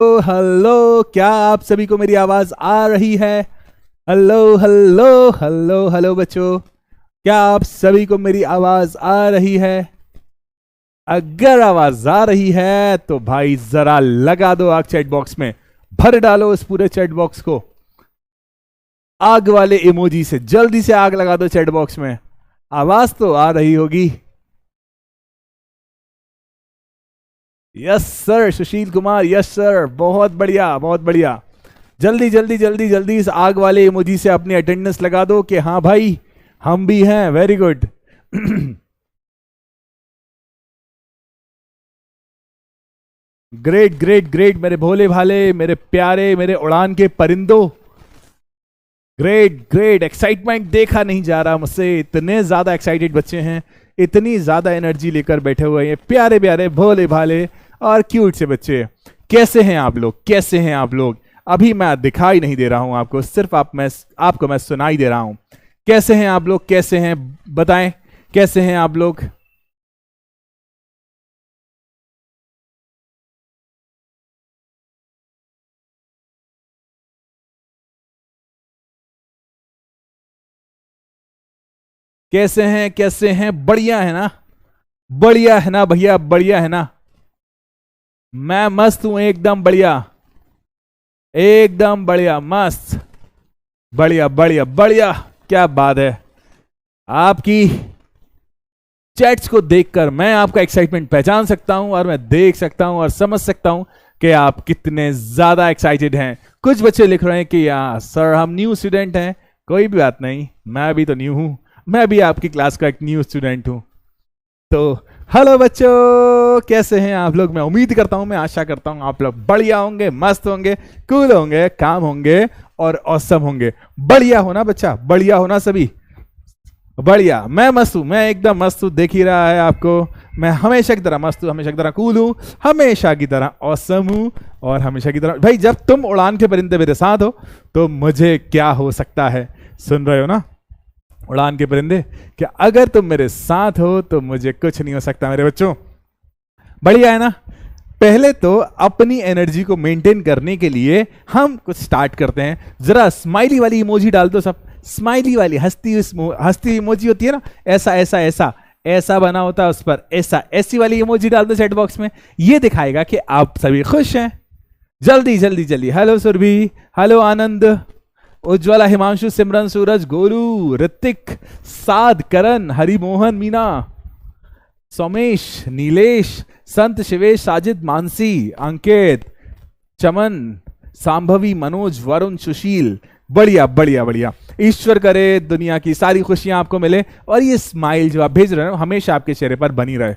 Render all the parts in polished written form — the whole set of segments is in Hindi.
हेलो, क्या आप सभी को मेरी आवाज आ रही है? हेलो हेलो हेलो हेलो बच्चों, क्या आप सभी को मेरी आवाज आ रही है? अगर आवाज आ रही है तो भाई जरा लगा दो आग चैट बॉक्स में, भर डालो उस पूरे चैट बॉक्स को आग वाले इमोजी से। जल्दी से आग लगा दो चैट बॉक्स में। आवाज तो आ रही होगी। Yes sir, Sushil Kumar, yes sir, बहुत बढ़िया बहुत बढ़िया। जल्दी जल्दी जल्दी जल्दी इस आग वाले इमोजी से अपनी अटेंडेंस लगा दो कि हाँ भाई हम भी हैं। Very good. Great great great मेरे भोले भाले, मेरे प्यारे, मेरे उड़ान के परिंदों। Great great. एक्साइटमेंट देखा नहीं जा रहा मुझसे, इतने ज्यादा एक्साइटेड बच्चे हैं, इतनी ज्यादा एनर्जी लेकर बैठे हुए हैं प्यारे प्यारे भोले भाले और क्यूट से बच्चे। कैसे हैं आप लोग, कैसे हैं आप लोग? अभी मैं दिखाई नहीं दे रहा हूं आपको, सिर्फ आपको मैं सुनाई दे रहा हूं। कैसे हैं आप लोग, कैसे हैं बताएं, कैसे हैं आप लोग? कैसे हैं, कैसे हैं? बढ़िया है ना? बढ़िया है ना भैया, बढ़िया है ना? मैं मस्त हूं, एकदम बढ़िया, एकदम बढ़िया, मस्त, बढ़िया बढ़िया बढ़िया। क्या बात है! आपकी चैट्स को देखकर मैं आपका एक्साइटमेंट पहचान सकता हूं और मैं देख सकता हूं और समझ सकता हूं कि आप कितने ज्यादा एक्साइटेड हैं। कुछ बच्चे लिख रहे हैं कि यार सर हम न्यू स्टूडेंट हैं। कोई भी बात नहीं, मैं भी तो न्यू हूं, मैं भी आपकी क्लास का एक न्यू स्टूडेंट हूं। तो हेलो बच्चों, कैसे हैं आप लोग? मैं उम्मीद करता हूं, मैं आशा करता हूं आप लोग बढ़िया होंगे, मस्त होंगे, कूल होंगे, काम होंगे और औसम होंगे। बढ़िया होना बच्चा, बढ़िया होना सभी। बढ़िया, मैं मस्त हूं, मैं एकदम मस्त हूं, देख ही रहा है आपको। मैं हमेशा की तरह मस्त हूं, हमेशा की तरह कूल हूं, हमेशा की तरह औसम हूं और हमेशा की तरह। भाई जब तुम उड़ान के परिंदे मेरे साथ हो तो मुझे क्या हो सकता है? सुन रहे हो ना उड़ान के परिंदे, कि अगर तुम मेरे साथ हो तो मुझे कुछ नहीं हो सकता मेरे बच्चों। बढ़िया है ना? पहले तो अपनी एनर्जी को मेंटेन करने के लिए हम कुछ स्टार्ट करते हैं। जरा स्माइली वाली इमोजी डाल दो सब, स्माइली वाली हंसती हंसती इमोजी होती है ना, ऐसा ऐसा ऐसा ऐसा बना होता है उस पर, ऐसा ऐसी वाली इमोजी डाल दो चैट बॉक्स में। ये दिखाएगा कि आप सभी खुश हैं। जल्दी जल्दी जल्दी। हेलो सुरभि, हेलो आनंद, उज्ज्वला, हिमांशु, सिमरन, सूरज, गोलू, ऋतिक, साध, करण, हरिमोहन, मीना, सोमेश, नीलेश, संत, शिवेश, साजिद, मानसी, अंकित, चमन, सांभवी, मनोज, वरुण, सुशील। बढ़िया बढ़िया बढ़िया। ईश्वर करे दुनिया की सारी खुशियां आपको मिले और ये स्माइल जो आप भेज रहे हो हमेशा आपके चेहरे पर बनी रहे।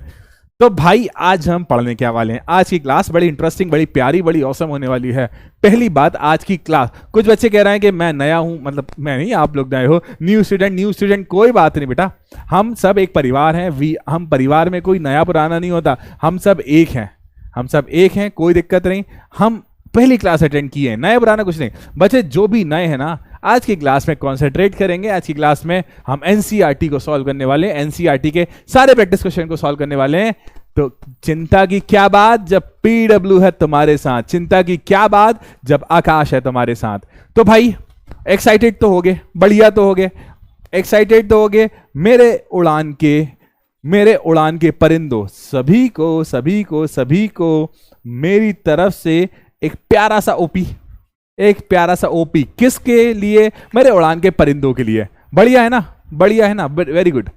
तो भाई आज हम पढ़ने क्या वाले हैं? आज की क्लास बड़ी इंटरेस्टिंग, बड़ी प्यारी, बड़ी औसम होने वाली है। पहली बात, आज की क्लास, कुछ बच्चे कह रहे हैं कि मैं नया हूं, मतलब मैं नहीं, आप लोग नए हो, न्यू स्टूडेंट, न्यू स्टूडेंट, कोई बात नहीं बेटा, हम सब एक परिवार हैं। हम परिवार में कोई नया पुराना नहीं होता, हम सब एक हैं, हम सब एक हैं, कोई दिक्कत नहीं। हम पहली क्लास अटेंड किए हैं, नए पुराना कुछ नहीं। बच्चे जो भी नए हैं ना, आज की क्लास में कॉन्सेंट्रेट करेंगे। आज की क्लास में हम एनसीईआरटी को सॉल्व करने वाले हैं, एनसीईआरटी के सारे प्रैक्टिस क्वेश्चन को सॉल्व करने वाले हैं। तो चिंता की क्या बात जब पीडब्ल्यू है तुम्हारे साथ, चिंता की क्या बात जब आकाश है तुम्हारे साथ। तो भाई एक्साइटेड तो होगे, बढ़िया तो होगे, एक्साइटेड तो होगे मेरे उड़ान के परिंदों। सभी को सभी को सभी को मेरी तरफ से एक प्यारा सा ओपी, एक प्यारा सा ओपी। किसके लिए? मेरे उड़ान के परिंदों के लिए। बढ़िया है ना, बढ़िया है ना, वेरी गुड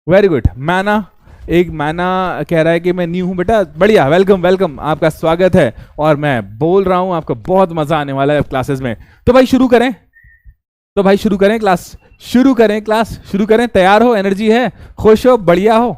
वेरी गुड। मैना, एक मैना कह रहा है कि मैं न्यू हूं बेटा। बढ़िया, वेलकम वेलकम, आपका स्वागत है और मैं बोल रहा हूं आपको बहुत मजा आने वाला है क्लासेस में। तो भाई शुरू करें, तो भाई शुरू करें क्लास, शुरू करें क्लास, शुरू करें। तैयार हो? एनर्जी है? खुश हो? बढ़िया हो?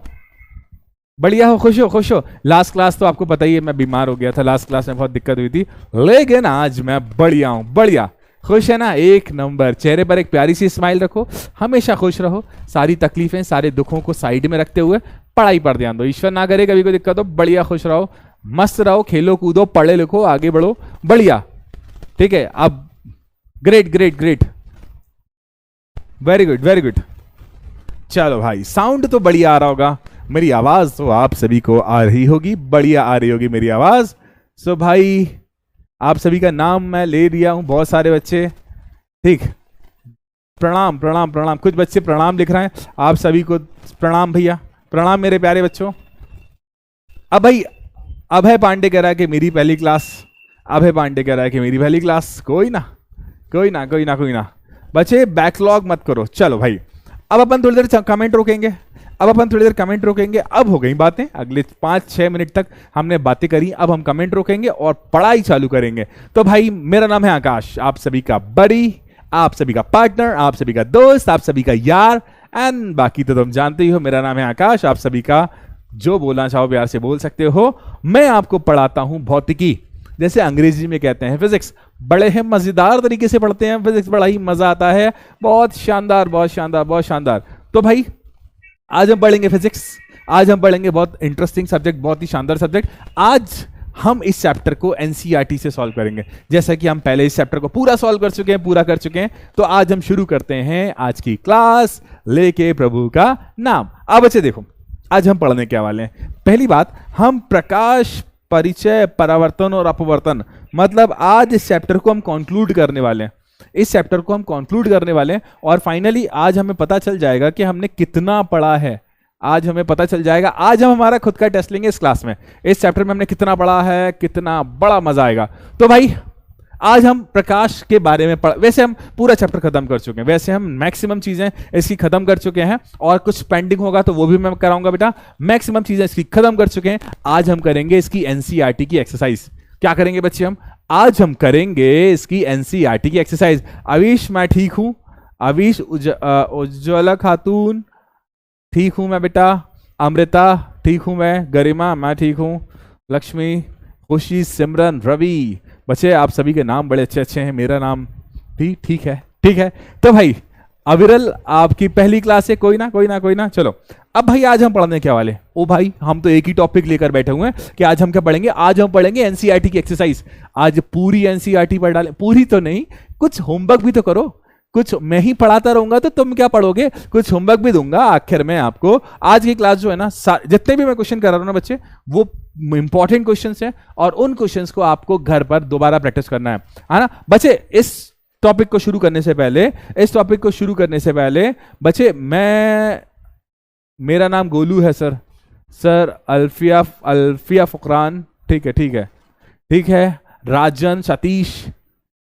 बढ़िया हो? खुश हो? खुश हो? लास्ट क्लास तो आपको पता ही है मैं बीमार हो गया था, लास्ट क्लास में बहुत दिक्कत हुई थी, लेकिन आज मैं बढ़िया हूं, बढ़िया। खुश है ना? एक नंबर। चेहरे पर एक प्यारी सी स्माइल रखो, हमेशा खुश रहो, सारी तकलीफें, सारे दुखों को साइड में रखते हुए पढ़ाई पर ध्यान दो। ईश्वर ना करे कभी कोई दिक्कत हो, बढ़िया खुश रहो, मस्त रहो, खेलो कूदो, पढ़े लिखो, आगे बढ़ो, बढ़िया। ठीक है, अब great great great, very good very good. चलो भाई, साउंड तो बढ़िया आ रहा होगा, मेरी आवाज तो आप सभी को आ रही होगी, बढ़िया आ रही होगी मेरी आवाज। सो भाई आप सभी का नाम मैं ले लिया हूं, बहुत सारे बच्चे, ठीक। प्रणाम प्रणाम प्रणाम, कुछ बच्चे प्रणाम लिख रहे हैं, आप सभी को प्रणाम भैया, प्रणाम मेरे प्यारे बच्चों। अब भाई अभय पांडे कह रहा है कि मेरी पहली क्लास, अभय पांडे कह रहा है कि मेरी पहली क्लास, कोई ना कोई ना कोई ना कोई ना, बच्चे बैकलॉग मत करो। चलो भाई अब अपन थोड़ी देर कमेंट रोकेंगे, अब अपन थोड़ी देर कमेंट रोकेंगे। अब हो गई बातें, अगले 5-6 मिनट तक हमने बातें करी, अब हम कमेंट रोकेंगे और पढ़ाई चालू करेंगे। तो भाई मेरा नाम है आकाश, आप सभी का बड़ी, आप सभी का पार्टनर, आप सभी का दोस्त, आप सभी का यार, एंड बाकी तो तुम जानते ही हो मेरा नाम है आकाश। आप सभी का जो बोलना चाहो प्यार से बोल सकते हो। मैं आपको पढ़ाता हूं भौतिकी, जैसे अंग्रेजी में कहते हैं फिजिक्स। बड़े ही मजेदार तरीके से पढ़ते हैं फिजिक्स, बड़ा ही मजा आता है, बहुत शानदार बहुत शानदार बहुत शानदार। तो भाई आज हम पढ़ेंगे फिजिक्स, आज हम पढ़ेंगे बहुत इंटरेस्टिंग सब्जेक्ट, बहुत ही शानदार सब्जेक्ट। आज हम इस चैप्टर को एनसीईआरटी से सॉल्व करेंगे, जैसा कि हम पहले इस चैप्टर को पूरा सॉल्व कर चुके हैं, पूरा कर चुके हैं। तो आज हम शुरू करते हैं आज की क्लास, लेके प्रभु का नाम। अब बच्चे देखो आज हम पढ़ने क्या वाले हैं। पहली बात, हम प्रकाश, परिचय, परावर्तन और अपवर्तन, मतलब आज इस चैप्टर को हम कंक्लूड करने वाले हैं, इस चैप्टर को हम कंक्लूड करने वाले हैं। और फाइनली आज हमें पता चल जाएगा कि हमने कितना पढ़ा है, आज हमें पता चल जाएगा। आज हम हमारा खुद का टेस्ट लेंगे इस क्लास में, इस चैप्टर में हमने कितना पढ़ा है, कितना बड़ा मजा आएगा। तो भाई आज हम प्रकाश के बारे में वैसे हम पूरा चैप्टर खत्म कर चुके हैं, वैसे हम मैक्सिमम चीजें इसकी खत्म कर चुके हैं, और कुछ पेंडिंग होगा तो वो भी मैं कराऊंगा बेटा। मैक्सिमम चीजें इसकी खत्म कर चुके हैं। आज हम करेंगे इसकी एनसीईआरटी की एक्सरसाइज। क्या करेंगे बच्चे हम? आज हम करेंगे इसकी एनसीईआरटी की एक्सरसाइज। आविश मैं ठीक हूं, आविश उज्ज्वला खातून ठीक हूं मैं बेटा, अमृता ठीक हूं मैं, गरिमा मैं ठीक हूं, लक्ष्मी, खुशी, सिमरन, रवि, बच्चे आप सभी के नाम बड़े अच्छे अच्छे हैं, मेरा नाम भी ठीक है, ठीक है। तो भाई अविरल आपकी पहली क्लास है, कोई ना कोई ना कोई ना। चलो अब भाई आज हम पढ़ने क्या वाले? ओ भाई हम तो एक ही टॉपिक लेकर बैठे हुए हैं कि आज हम क्या पढ़ेंगे। आज हम पढ़ेंगे एनसीईआरटी की एक्सरसाइज। आज पूरी एनसीईआरटी पढ़ डालें, पूरी तो नहीं, कुछ होमवर्क भी तो करो। कुछ मैं ही पढ़ाता रहूंगा तो तुम क्या पढ़ोगे, कुछ होमवर्क भी दूंगा आखिर में आपको। आज की क्लास जो है ना, जितने भी मैं क्वेश्चन कर रहा हूं ना बच्चे, वो इंपॉर्टेंट क्वेश्चंस हैं और उन क्वेश्चंस को आपको घर पर दोबारा प्रैक्टिस करना है ना बच्चे। इस टॉपिक को शुरू करने से पहले, इस टॉपिक को शुरू करने से पहले बच्चे, मेरा नाम गोलू है सर, सर अल्फिया फुकरान, ठीक है ठीक है ठीक है, राजन, सतीश,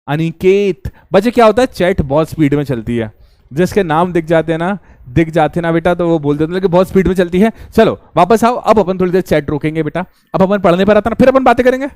अनिकेत। बच्चे क्या होता है, चैट बहुत स्पीड में चलती है, जिसके नाम दिख जाते हैं ना बेटा, तो वो बोल देते हैं कि बहुत स्पीड में चलती है। चलो वापस आओ, अब अपन थोड़ी देर चैट रोकेंगे बेटा, अब अपन पढ़ने पर आता ना, फिर अपन बातें करेंगे,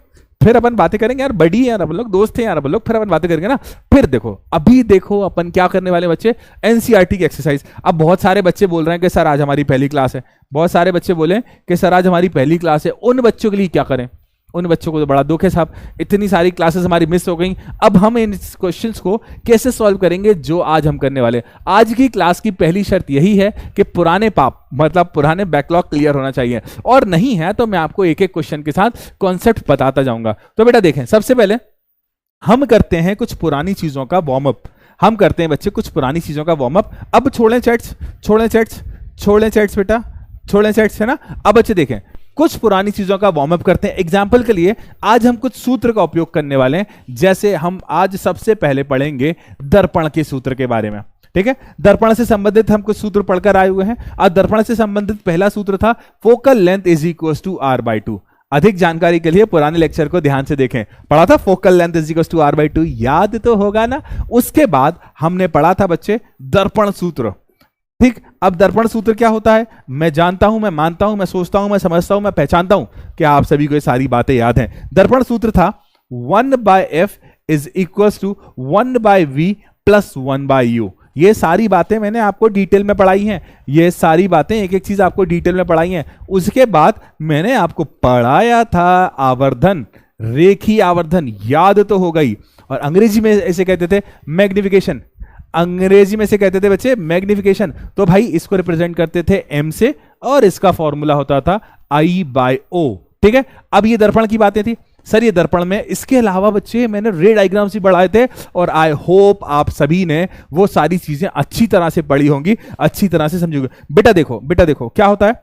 फिर अपन बातें करेंगे यार, बड़ी यार अपन लोग, दोस्त हैं यार अपन लोग, फिर अपन बातें करेंगे ना। फिर देखो अभी देखो अपन क्या करने वाले बच्चे, एनसीईआरटी की एक्सरसाइज। अब बहुत सारे बच्चे बोल रहे हैं कि सर आज हमारी पहली क्लास है, बहुत सारे बच्चे बोले कि सर आज हमारी पहली क्लास है। उन बच्चों के लिए क्या करें, उन बच्चों को तो बड़ा दुख है साहब, इतनी सारी क्लासेस हमारी मिस हो गई। अब हम इन क्वेश्चंस को कैसे सॉल्व करेंगे जो आज हम करने वाले। आज की क्लास की पहली शर्त यही है कि पुराने पाप, मतलब पुराने बैकलॉग क्लियर होना चाहिए, और नहीं है तो मैं आपको एक एक क्वेश्चन के साथ कॉन्सेप्ट बताता जाऊंगा। तो बेटा देखें, सबसे पहले हम करते हैं कुछ पुरानी चीजों का वार्म अप। हम करते हैं बच्चे कुछ पुरानी चीजों का वार्म अप। अब छोड़ें चैट्स, छोड़ें चैट्स, छोड़ें चैट्स बेटा, छोड़ें चैट्स, है ना। अब बच्चे देखें, कुछ पुरानी चीजों का वार्म अप करते हैं। एग्जाम्पल के लिए आज हम कुछ सूत्र का उपयोग करने वाले हैं, जैसे हम आज सबसे पहले पढ़ेंगे दर्पण के सूत्र के बारे में, ठीक है। दर्पण से संबंधित हम कुछ सूत्र पढ़कर आए हुए हैं। आज दर्पण से संबंधित पहला सूत्र था focal length is equal to r/2। अधिक जानकारी के लिए पुराने लेक्चर को ध्यान से देखें, पढ़ा था focal length is equal to r/2, याद तो होगा ना। उसके बाद हमने पढ़ा था बच्चे दर्पण सूत्र, ठीक। अब दर्पण सूत्र क्या होता है, मैं जानता हूं, मैं मानता हूं, मैं सोचता हूं, मैं समझता हूं, मैं पहचानता हूं कि आप सभी को ये सारी बातें याद हैं। दर्पण सूत्र था 1/f is equal to 1/v plus 1/u। ये सारी बातें मैंने आपको डिटेल में पढ़ाई हैं, ये सारी बातें एक एक चीज आपको डिटेल में पढ़ाई हैं। उसके बाद मैंने आपको पढ़ाया था आवर्धन, रेखीय आवर्धन, याद तो हो गई। और अंग्रेजी में ऐसे कहते थे मैग्निफिकेशन, अंग्रेजी में से कहते थे बच्चे मैग्निफिकेशन। तो भाई इसको रिप्रेजेंट करते थे m से, और इसका फॉर्मूला होता था I/O, ठीक है। अब ये दर्पण की बातें थी सर, ये दर्पण में इसके अलावा बच्चे मैंने रे डायग्राम्स भी बढ़ाए थे, और आई होप आप सभी ने वो सारी चीजें अच्छी तरह से पढ़ी होंगी, अच्छी तरह से समझोगे। बेटा देखो क्या होता है,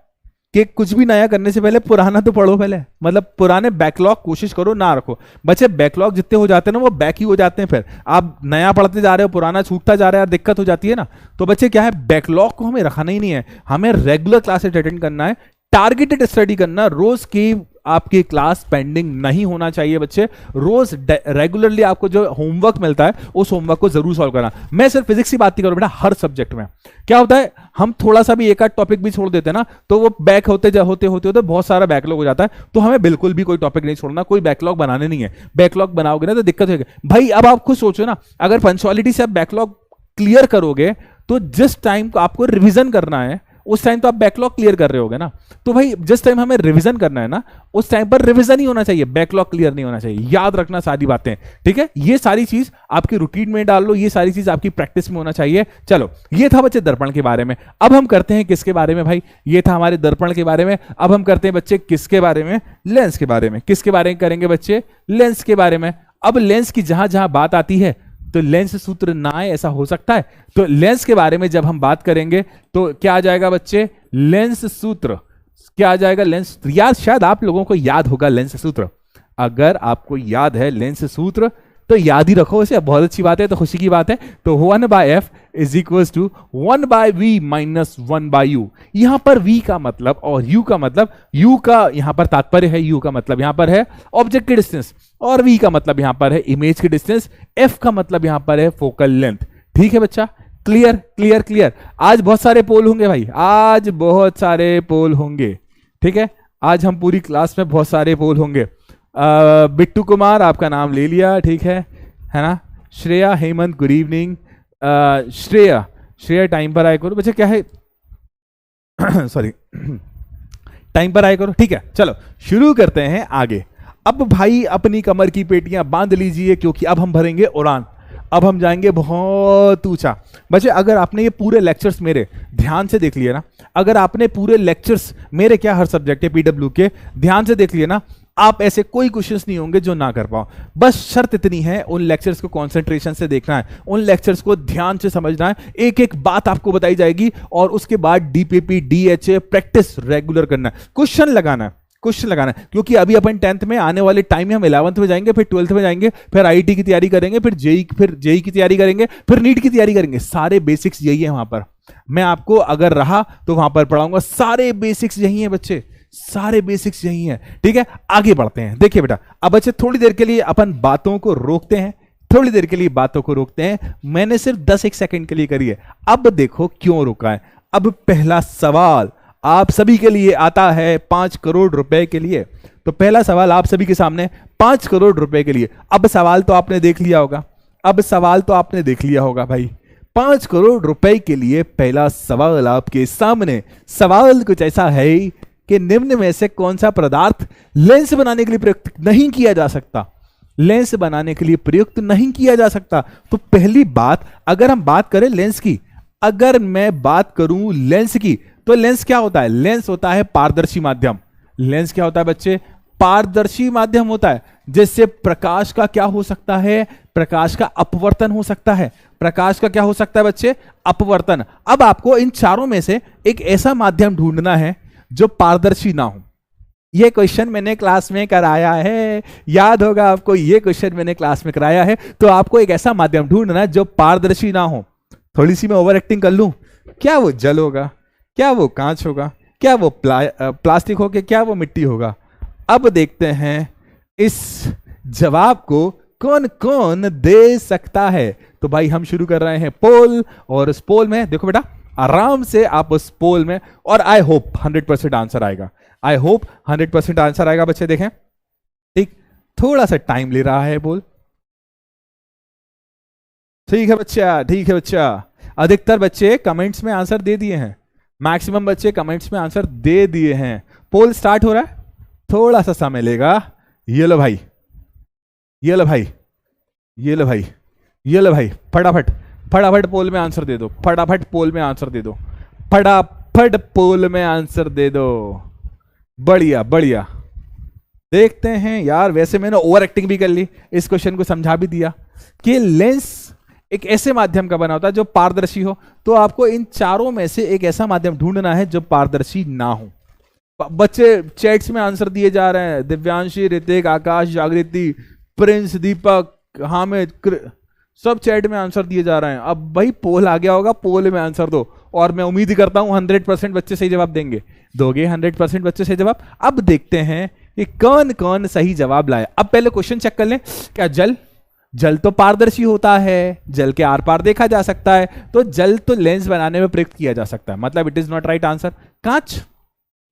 कि कुछ भी नया करने से पहले पुराना तो पढ़ो पहले, मतलब पुराने बैकलॉग कोशिश करो ना रखो। बच्चे बैकलॉग जितने हो जाते हैं ना वो बैक ही हो जाते हैं, फिर आप नया पढ़ते जा रहे हो पुराना छूटता जा रहा है, दिक्कत हो जाती है ना। तो बच्चे क्या है, बैकलॉग को हमें रखना ही नहीं है, हमें रेगुलर क्लासेस अटेंड करना है, टारगेटेड स्टडी करना, रोज की आपकी क्लास पेंडिंग नहीं होना चाहिए बच्चे। रोज रेगुलरली आपको जो होमवर्क मिलता है उस होमवर्क को जरूर सॉल्व करना। मैं सिर्फ फिजिक्स की बात नहीं करूं बेटा, हर सब्जेक्ट में क्या होता है, हम थोड़ा सा भी एक आध टॉपिक भी छोड़ देते हैं ना तो वो बैक होते होते बहुत सारा बैकलॉग हो जाता है। तो हमें बिल्कुल भी कोई टॉपिक नहीं छोड़ना, कोई बैकलॉग बनाने नहीं है। बैकलॉग बनाओगे ना तो दिक्कत होगी भाई। अब आप खुद सोचो ना, अगर पंक्चुअलिटी से आप बैकलॉग क्लियर करोगे तो जिस टाइम को आपको रिविजन करना है उस टाइम तो आप बैकलॉग क्लियर कर रहे होगे ना। तो भाई जिस टाइम हमें रिवीजन करना है ना उस टाइम पर रिवीजन ही होना चाहिए, बैकलॉग क्लियर नहीं होना चाहिए। याद रखना सारी बातें, ठीक है। ये सारी चीज आपकी रूटीन में डाल लो, ये सारी चीज आपकी प्रैक्टिस में होना चाहिए। चलो ये था बच्चे दर्पण के बारे में। अब हम करते हैं किसके बारे में भाई, ये था हमारे दर्पण के बारे में। अब हम करते हैं बच्चे किसके बारे में, लेंस के बारे में। किसके बारे में करेंगे बच्चे, लेंस के बारे में। अब लेंस की जहां जहां बात आती है तो लेंस सूत्र ना आए ऐसा हो सकता है। तो लेंस के बारे में जब हम बात करेंगे तो क्या आ जाएगा बच्चे, लेंस सूत्र। क्या आ जाएगा, लेंस सूत्र। यार शायद आप लोगों को याद होगा लेंस सूत्र, अगर आपको याद है लेंस सूत्र तो याद ही रखो इसे, बहुत अच्छी बात है, तो खुशी की बात है। तो 1/f is equal to 1/v minus 1/u। यहां पर v का मतलब और u का मतलब, u का यहां पर तात्पर्य है, u का मतलब यहां पर है ऑब्जेक्ट की डिस्टेंस और v का मतलब यहां पर है इमेज की डिस्टेंस, f का मतलब यहां पर है फोकल लेंथ। ठीक है बच्चा, क्लियर क्लियर क्लियर। आज बहुत सारे पोल होंगे भाई, आज बहुत सारे पोल होंगे, ठीक है। आज हम पूरी क्लास में बहुत सारे पोल होंगे। बिट्टू कुमार आपका नाम ले लिया, ठीक है ना। Shreya Hemant good evening. Shreya time पर आया करो बच्चे, क्या है सॉरी टाइम पर आया करो, ठीक है। चलो शुरू करते हैं आगे। अब भाई अपनी कमर की पेटियां बांध लीजिए क्योंकि अब हम भरेंगे उड़ान, अब हम जाएंगे बहुत ऊंचा। बच्चे अगर आपने ये पूरे लेक्चर्स मेरे ध्यान से देख लिए ना, अगर आपने पूरे लेक्चर्स मेरे क्या हर सब्जेक्ट है पीडब्ल्यू के ध्यान से देख लिए ना, आप ऐसे कोई क्वेश्चंस नहीं होंगे जो ना कर पाओ। बस शर्त इतनी है, उन लेक्चर्स को कंसंट्रेशन से देखना है, उन लेक्चर्स को ध्यान से समझना है, एक एक बात आपको बताई जाएगी और उसके बाद डीपीपी डीएचए प्रैक्टिस रेगुलर करना है, क्वेश्चन लगाना है, क्वेश्चन लगाना है। क्योंकि अभी अपन 10th में, आने वाले टाइम में हम 11th में जाएंगे, फिर 12th में जाएंगे, फिर आईटी की तैयारी करेंगे, फिर जेई की तैयारी करेंगे, फिर नीट की तैयारी करेंगे। सारे बेसिक्स यही है वहां पर। मैं आपको अगर रहा तो वहां पर पढ़ाऊंगा, सारे बेसिक्स यही है बच्चे, सारे बेसिक्स यही है, ठीक है। आगे बढ़ते हैं। देखिए बेटा अब बच्चे थोड़ी देर के लिए अपन बातों को रोकते हैं, थोड़ी देर के लिए बातों को रोकते हैं। मैंने सिर्फ 10-1 सेकंड के लिए करी है, अब देखो क्यों रुका है। अब पहला सवाल आप सभी के लिए आता है 5 करोड़ रुपए के लिए। तो पहला सवाल आप सभी के सामने 5 करोड़ रुपए के लिए। अब सवाल तो आपने देख लिया होगा, अब सवाल तो आपने देख लिया होगा भाई। 5 करोड़ रुपए के लिए पहला सवाल आपके सामने। सवाल कुछ ऐसा है कि निम्न में से कौन सा पदार्थ लेंस बनाने के लिए प्रयुक्त नहीं किया जा सकता, लेंस बनाने के लिए प्रयुक्त नहीं किया जा सकता। तो पहली बात, अगर हम बात करें लेंस की, अगर मैं बात करूं लेंस की, तो लेंस क्या होता है, लेंस होता है पारदर्शी माध्यम। लेंस क्या होता है बच्चे, पारदर्शी माध्यम होता है, जिससे प्रकाश का क्या हो सकता है, प्रकाश का अपवर्तन हो सकता है। प्रकाश का क्या हो सकता है बच्चे, अपवर्तन। अब आपको इन चारों में से एक ऐसा माध्यम ढूंढना है जो पारदर्शी ना हो। यह क्वेश्चन मैंने क्लास में कराया है, याद होगा आपको, यह क्वेश्चन मैंने क्लास में कराया है। तो आपको एक ऐसा माध्यम ढूंढना है जो पारदर्शी ना हो। थोड़ी सी मैं ओवर एक्टिंग कर लूं, क्या वो जल होगा, क्या वो कांच होगा, क्या वो प्लास्टिक होगा, क्या वो मिट्टी होगा। अब देखते हैं इस जवाब को कौन कौन दे सकता है। तो भाई हम शुरू कर रहे हैं पोल, और इस पोल में देखो बेटा आराम से आप उस पोल में, और आई होप 100% आंसर आएगा, आई होप 100% आंसर आएगा बच्चे। देखें ठीक, थोड़ा सा टाइम ले रहा है पोल, ठीक है बच्चा, ठीक है बच्चा। अधिकतर बच्चे कमेंट्स में आंसर दे दिए हैं, मैक्सिमम बच्चे कमेंट्स में आंसर दे दिए हैं। पोल स्टार्ट हो रहा है, थोड़ा सा समय लेगा। ये लो भाई, ये लो भाई, ये लो भाई, ये लो भाई, फटाफट फटाफट पोल में आंसर दे दो, फटाफट पोल में आंसर दे दो, फटाफट पोल में आंसर दे दो। बढ़िया बढ़िया, देखते हैं यार। वैसे मैंने ओवर एक्टिंग भी कर ली, इस क्वेश्चन को समझा भी दिया कि लेंस एक ऐसे माध्यम का बना होता है जो पारदर्शी हो। तो आपको इन चारों में से एक ऐसा माध्यम ढूंढना है जो पारदर्शी ना हो। बच्चे चैट्स में आंसर दिए जा रहे हैं, दिव्यांशी, ऋतिक, आकाश, जागृति, प्रिंस, दीपक, हामिद, सब चैट में आंसर दिए जा रहे हैं। अब भाई पोल आ गया होगा, पोल में आंसर दो, और मैं उम्मीद करता हूं 100% बच्चे सही जवाब देंगे। दोगे 100% बच्चे सही जवाब? अब देखते हैं कि कौन कौन सही जवाब लाए। अब पहले क्वेश्चन चेक कर लें। क्या जल तो पारदर्शी होता है, जल के आर पार देखा जा सकता है, तो जल तो लेंस बनाने में प्रयुक्त किया जा सकता है, मतलब it is not right answer. कांच,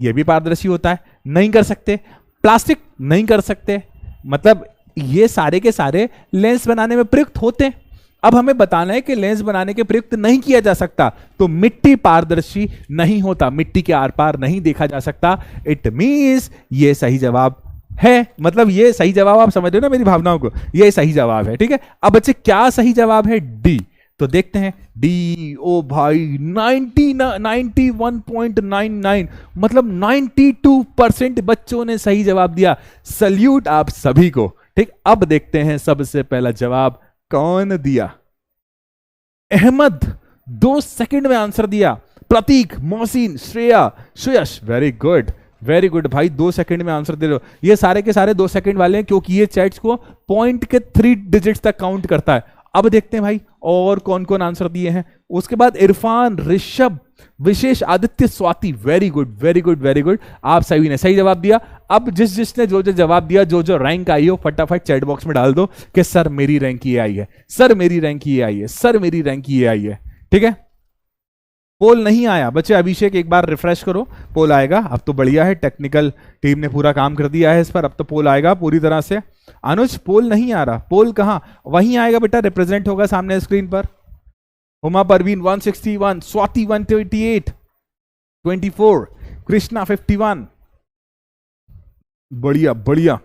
ये भी पारदर्शी होता है, नहीं कर सकते। प्लास्टिक, नहीं कर सकते, मतलब ये सारे के सारे लेंस बनाने में प्रयुक्त होते हैं। अब हमें बताना है कि लेंस बनाने के प्रयुक्त नहीं किया जा सकता, तो मिट्टी पारदर्शी नहीं होता, मिट्टी के आर पार नहीं देखा जा सकता। इट मींस ये सही जवाब है, मतलब ये सही जवाब, आप समझ रहे हो ना मेरी भावनाओं को, ये सही जवाब है। ठीक है, अब बच्चे क्या सही जवाब है? डी। तो देखते हैं डी। ओ भाई 91.99, मतलब 92% बच्चों ने सही जवाब दिया। सल्यूट आप सभी को। ठीक, अब देखते हैं सबसे पहला जवाब कौन दिया। अहमद 2 सेकंड में आंसर दिया। प्रतीक, मोहसिन, श्रेया, सुयश, वेरी गुड, वेरी गुड भाई, 2 सेकंड में आंसर दे रहे हो। ये सारे के सारे 2 सेकंड वाले हैं, क्योंकि ये चैट्स को पॉइंट के 3 डिजिट्स तक काउंट करता है। अब देखते हैं भाई और कौन कौन आंसर दिए हैं। उसके बाद Irfan, Rishabh, Vishesh, Aditya, Swati, very good, very good, very good, आप सभी ने सही जवाब दिया। अब जिसने जो जवाब दिया, जो रैंक आई हो, फटाफट चैट बॉक्स में डाल दो कि सर मेरी रैंक ये आई है, सर मेरी रैंक ये आई है, सर मेरी रैंक ये आई है। ठीक है, पोल नहीं आया बच्चे, अभिषेक एक बार रिफ्रेश करो, पोल आएगा। अब तो बढ़िया है, टेक्निकल टीम ने पूरा काम कर दिया है इस पर, अब तो पोल आएगा पूरी तरह से। अनुज, पोल नहीं आ रहा, पोल कहां? वहीं आएगा बेटा, रिप्रेजेंट होगा सामने स्क्रीन पर। हुमा परवीन 161, स्वाति 128, 24, कृष्णा 51, बढ़िया बढ़िया,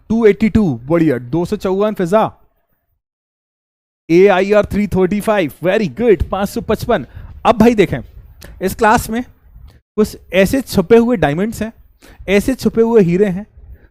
282, बढ़िया, 254, फिजा, AIR 335, वेरी गुड, 555। अब भाई देखें, इस क्लास में कुछ ऐसे छुपे हुए डायमंड्स हैं, ऐसे छुपे हुए हीरे हैं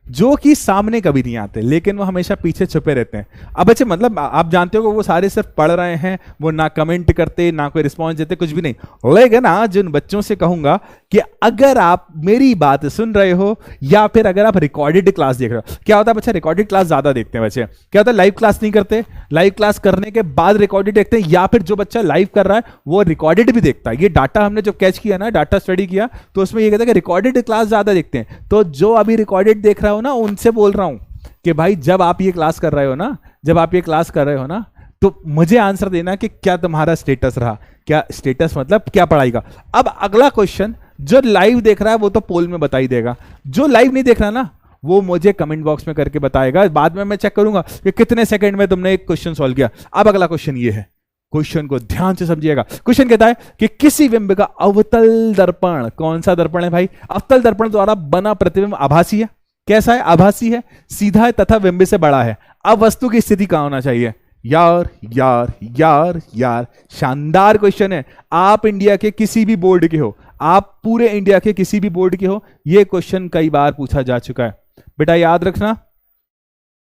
जो कि सामने कभी नहीं आते, लेकिन वो हमेशा पीछे छुपे रहते हैं। अब बच्चे मतलब आप जानते हो कि वो सारे सिर्फ पढ़ रहे हैं, वो ना कमेंट करते, ना कोई रिस्पॉन्स देते, कुछ भी नहीं। लेकिन आज उन बच्चों से कहूंगा कि अगर आप मेरी बात सुन रहे हो या फिर अगर आप रिकॉर्डेड क्लास देख रहे हो, क्या होता है बच्चे, रिकॉर्डेड क्लास ज्यादा देखते हैं बच्चे। क्या होता है, लाइव क्लास नहीं करते, लाइव क्लास करने के बाद रिकॉर्डेड देखते हैं, या फिर जो बच्चा लाइव कर रहा है वो रिकॉर्डेड भी देखता है। ये डाटा हमने जो कैच किया ना, डाटा स्टडी किया, तो उसमें ये कहता है कि रिकॉर्डेड क्लास ज्यादा देखते हैं। तो जो अभी रिकॉर्डेड देख रहा हो ना, उनसे बोल रहा हूं कि भाई जब आप ये क्लास कर रहे हो ना, जब आप ये क्लास कर रहे हो ना, तो मुझे आंसर देना कि क्या तुम्हारा स्टेटस रहा, क्या स्टेटस मतलब क्या पढ़ाई का। अब अगला क्वेश्चन, जो लाइव देख रहा है वो तो पोल में बता ही देगा, जो लाइव नहीं देख रहा ना वो मुझे कमेंट बॉक्स में करके बताएगा, बाद में मैं चेक करूंगा कि कितने सेकंड में तुमने एक क्वेश्चन सॉल्व किया। अब अगला क्वेश्चन ये है, क्वेश्चन को ध्यान से समझिएगा। क्वेश्चन कहता है कि किसी बिंब का अवतल दर्पण, कौन सा दर्पण है भाई? अवतल दर्पण द्वारा बना प्रतिबिंब आभासी है। कैसा है? आभासी है, सीधा है तथा बिंब से बड़ा है। अब वस्तु की स्थिति कहां होना चाहिए? यार यार यार यार, शानदार क्वेश्चन है। आप इंडिया के किसी भी बोर्ड के हो, आप पूरे इंडिया के किसी भी बोर्ड के हो, यह क्वेश्चन कई बार पूछा जा चुका है। बेटा याद रखना,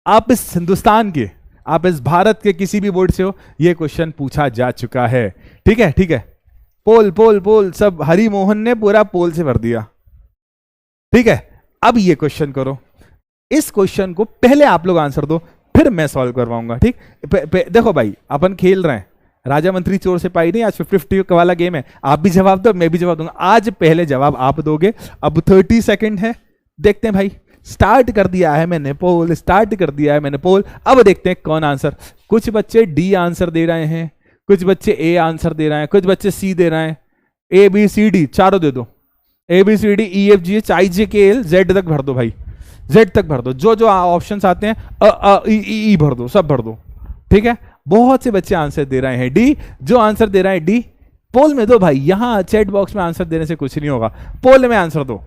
आप इस हिंदुस्तान के, आप इस भारत के किसी भी बोर्ड से हो, यह क्वेश्चन पूछा जा चुका है। ठीक है, ठीक है, पोल पोल पोल, सब हरि मोहन ने पूरा पोल से भर दिया। ठीक है, अब ये क्वेश्चन करो, इस क्वेश्चन को पहले आप लोग आंसर दो, फिर मैं सॉल्व करवाऊंगा। ठीक, देखो भाई, अपन खेल रहे हैं राजा मंत्री चोर सिपाही नहीं, आज 50-50 वाला गेम है। आप भी जवाब दो, मैं भी जवाब दूंगा। आज पहले जवाब आप दोगे। अब 30 सेकंड है, देखते हैं भाई। स्टार्ट कर दिया है मैंने पोल, स्टार्ट कर दिया है मैंने पोल। अब देखते हैं कौन आंसर। कुछ बच्चे डी आंसर दे रहे हैं, कुछ बच्चे ए आंसर दे रहे हैं, कुछ बच्चे सी दे रहे हैं। ए बी सी डी चारों दे दो, A B C D E F G H I J K L Z तक भर दो भाई, जेड तक भर दो। जो जो ऑप्शंस आते हैं ई भर दो, सब भर दो। ठीक है, बहुत से बच्चे आंसर दे रहे हैं डी। जो आंसर दे रहे हैं डी, पोल में दो भाई। यहां चैट बॉक्स में आंसर देने से कुछ नहीं होगा, पोल में आंसर दो,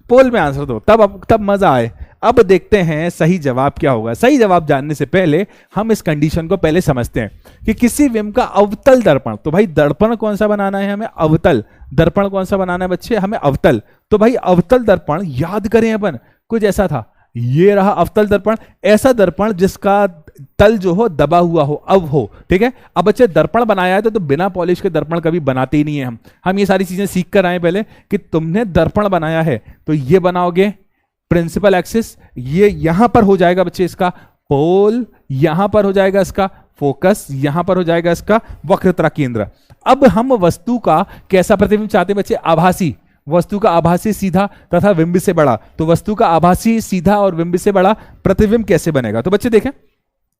पोल में आंसर दो, तब मजा आए। अब देखते हैं सही जवाब क्या होगा। सही जवाब जानने से पहले हम इस कंडीशन को पहले समझते हैं कि किसी बिंब का अवतल दर्पण, तो भाई दर्पण कौन सा बनाना है हमें? अवतल। दर्पण कौन सा बनाना है बच्चे? हमें अवतल। तो भाई अवतल दर्पण याद करें अपन, कुछ ऐसा था। ये रहा अवतल दर्पण, ऐसा दर्पण जिसका तल जो हो दबा हुआ हो, अब हो, ठीक है। अब बच्चे दर्पण बनाया है तो बिना पॉलिश के दर्पण कभी बनाते ही नहीं है हम ये सारी चीजें सीख कर आए पहले कि तुमने दर्पण बनाया है तो ये बनाओगे प्रिंसिपल एक्सिस, ये यहां पर हो जाएगा बच्चे इसका पोल, यहां पर हो जाएगा इसका फोकस, यहां पर हो जाएगा इसका वक्रता केंद्र। अब हम वस्तु का कैसा प्रतिबिंब चाहते हैं बच्चे? आभासी, वस्तु का आभासी सीधा तथा बिंब से बड़ा। तो वस्तु का आभासी सीधा और बिंब से बड़ा प्रतिबिंब कैसे बनेगा? तो बच्चे देखें,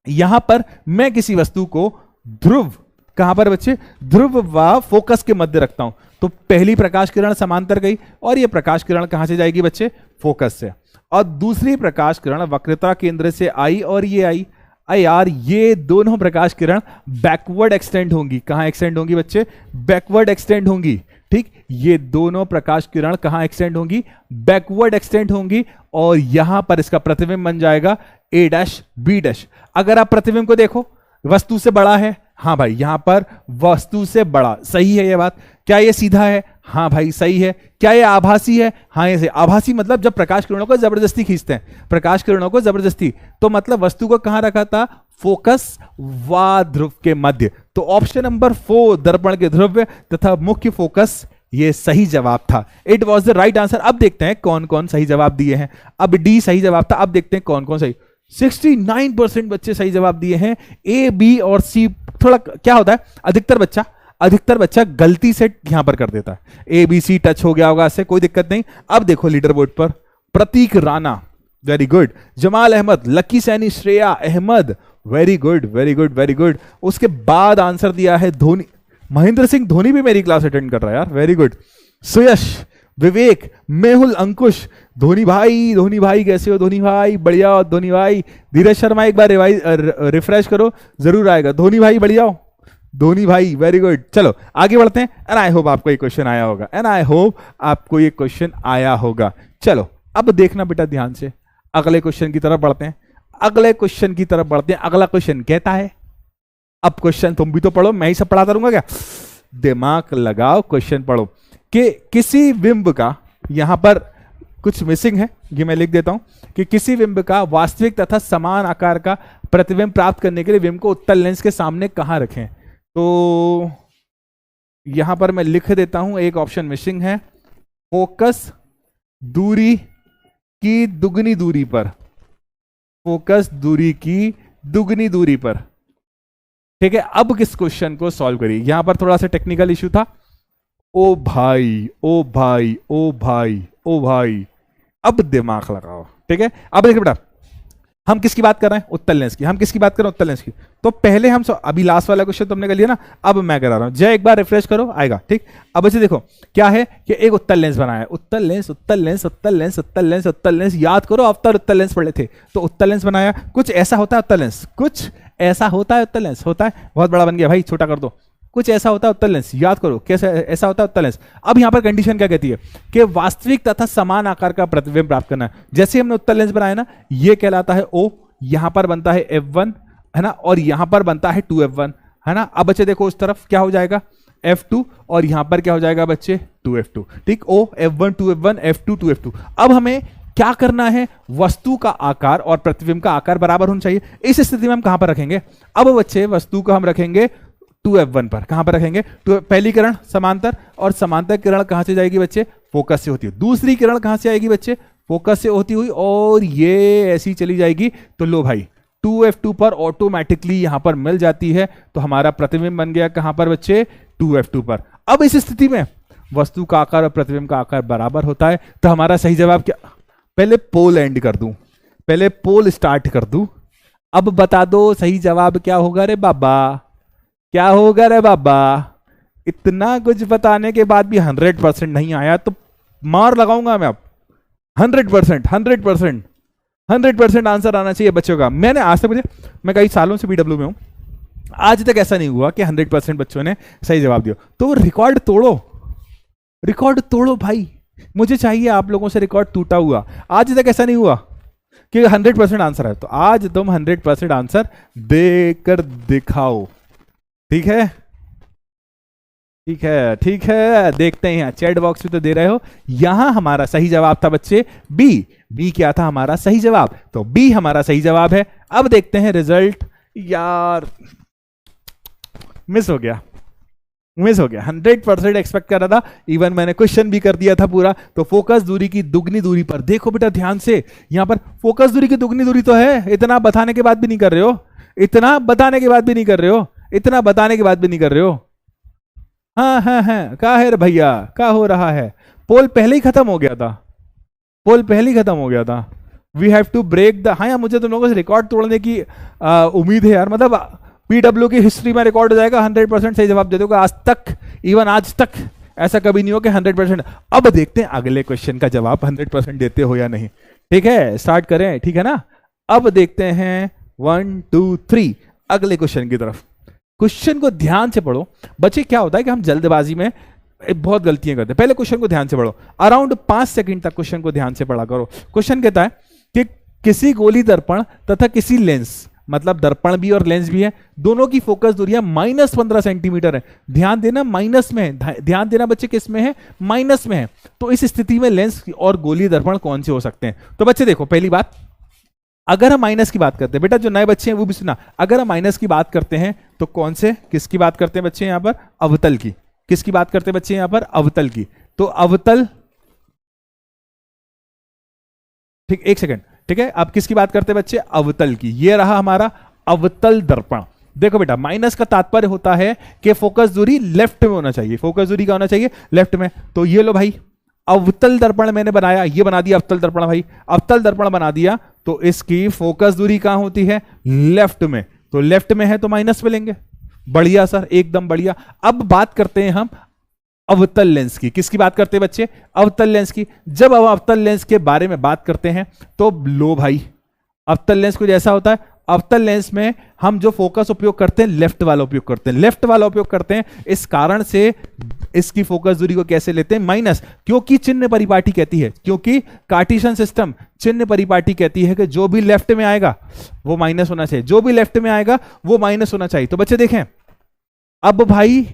यहां पर मैं किसी वस्तु को ध्रुव, कहां पर बच्चे? ध्रुव व फोकस के मध्य रखता हूं। तो पहली प्रकाश किरण समांतर गई और यह प्रकाश किरण कहां से जाएगी बच्चे? फोकस से। और दूसरी प्रकाश किरण वक्रता केंद्र से आई और ये आई। यार ये दोनों प्रकाश किरण बैकवर्ड एक्सटेंड होंगी। कहां एक्सटेंड होंगी बच्चे? बैकवर्ड एक्सटेंड होंगी, ठीक। ये दोनों प्रकाश किरण कहां एक्सटेंड होंगी? बैकवर्ड एक्सटेंड होंगी और यहां पर इसका प्रतिबिंब बन जाएगा A डैश B डैश। अगर आप प्रतिबिंब को देखो, वस्तु से बड़ा है, हाँ भाई यहां पर वस्तु से बड़ा, सही है ये बात। क्या ये सीधा है? हाँ भाई सही है। क्या ये आभासी है? हाँ ये आभासी मतलब जब प्रकाश किरणों को जबरदस्ती खींचते हैं, प्रकाश किरणों को जबरदस्ती, तो मतलब वस्तु को कहां रखा था? फोकस व ध्रुव के मध्य। तो ऑप्शन नंबर 4 दर्पण के ध्रुव तथा मुख्य फोकस, ये सही जवाब था। It was the right answer. अब देखते हैं कौन कौन सही जवाब दिए हैं। अब डी सही जवाब था, अब देखते हैं कौन कौन सही। 69% बच्चे सही जवाब दिए हैं। ए, बी और सी, थोड़ा क्या होता है, अधिकतर बच्चा गलती से यहां पर कर देता है। ए बी सी टच हो गया होगा, इससे कोई दिक्कत नहीं। अब देखो लीडर बोर्ड पर, Pratik Rana very good, Jamal Ahmad, Lucky Saini, Shreya Ahmad very good very good very good. उसके बाद आंसर दिया है धोनी, महेंद्र सिंह धोनी भी मेरी क्लास अटेंड कर रहा है यार, वेरी गुड। सुयश, विवेक, मेहुल, अंकुश, धोनी भाई कैसे हो? धोनी भाई बढ़िया हो धोनी भाई। धीरज शर्मा एक बार रिफ्रेश करो, जरूर आएगा। धोनी भाई बढ़िया हो, धोनी भाई वेरी गुड। चलो आगे बढ़ते हैं। एंड आई होप आपको ये क्वेश्चन आया होगा, चलो अब देखना बेटा ध्यान से, अगले क्वेश्चन की तरफ बढ़ते हैं। अगला क्वेश्चन कहता है, अब क्वेश्चन तुम भी तो पढ़ो, मैं ही सब पढ़ाता रहूंगा क्या? दिमाग लगाओ, क्वेश्चन पढ़ो। कि किसी बिंब का, यहां पर कुछ मिसिंग है, ये मैं लिख देता हूं, कि किसी बिंब का वास्तविक तथा समान आकार का प्रतिबिंब प्राप्त करने के लिए बिंब को उत्तल लेंस के सामने कहां रखें? तो यहां पर मैं लिख देता हूं, एक ऑप्शन मिसिंग है, फोकस दूरी की दुगनी दूरी पर, फोकस दूरी की दुगनी दूरी पर, ठीक है। अब किस क्वेश्चन को सॉल्व करिए, यहां पर थोड़ा सा टेक्निकल इश्यू था। ओ भाई ओ भाई ओ भाई ओ भाई, अब दिमाग लगाओ, ठीक है। अब देखिए बेटा, हम किसकी बात कर रहे हैं? उत्तल लेंस की। हम किसकी बात कर रहे हैं? उत्तल लेंस की। तो पहले हम अभी लास्ट वाला क्वेश्चन तुमने कर लिया ना, अब मैं करा रहा हूं, जय एक बार रिफ्रेश करो, आएगा, ठीक। अब बच्चे देखो क्या है कि एक उत्तल लेंस बनाया है, उत्तल लेंस उत्तल लेंस उत्तल लेंस उत्तल लेंस उत्तल लेंस, याद करो अवतल उत्तल लेंस पढ़े थे। तो उत्तल लेंस बनाया, कुछ ऐसा होता है उत्तल लेंस, कुछ ऐसा होता है उत्तल लेंस, होता है, बहुत बड़ा बन गया भाई, छोटा कर दो। कुछ ऐसा होता है उत्तल लेंस, याद करो कैसे ऐसा होता है उत्तल लेंस। अब यहां पर कंडीशन क्या कहती है कि वास्तविक तथा समान आकार का प्रतिबिंब प्राप्त करना है। जैसे हमने उत्तल लेंस बनाया ना, ये कहलाता है O, यहां पर बनता है F1 है ना, और यहां पर बनता है 2F1 है ना। अब बच्चे देखो उस तरफ क्या हो जाएगा F2, और यहां पर क्या हो जाएगा बच्चे 2F2, ठीक। O F1 2F1 F2 2F2। अब हमें क्या करना है? वस्तु का आकार और प्रतिबिंब का आकार बराबर होना चाहिए। इस स्थिति में हम कहां पर रखेंगे? अब बच्चे वस्तु को हम रखेंगे 2F1 पर। कहां पर रखेंगे? पहली किरण समांतर, और समांतर किरण कहां से जाएगी बच्चे? फोकस से होती है। दूसरी किरण कहां से आएगी बच्चे? फोकस से होती हुई, और ये ऐसी चली जाएगी। तो लो भाई 2F2 पर ऑटोमेटिकली यहां पर मिल जाती है। तो हमारा प्रतिबिंब बन गया कहां पर बच्चे? 2F2 पर। अब इस स्थिति में वस्तु का आकार और प्रतिबिंब का आकार बराबर होता है। तो हमारा सही जवाब क्या? पहले पोल एंड कर दूं, पहले पोल स्टार्ट कर दूं। अब बता दो सही जवाब क्या होगा रे बाबा, क्या होगा रे बाबा? इतना कुछ बताने के बाद भी 100% नहीं आया तो मार लगाऊंगा मैं अब। 100% आंसर आना चाहिए बच्चों का। मैंने आज तक, मैं कई सालों से बीडब्ल्यू में हूं, आज तक ऐसा नहीं हुआ कि 100% बच्चों ने सही जवाब दिया। तो रिकॉर्ड तोड़ो भाई, मुझे चाहिए आप लोगों से रिकॉर्ड टूटा हुआ। आज तक ऐसा नहीं हुआ कि 100% आंसर है, तो आज तुम 100% आंसर देकर दिखाओ, ठीक है? देखते हैं, चैट बॉक्स में तो दे रहे हो। यहां हमारा सही जवाब था बच्चे बी, बी क्या था हमारा सही जवाब, तो बी हमारा सही जवाब है। अब देखते हैं रिजल्ट। यार मिस हो गया, 100% एक्सपेक्ट कर रहा था, इवन मैंने क्वेश्चन भी कर दिया था पूरा। तो फोकस दूरी की दुगनी दूरी पर, देखो बेटा ध्यान से, यहां पर फोकस दूरी की दुगनी दूरी तो है, इतना बताने के बाद भी नहीं कर रहे हो, इतना बताने के बाद भी नहीं कर रहे हो, इतना बताने के बाद भी नहीं कर रहे हो। हाँ, क्या है रे भैया, क्या हो रहा है? पोल पहले ही खत्म हो गया था, पोल पहले ही खत्म हो गया था। We have to break the, हाँ यार मुझे तुम लोगों से रिकॉर्ड तोड़ने की उम्मीद है यार, मतलब पीडब्ल्यू की हिस्ट्री में रिकॉर्ड हो जाएगा, 100% सही जवाब दे दोगे। आज तक, इवन आज तक ऐसा कभी नहीं हो कि 100%। अब देखते हैं अगले क्वेश्चन का जवाब 100% देते हो या नहीं। ठीक है, स्टार्ट करें, ठीक है ना? अब देखते हैं 1 2 3 अगले क्वेश्चन की तरफ। क्वेश्चन को ध्यान से पढ़ो बच्चे। क्या होता है कि हम जल्दबाजी में बहुत गलतियां करते हैं। पहले क्वेश्चन को ध्यान से पढ़ो, अराउंड 5 सेकंड तक क्वेश्चन को ध्यान से पढ़ा करो। क्वेश्चन कहता है कि किसी गोली दर्पण तथा किसी लेंस, मतलब दर्पण भी और लेंस भी है, दोनों की फोकस दूरियां -15 सेंटीमीटर है। ध्यान देना माइनस में है, ध्यान देना बच्चे किस में है? माइनस में है। तो इस स्थिति में लेंस और गोली दर्पण कौन से हो सकते हैं? तो बच्चे देखो, पहली बात, अगर हम माइनस की बात करते हैं, बेटा जो नए बच्चे हैं वो भी सुना, अगर हम माइनस की बात करते हैं तो कौन से, किसकी बात करते हैं बच्चे यहां पर? अवतल की। किसकी बात करते हैं बच्चे यहां पर? अवतल की। तो अवतल, ठीक, एक सेकंड, ठीक है, अब किसकी बात करते हैं बच्चे? अवतल की। ये रहा हमारा अवतल दर्पण। देखो बेटा, माइनस का तात्पर्य होता है कि फोकस दूरी लेफ्ट में होना चाहिए, फोकस दूरी का होना चाहिए लेफ्ट में। तो ये लो भाई, अवतल दर्पण मैंने बनाया, ये बना दिया अवतल दर्पण भाई, अवतल दर्पण बना दिया, तो इसकी फोकस दूरी कहां होती है? लेफ्ट में। तो लेफ्ट में है तो माइनस में लेंगे। बढ़िया सर, एकदम बढ़िया। अब बात करते हैं हम अवतल लेंस की। किसकी बात करते हैं बच्चे? अवतल लेंस की। जब हम अवतल लेंस के बारे में बात करते हैं तो लो भाई, अवतल लेंस कुछ ऐसा होता है, अवतल लेंस में हम जो फोकस उपयोग करते हैं लेफ्ट वाला उपयोग करते हैं, लेफ्ट वाला उपयोग करते हैं। इस कारण से इसकी फोकस दूरी को कैसे लेते हैं? माइनस, क्योंकि चिन्ह परिपाटी कहती है, क्योंकि कार्टेशियन सिस्टम चिन्ह परिपाटी कहती है कि जो भी लेफ्ट में आएगा वो माइनस होना चाहिए, जो भी लेफ्ट में आएगा वो माइनस होना चाहिए। तो बच्चे देखें, अब भाई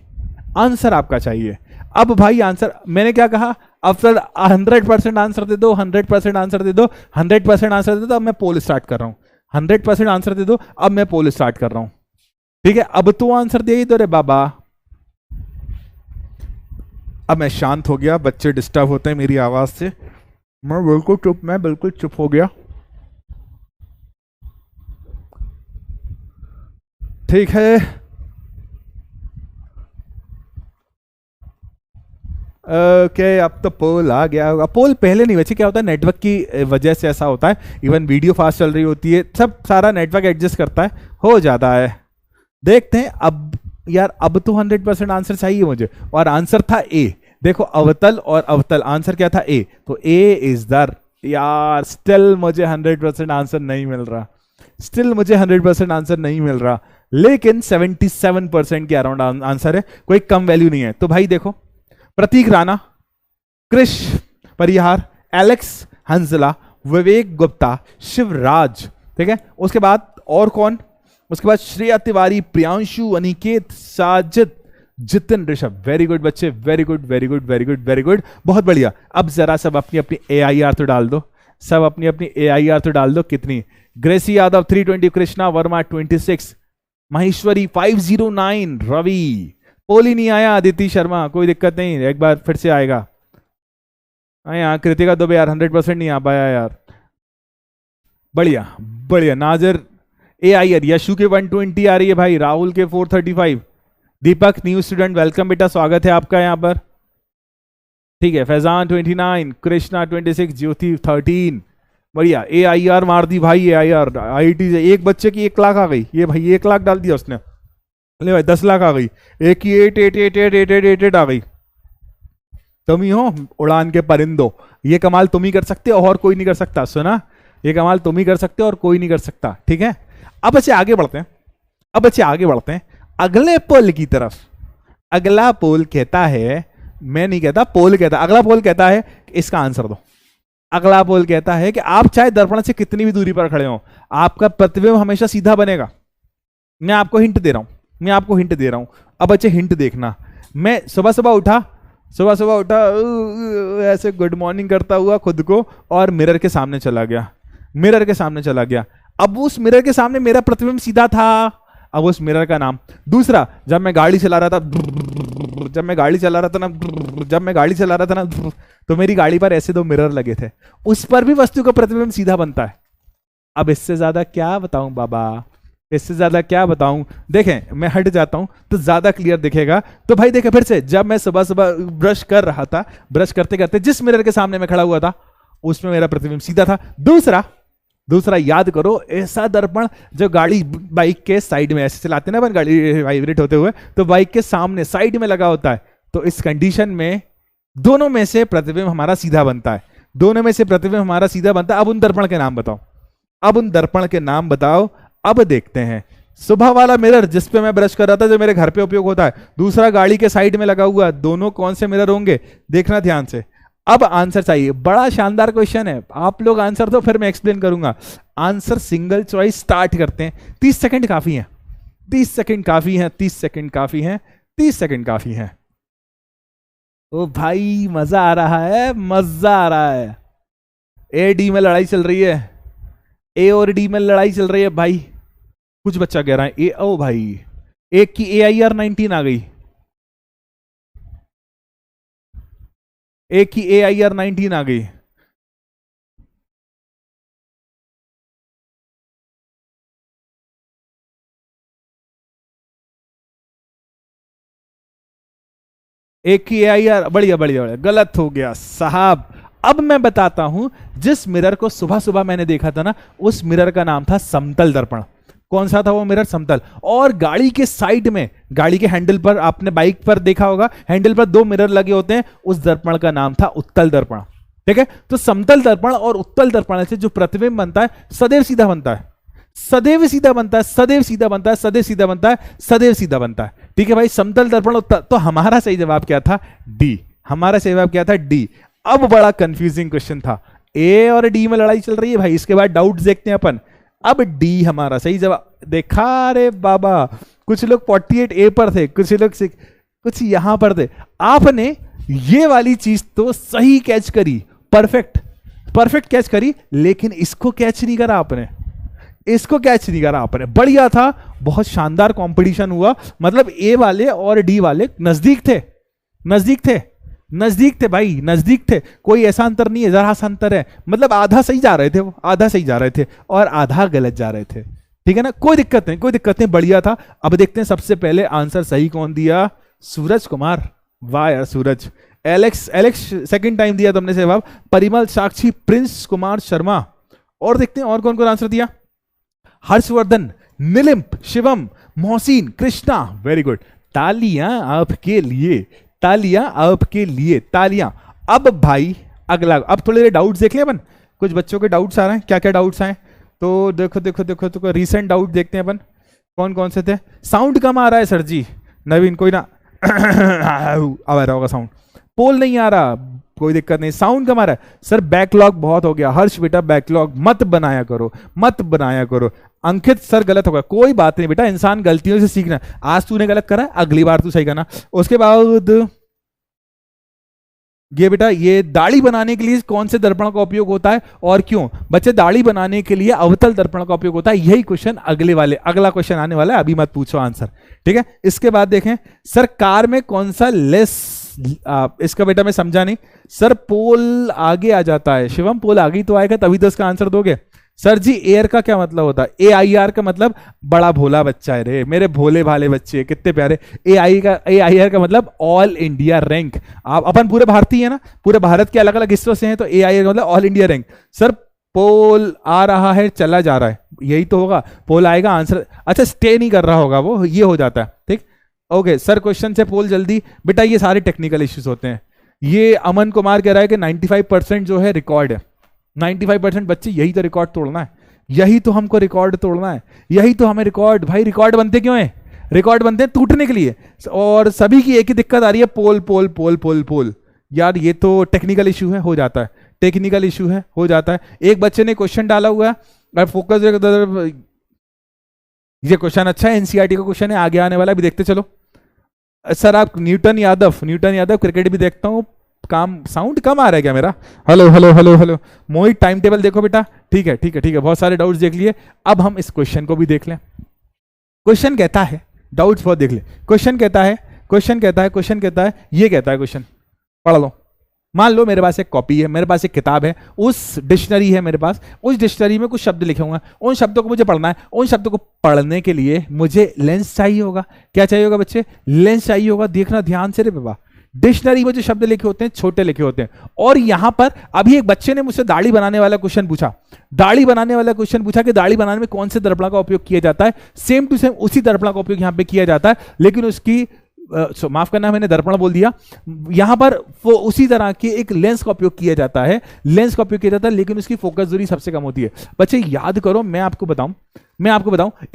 आंसर आपका चाहिए। अब भाई आंसर, मैंने क्या कहा? अवतल 100% आंसर दे दो, 100% आंसर दे दो, 100% आंसर दे दो। अब मैं पोल स्टार्ट कर रहा हूं, 100% आंसर दे दो, अब मैं पोल स्टार्ट कर रहा हूं। ठीक है, अब तो आंसर दे ही दो रे बाबा। अब मैं शांत हो गया, बच्चे डिस्टर्ब होते हैं मेरी आवाज से, मैं बिल्कुल चुप हो गया। ठीक है, ओके, अब तो पोल आ गया होगा। पोल पहले नहीं, वैसे क्या होता है नेटवर्क की वजह से ऐसा होता है, इवन वीडियो फास्ट चल रही होती है, सब सारा नेटवर्क एडजस्ट करता है, हो जाता है। देखते हैं अब यार, अब तो 100% आंसर चाहिए मुझे, और आंसर था ए। देखो, अवतल और अवतल, आंसर क्या था? ए। तो ए इज द, यार स्टिल मुझे 100% आंसर नहीं मिल रहा, स्टिल मुझे 100% आंसर नहीं मिल रहा, लेकिन 77% के अराउंड आंसर है, कोई कम वैल्यू नहीं है। तो भाई देखो, प्रतीक राणा, क्रिश परिहार, एलेक्स हंसला, विवेक गुप्ता, शिवराज, ठीक है। उसके बाद और कौन? उसके बाद श्रेया तिवारी, प्रियांशु, अनिकेत, साजिद, जितिन, ऋषभ। वेरी गुड बच्चे, very good very good very good very good, बहुत बढ़िया। अब जरा सब अपनी अपनी AIR तो डाल दो, सब अपनी अपनी AIR तो डाल दो। कितनी? ग्रेसी यादव 320, कृष्णा वर्मा 26, महेश्वरी 509, रवि, पोल ही नहीं आया, आदित्य शर्मा, कोई दिक्कत नहीं, एक बार फिर से आएगा। यहाँ कृतिका दुबे यार 100% नहीं आ पाया यार, बढ़िया बढ़िया। नाजर AIR, यशु के 120 आ रही है भाई, राहुल के 435, दीपक न्यू स्टूडेंट, वेलकम बेटा, स्वागत है आपका यहाँ पर। ठीक है, फैजान 29, कृष्णा 26, ज्योति 13, बढ़िया। AIR मार दी भाई, AIR IIT से एक बच्चे की 1 लाख आ गई, ये भाई 1 लाख डाल दिया उसने, ले भाई 10 लाख आ गई, एक की 8 आ गई। तुम ही हो उड़ान के परिंदो, ये कमाल तुम ही कर सकते हो और कोई नहीं कर सकता, सुना? ये कमाल तुम ही कर सकते हो और कोई नहीं कर सकता, ठीक है। अब बच्चे आगे बढ़ते हैं, अब बच्चे आगे बढ़ते हैं अगले पोल की तरफ। अगला पोल कहता है, मैं नहीं कहता, पोल कहता, अगला पोल कहता है कि इसका आंसर दो। अगला पोल कहता है कि आप चाहे दर्पण से कितनी भी दूरी पर खड़े हो, आपका प्रतिबिंब हमेशा सीधा बनेगा। मैं आपको हिंट दे रहा हूं, मैं आपको हिंट दे रहा हूं। अब बच्चे हिंट देखना, मैं सुबह सुबह उठा सुबह सुबह उठा, ऐसे गुड मॉर्निंग करता हुआ खुद को, और मिरर के सामने चला गया, मिरर के सामने चला गया। अब उस मिरर के सामने मेरा प्रतिबिंब सीधा था, अब उस मिरर का नाम। दूसरा, जब मैं गाड़ी चला रहा था, जब मैं गाड़ी चला रहा था ना, जब मैं गाड़ी चला रहा था ना, तो मेरी गाड़ी पर ऐसे 2 मिरर लगे थे, उस पर भी वस्तु का प्रतिबिंब सीधा बनता है। अब इससे ज्यादा क्या बताऊं बाबा, इससे ज्यादा क्या बताऊं। देखें, मैं हट जाता हूं तो ज्यादा क्लियर दिखेगा। तो भाई देखें फिर से, जब मैं सुबह सुबह ब्रश कर रहा था, ब्रश करते करते जिस मिरर के सामने मैं खड़ा हुआ था, उसमें मेरा प्रतिबिंब सीधा था। दूसरा, दूसरा याद करो, ऐसा दर्पण जो गाड़ी बाइक के साइड में ऐसे चलाते हैं ना अपन, गाड़ी वाइब्रेट होते हुए, तो बाइक के सामने साइड में लगा होता है। तो इस कंडीशन में दोनों में से प्रतिबिंब हमारा सीधा बनता है, दोनों में से प्रतिबिंब हमारा सीधा बनता है। अब उन दर्पण के नाम बताओ, अब उन दर्पण के नाम बताओ। अब देखते हैं, सुबह वाला मिरर जिस पे मैं ब्रश कर रहा था, जो मेरे घर पे उपयोग होता है, दूसरा गाड़ी के साइड में लगा हुआ, दोनों कौन से मिरर होंगे, देखना ध्यान से। अब आंसर चाहिए, बड़ा शानदार क्वेश्चन है, आप लोग आंसर दो फिर मैं एक्सप्लेन करूंगा। आंसर सिंगल चॉइस स्टार्ट करते हैं। 30 सेकंड काफी है, 30 सेकंड काफी है, 30 सेकंड काफी है, 30 सेकंड काफी है। ओ भाई मजा आ रहा है, मजा आ रहा है। ए डी में लड़ाई चल रही है, ए और डी में लड़ाई चल रही है भाई। कुछ बच्चा कह रहा है ए, ओ भाई एक की AIR-19 आ गई, एक की AIR-19 आ गई। एक की AIR, बढ़िया बढ़िया बढ़िया, गलत हो गया साहब। अब मैं बताता हूं, जिस मिरर को सुबह सुबह मैंने देखा था ना, उस मिरर का नाम था समतल दर्पण। कौन सा था वो मिरर? समतल। और गाड़ी के साइड में, गाड़ी के हैंडल पर, आपने बाइक पर देखा होगा, हैंडल पर 2 मिरर लगे होते हैं, उस दर्पण का नाम था उत्तल दर्पण। ठीक है, तो समतल दर्पण और उत्तल दर्पण से जो प्रतिबिंब बनता है, सदैव सीधा बनता है, सदैव सीधा बनता है, सदैव सीधा बनता है, सदैव सीधा बनता है, सदैव सीधा बनता है। ठीक है भाई, समतल दर्पण उत्तल। तो हमारा सही जवाब क्या था? डी। हमारा सही जवाब क्या था? डी। अब बड़ा कंफ्यूजिंग क्वेश्चन था, ए और डी में लड़ाई चल रही है भाई, इसके बाद डाउट देखते हैं अपन। अब डी हमारा सही जवाब। देखा रे बाबा, कुछ लोग 48A पर थे, कुछ लोग कुछ यहां पर थे। आपने ये वाली चीज तो सही कैच करी, परफेक्ट परफेक्ट कैच करी, लेकिन इसको कैच नहीं करा आपने, इसको कैच नहीं करा आपने। बढ़िया था, बहुत शानदार कंपटीशन हुआ। मतलब ए वाले और डी वाले नजदीक थे, नजदीक थे, नजदीक थे भाई, नजदीक थे। कोई ऐसा अंतर नहीं है, जरा सा अंतर है। मतलब आधा सही जा रहे थे वो, आधा सही जा रहे थे और आधा गलत जा रहे थे। ठीक है ना, कोई दिक्कत नहीं, कोई दिक्कत नहीं, बढ़िया था। अब देखते हैं सबसे पहले आंसर सही कौन दिया। सूरज कुमार, वाह यार Suraj. Alex, Alex second time दिया तुमने जवाब। परिमल, साक्षी, प्रिंस कुमार शर्मा। और देखते हैं और कौन कौन आंसर दिया। Harshvardhan, Nilimp, Shivam, Mohsin, Krishna, very good. तालियां आपके लिए, तालियां आपके लिए, तालियां। अब भाई अगला, अब थोड़े डाउट्स देख लें अपन, कुछ बच्चों के डाउट्स आ रहे हैं। क्या क्या डाउट्स आए तो देखो देखो देखो देखो, रीसेंट डाउट देखते हैं अपन, कौन कौन से थे। साउंड कम आ रहा है सर जी, नवीन कोई ना अब आ रहा होगा साउंड। पोल नहीं आ रहा, कोई दिक्कत नहीं, साउंड कम आ रहा है सर। बैकलॉग बहुत हो गया हर्ष बेटा, बैकलॉग मत बनाया करो, मत बनाया करो। अंकित सर गलत होगा, कोई बात नहीं बेटा, इंसान गलतियों से सीखना। आज तूने गलत करा, अगली बार तू सही करना। उसके बाद ये बेटा, ये दाढ़ी बनाने के लिए कौन से दर्पण का उपयोग होता है और क्यों? बच्चे, दाढ़ी बनाने के लिए अवतल दर्पण का उपयोग होता है। यही क्वेश्चन अगले वाले, अगला क्वेश्चन आने वाला है, अभी मत पूछो आंसर। ठीक है, इसके बाद देखें सर, कार में कौन सा लेस, इसका बेटा मैं समझा नहीं सर। पोल आगे आ जाता है, शिवम पोल आगे ही तो आएगा, तभी तो इसका आंसर दोगे। सर जी एयर का क्या मतलब होता है? AIR का मतलब बड़ा भोला बच्चा है रे, मेरे भोले भाले बच्चे कितने प्यारे। AIR का मतलब ऑल इंडिया रैंक। आप अपन पूरे भारतीय है ना, पूरे भारत के अलग अलग हिस्सों से हैं, तो AIR का मतलब ऑल इंडिया रैंक। सर पोल आ रहा है, चला जा रहा है, यही तो होगा। पोल आएगा, आंसर अच्छा स्टे नहीं कर रहा होगा वो, ये हो जाता है। ठीक, ओके सर, क्वेश्चन से पोल जल्दी। बेटा ये सारे टेक्निकल इश्यूज होते हैं। ये अमन कुमार कह रहा है कि 95% जो है रिकॉर्ड है। 95% बच्चे, यही तो रिकॉर्ड तोड़ना है, यही तो हमको रिकॉर्ड तोड़ना है, यही तो हमें रिकॉर्ड। भाई रिकॉर्ड बनते क्यों है? रिकॉर्ड बनते हैं टूटने के लिए। और सभी की एक ही दिक्कत आ रही है, पोल पोल पोल पोल पोल। यार ये तो टेक्निकल इशू है, हो जाता है, टेक्निकल इशू है, हो जाता है। एक बच्चे ने क्वेश्चन डाला हुआ है, फोकस, ये क्वेश्चन अच्छा है, NCERT का क्वेश्चन है, आगे आने वाला, अभी देखते चलो। सर आप न्यूटन यादव क्रिकेट भी देखता हूँ। काम साउंड कम आ रहा है क्या मेरा? Hello hello hello hello. Mohit timetable देखो बेटा। ठीक है ठीक है ठीक है, बहुत सारे डाउट्स देख लिए। अब हम इस क्वेश्चन को भी देख लें। क्वेश्चन कहता है, डाउट्स बहुत देख ले। क्वेश्चन कहता है, ये कहता है क्वेश्चन, पढ़ लो। मान लो मेरे पास एक कॉपी है, मेरे पास एक किताब है, उस डिक्शनरी है मेरे पास, उस डिक्शनरी में कुछ शब्द लिखे हुए हैं, उन शब्दों को मुझे पढ़ना है। उन शब्दों को पढ़ने के लिए मुझे लेंस चाहिए होगा। क्या चाहिए होगा बच्चे? लेंस चाहिए होगा। देखना ध्यान से रे बाबा, डिक्शनरी में जो शब्द लिखे होते हैं छोटे लिखे होते हैं। और यहां पर अभी एक बच्चे ने मुझसे दाढ़ी बनाने वाला क्वेश्चन पूछा, कि दाढ़ी बनाने में कौन से दर्पण का उपयोग किया जाता है। सेम टू सेम उसी दर्पण का उपयोग यहां पे किया जाता है, लेकिन उसकी माफ करना मैंने दर्पण बोल दिया। यहां पर वो उसी तरह के एक लेंस का उपयोग किया जाता है, लेकिन उसकी फोकस दूरी सबसे कम होती है। बच्चे याद करो, मैं आपको बताऊं,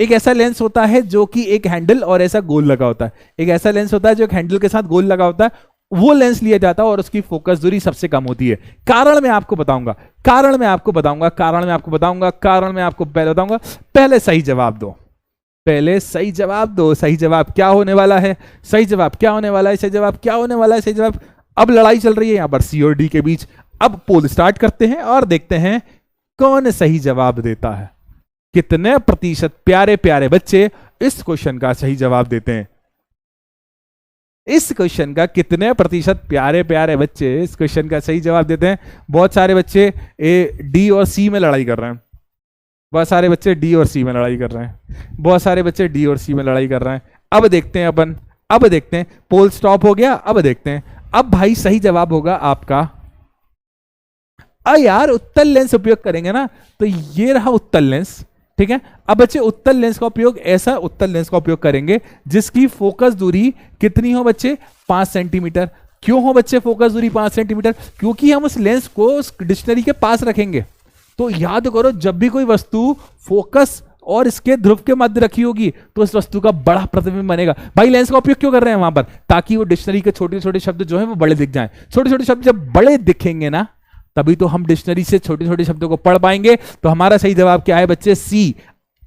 एक ऐसा लेंस होता है जो कि एक हैंडल और ऐसा गोल लगा होता है। एक ऐसा लेंस होता है जो एक हैंडल के साथ गोल लगा होता है, वो लेंस लिया जाता है और उसकी फोकस दूरी सबसे कम होती है। कारण मैं आपको बताऊंगा, पहले सही जवाब दो। सही जवाब क्या होने वाला है? सही जवाब अब लड़ाई चल रही है यहां पर सी और डी के बीच। अब पोल स्टार्ट करते हैं और देखते हैं कौन सही जवाब देता है। कितने प्रतिशत प्यारे प्यारे बच्चे इस क्वेश्चन का सही जवाब देते हैं? इस क्वेश्चन का कितने प्रतिशत प्यारे प्यारे बच्चे इस क्वेश्चन का सही जवाब देते हैं? बहुत सारे बच्चे ए, डी और सी में लड़ाई कर रहे हैं। बहुत सारे बच्चे डी और सी में लड़ाई कर रहे हैं। अब देखते हैं पोल स्टॉप हो गया। अब देखते हैं, अब भाई सही जवाब होगा आपका यार उत्तल लेंस उपयोग करेंगे ना, तो ये रहा उत्तल लेंस। ठीक है, अब बच्चे उत्तल लेंस का उपयोग करेंगे जिसकी फोकस दूरी कितनी हो बच्चे? 5 सेंटीमीटर। क्यों हो बच्चे फोकस दूरी 5 सेंटीमीटर? क्योंकि हम उस लेंस को उस डिक्शनरी के पास रखेंगे। तो याद करो, जब भी कोई वस्तु फोकस और इसके ध्रुव के मध्य रखी होगी तो इस वस्तु का बड़ा प्रतिबिंब बनेगा। भाई लेंस का उपयोग क्यों कर रहे हैं वहां पर? ताकि वो डिक्शनरी के छोटे छोटे शब्द जो है वो बड़े दिख जाएं। छोटे छोटे शब्द जब बड़े दिखेंगे ना, तभी तो हम डिक्शनरी से छोटे छोटे शब्दों को पढ़ पाएंगे। तो हमारा सही जवाब क्या है बच्चे? सी।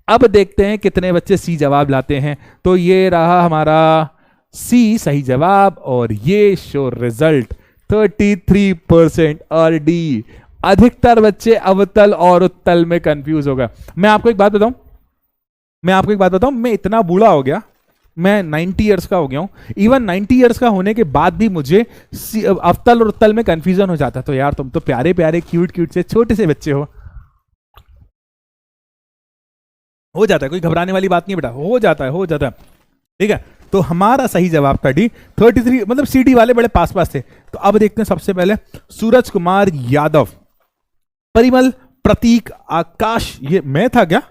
अब देखते हैं कितने बच्चे सी जवाब लाते हैं। तो ये रहा हमारा सी सही जवाब, और ये शो रिजल्ट 33%। और डी, अधिकतर बच्चे अवतल और उत्तल में कंफ्यूज हो गए। मैं आपको एक बात बताऊं, मैं इतना बूढ़ा हो गया, मैं 90 इयर्स का हो गया हूं। इवन 90 इयर्स का होने के बाद भी मुझे अवतल और उत्तल में कंफ्यूजन हो जाता। तो यार तुम तो प्यारे प्यारे क्यूट से छोटे से बच्चे हो जाता है, कोई घबराने वाली बात नहीं बेटा, हो जाता है। ठीक है, तो हमारा सही जवाब था डी। 33, मतलब सीडी वाले बड़े पास थे। तो अब देखते हैं सबसे पहले सूरज कुमार यादव, परिमल, प्रतीक, आकाश, ये मैं था क्या?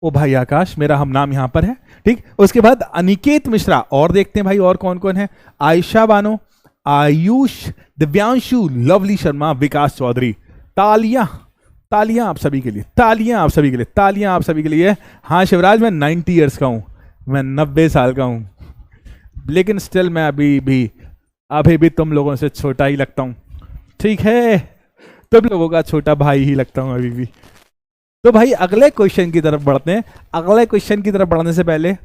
ओ भाई आकाश, मेरा हम नाम यहां पर है। ठीक, उसके बाद अनिकेत मिश्रा, और देखते हैं भाई और कौन कौन है। आयशा बानो, आयुष, दिव्यांशु, लवली शर्मा, विकास चौधरी। तालियां आप सभी के लिए। हाँ शिवराज, मैं 90 इयर्स का हूं, मैं 90 साल का हूं, लेकिन स्टिल मैं अभी भी तुम लोगों से छोटा ही लगता हूं। ठीक है, तुम लोगों का छोटा भाई ही लगता हूं अभी भी। तो भाई अगले क्वेश्चन की तरफ बढ़ते हैं। अगले क्वेश्चन की तरफ बढ़ने से पहले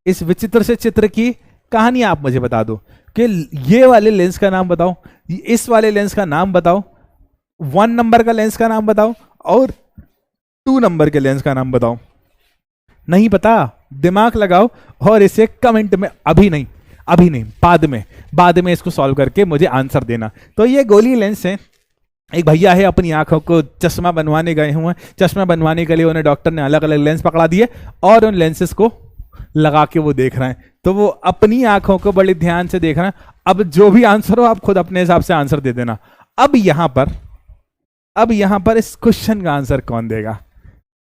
इस विचित्र से चित्र की कहानी आप मुझे बता दो कि ये वाले लेंस का नाम बताओ, इस वाले लेंस का नाम बताओ, 1 नंबर का लेंस का नाम बताओ और 2 नंबर के लेंस का नाम बताओ। नहीं पता? दिमाग लगाओ और इसे कमेंट में अभी नहीं, बाद में इसको सॉल्व करके मुझे आंसर देना। तो ये गोली लेंस है। एक भैया है, अपनी आंखों को चश्मा बनवाने गए हुए हैं। चश्मा बनवाने के लिए उन्हें डॉक्टर ने अलग अलग लेंस पकड़ा दिए और उन लेंसेस को लगा के वो देख रहे हैं। तो वो अपनी आंखों को बड़े ध्यान से देख रहे हैं। अब जो भी आंसर हो आप खुद अपने हिसाब से आंसर दे देना। अब यहां पर इस क्वेश्चन का आंसर कौन देगा?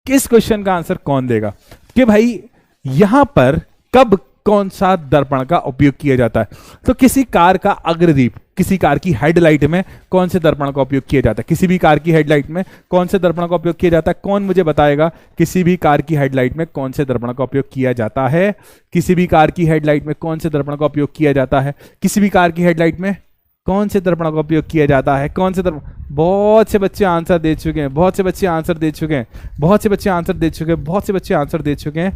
किस क्वेश्चन का आंसर कौन देगा कि भाई यहां पर कब कौन सा दर्पण का उपयोग किया जाता है? तो किसी कार का अग्रदीप, किसी कार की हेडलाइट में कौन से दर्पण का उपयोग किया जाता है? किसी भी कार की हेडलाइट में कौन से दर्पण का उपयोग किया जाता है? कौन मुझे बताएगा? किसी भी कार की हेडलाइट में कौन से दर्पण का उपयोग किया जाता है? किसी भी कार की हेडलाइट में कौन से दर्पण का उपयोग किया जाता है? किसी भी कार की हेडलाइट में कौन से दर्पण का उपयोग किया जाता है? कौन से दर्पण? बहुत से बच्चे आंसर दे चुके हैं, बहुत से बच्चे आंसर दे चुके हैं, बहुत से बच्चे आंसर दे चुके हैं, बहुत से बच्चे आंसर दे चुके हैं,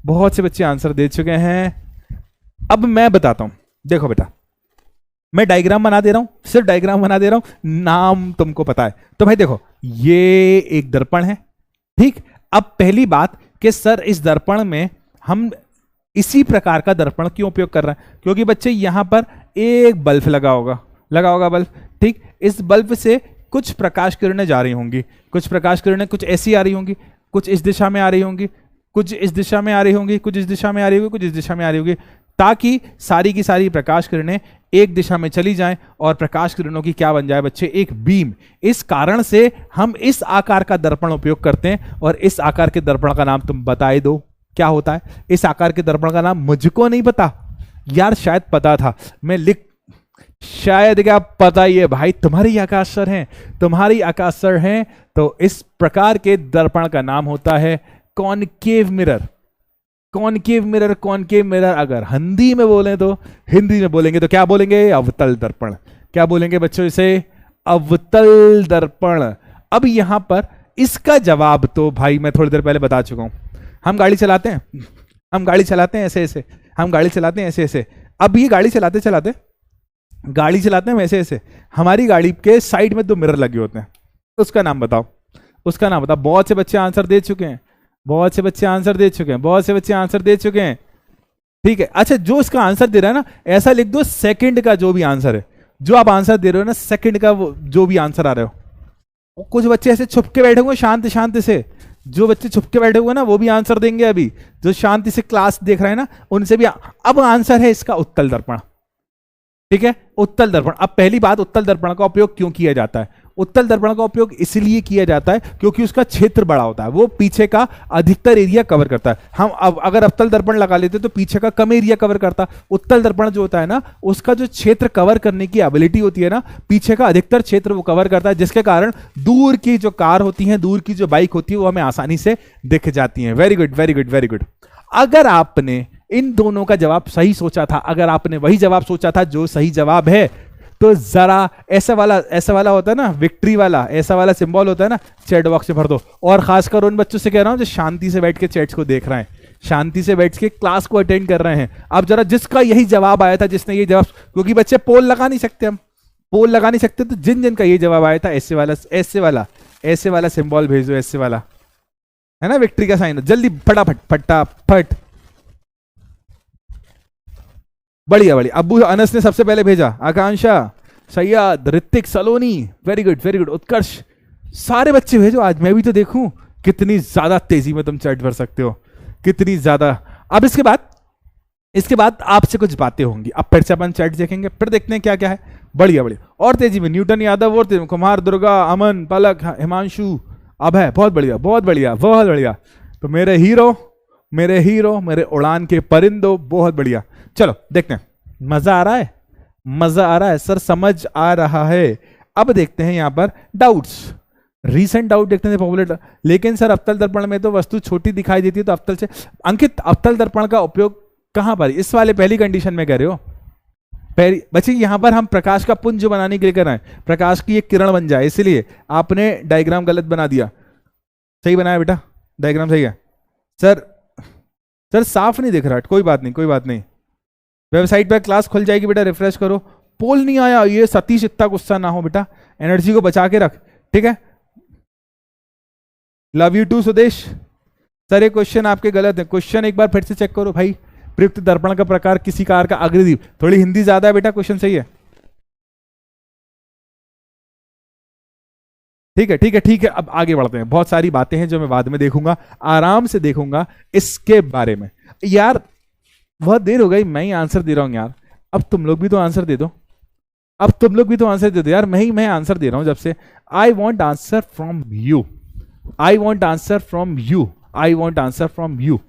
बहुत से बच्चे आंसर दे चुके हैं। अब मैं बताता हूं, देखो बेटा, मैं डायग्राम बना दे रहा हूं, सिर्फ डायग्राम बना दे रहा हूं, नाम तुमको पता है। तो भाई देखो, ये एक दर्पण है, ठीक। अब पहली बात कि सर इस दर्पण में हम इसी प्रकार का दर्पण क्यों उपयोग कर रहे हैं, क्योंकि बच्चे यहां पर एक बल्ब लगा होगा बल्ब, ठीक। इस बल्ब से कुछ प्रकाश किरणें जा रही होंगी, कुछ प्रकाश किरणें कुछ ऐसी आ रही होंगी, कुछ इस दिशा में आ रही होंगी, कुछ इस दिशा में आ रही होंगी, कुछ इस दिशा में आ रही होगी, कुछ इस दिशा में आ रही होगी, ताकि सारी की सारी प्रकाश किरणें एक दिशा में चली जाएं और प्रकाश किरणों की क्या बन जाए बच्चे, एक बीम। इस कारण से हम इस आकार का दर्पण उपयोग करते हैं। और इस आकार के दर्पण का नाम तुम बताए दो क्या होता है। इस आकार के दर्पण का नाम मुझको नहीं पता यार, शायद पता था, मैं लिख, शायद क्या पता ही है भाई, तुम्हारी आकाश सर हैं, तुम्हारी आकाश सर हैं। तो इस प्रकार के दर्पण का नाम होता है concave mirror. Concave mirror, concave mirror अगर हिंदी में बोले तो, हिंदी में बोलेंगे तो क्या बोलेंगे, अवतल दर्पण। क्या बोलेंगे बच्चों इसे, अवतल दर्पण। अब यहां पर इसका जवाब तो भाई मैं थोड़ी देर पहले बता चुका हूं। हम गाड़ी चलाते हैं, हम गाड़ी चलाते हैं ऐसे ऐसे, हम गाड़ी चलाते हैं ऐसे ऐसे। अब ये गाड़ी चलाते चलाते, गाड़ी चलाते हैं ऐसे ऐसे, हमारी गाड़ी के साइड में 2 मिरर लगे होते हैं, उसका नाम बताओ, उसका नाम बताओ। बहुत से बच्चे आंसर दे चुके हैं, बहुत से बच्चे आंसर दे चुके हैं, बहुत से बच्चे आंसर दे चुके हैं, ठीक है। अच्छा, जो इसका आंसर दे रहा है ना, ऐसा लिख दो सेकंड का जो भी आंसर है, जो आप आंसर दे रहे हो ना, सेकंड का जो भी आंसर आ रहे हो। कुछ बच्चे ऐसे छुप के बैठे हुए शांति शांति से, जो बच्चे छुप के बैठे हुए ना वो भी आंसर देंगे। अभी जो शांति से क्लास देख रहे हैं ना उनसे भी अब आंसर है इसका उत्तल दर्पण, ठीक है, उत्तल दर्पण। अब पहली बात, उत्तल दर्पण का उपयोग क्यों किया जाता है। उत्तल दर्पण का उपयोग इसलिए किया जाता है क्योंकि उसका क्षेत्र बड़ा होता है, वो पीछे का अधिकतर एरिया कवर करता है। हम अब अगर अवतल दर्पण लगा लेते तो पीछे का कम एरिया कवर करता। उत्तल दर्पण जो होता है ना, उसका जो क्षेत्र कवर करने की एबिलिटी होती है ना, पीछे का अधिकतर क्षेत्र वो कवर करता है, जिसके कारण दूर की जो कार होती है, दूर की जो बाइक होती है, वो हमें आसानी से दिख जाती है। Very good, very good, very good. अगर आपने इन दोनों का जवाब सही सोचा था, अगर आपने वही जवाब सोचा था जो सही जवाब है, तो जरा ऐसा वाला होता है ना, विक्ट्री वाला, ऐसा वाला सिंबल होता है ना, चैट बॉक्स में भर दो। और खासकर उन बच्चों से कह रहा हूं जो शांति से बैठ के चैट्स को देख रहे हैं, शांति से बैठ के क्लास को अटेंड कर रहे हैं। अब जरा जिसका यही जवाब आया था, जिसने ये जवाब, क्योंकि बच्चे पोल लगा नहीं सकते, हम पोल लगा नहीं सकते, तो जिन जिन का ये जवाब आया था, ऐसे वाला सिंबल भेज दो, ऐसे वाला है ना, विक्ट्री का साइन, जल्दी फटाफट फटाफट। बढ़िया बढ़िया, अब्बू अनस ने सबसे पहले भेजा, आकांक्षा, सैयद, ऋतिक, सलोनी, वेरी गुड वेरी गुड, उत्कर्ष, सारे बच्चे भेजो आज, मैं भी तो देखूं कितनी ज्यादा तेजी में तुम चैट भर सकते हो, कितनी ज्यादा। अब इसके बाद आपसे कुछ बातें होंगी, अब फिर से अपन चैट देखेंगे, फिर देखते हैं क्या क्या है। बढ़िया बढ़िया, और तेजी में न्यूटन यादव, और तेजी में कुमार, दुर्गा, अमन, पलक, हिमांशु, अभय, बहुत बढ़िया बहुत बढ़िया बहुत बढ़िया। तो मेरे हीरो, मेरे उड़ान के परिंदों, बहुत बढ़िया। चलो देखते हैं, मजा आ रहा है, मजा आ रहा है सर, समझ आ रहा है। अब देखते हैं यहां पर डाउट्स, रीसेंट डाउट देखते हैं पॉपुलर। लेकिन सर अवतल दर्पण में तो वस्तु छोटी दिखाई देती है, तो अवतल से, अंकित अवतल दर्पण का उपयोग कहां पर, इस वाले पहली कंडीशन में कह रहे हो, पहली बच्चे यहां पर हम प्रकाश का पुंज बनाने के लिए कर रहे हैं, प्रकाश की एक किरण बन जाए, इसलिए आपने डायग्राम गलत बना दिया। सही बनाया बेटा, डायग्राम सही है। सर साफ नहीं दिख रहा, कोई बात नहीं, कोई बात नहीं, वेबसाइट पर क्लास खुल जाएगी बेटा, रिफ्रेश करो। पोल नहीं आया, ये सतीश इतना गुस्सा ना हो बेटा, एनर्जी को बचा के रख, ठीक है। Love you too Sudesh. Sir ये क्वेश्चन आपके गलत है, क्वेश्चन एक बार फिर से चेक करो भाई। प्रयुक्त दर्पण का प्रकार किसी कार का अग्रदीप, थोड़ी हिंदी ज्यादा है बेटा, क्वेश्चन सही है, ठीक है ठीक है ठीक है। अब आगे बढ़ते हैं, बहुत सारी बातें हैं जो मैं बाद में देखूंगा, आराम से देखूंगा इसके बारे में। यार बहुत देर हो गई, मैं ही आंसर दे रहा हूं यार, अब तुम लोग भी तो आंसर दे दो, अब तुम लोग भी तो आंसर दे दो यार, मैं आंसर दे रहा हूं जब से। I want answer from you, I want answer from you, I want answer from you,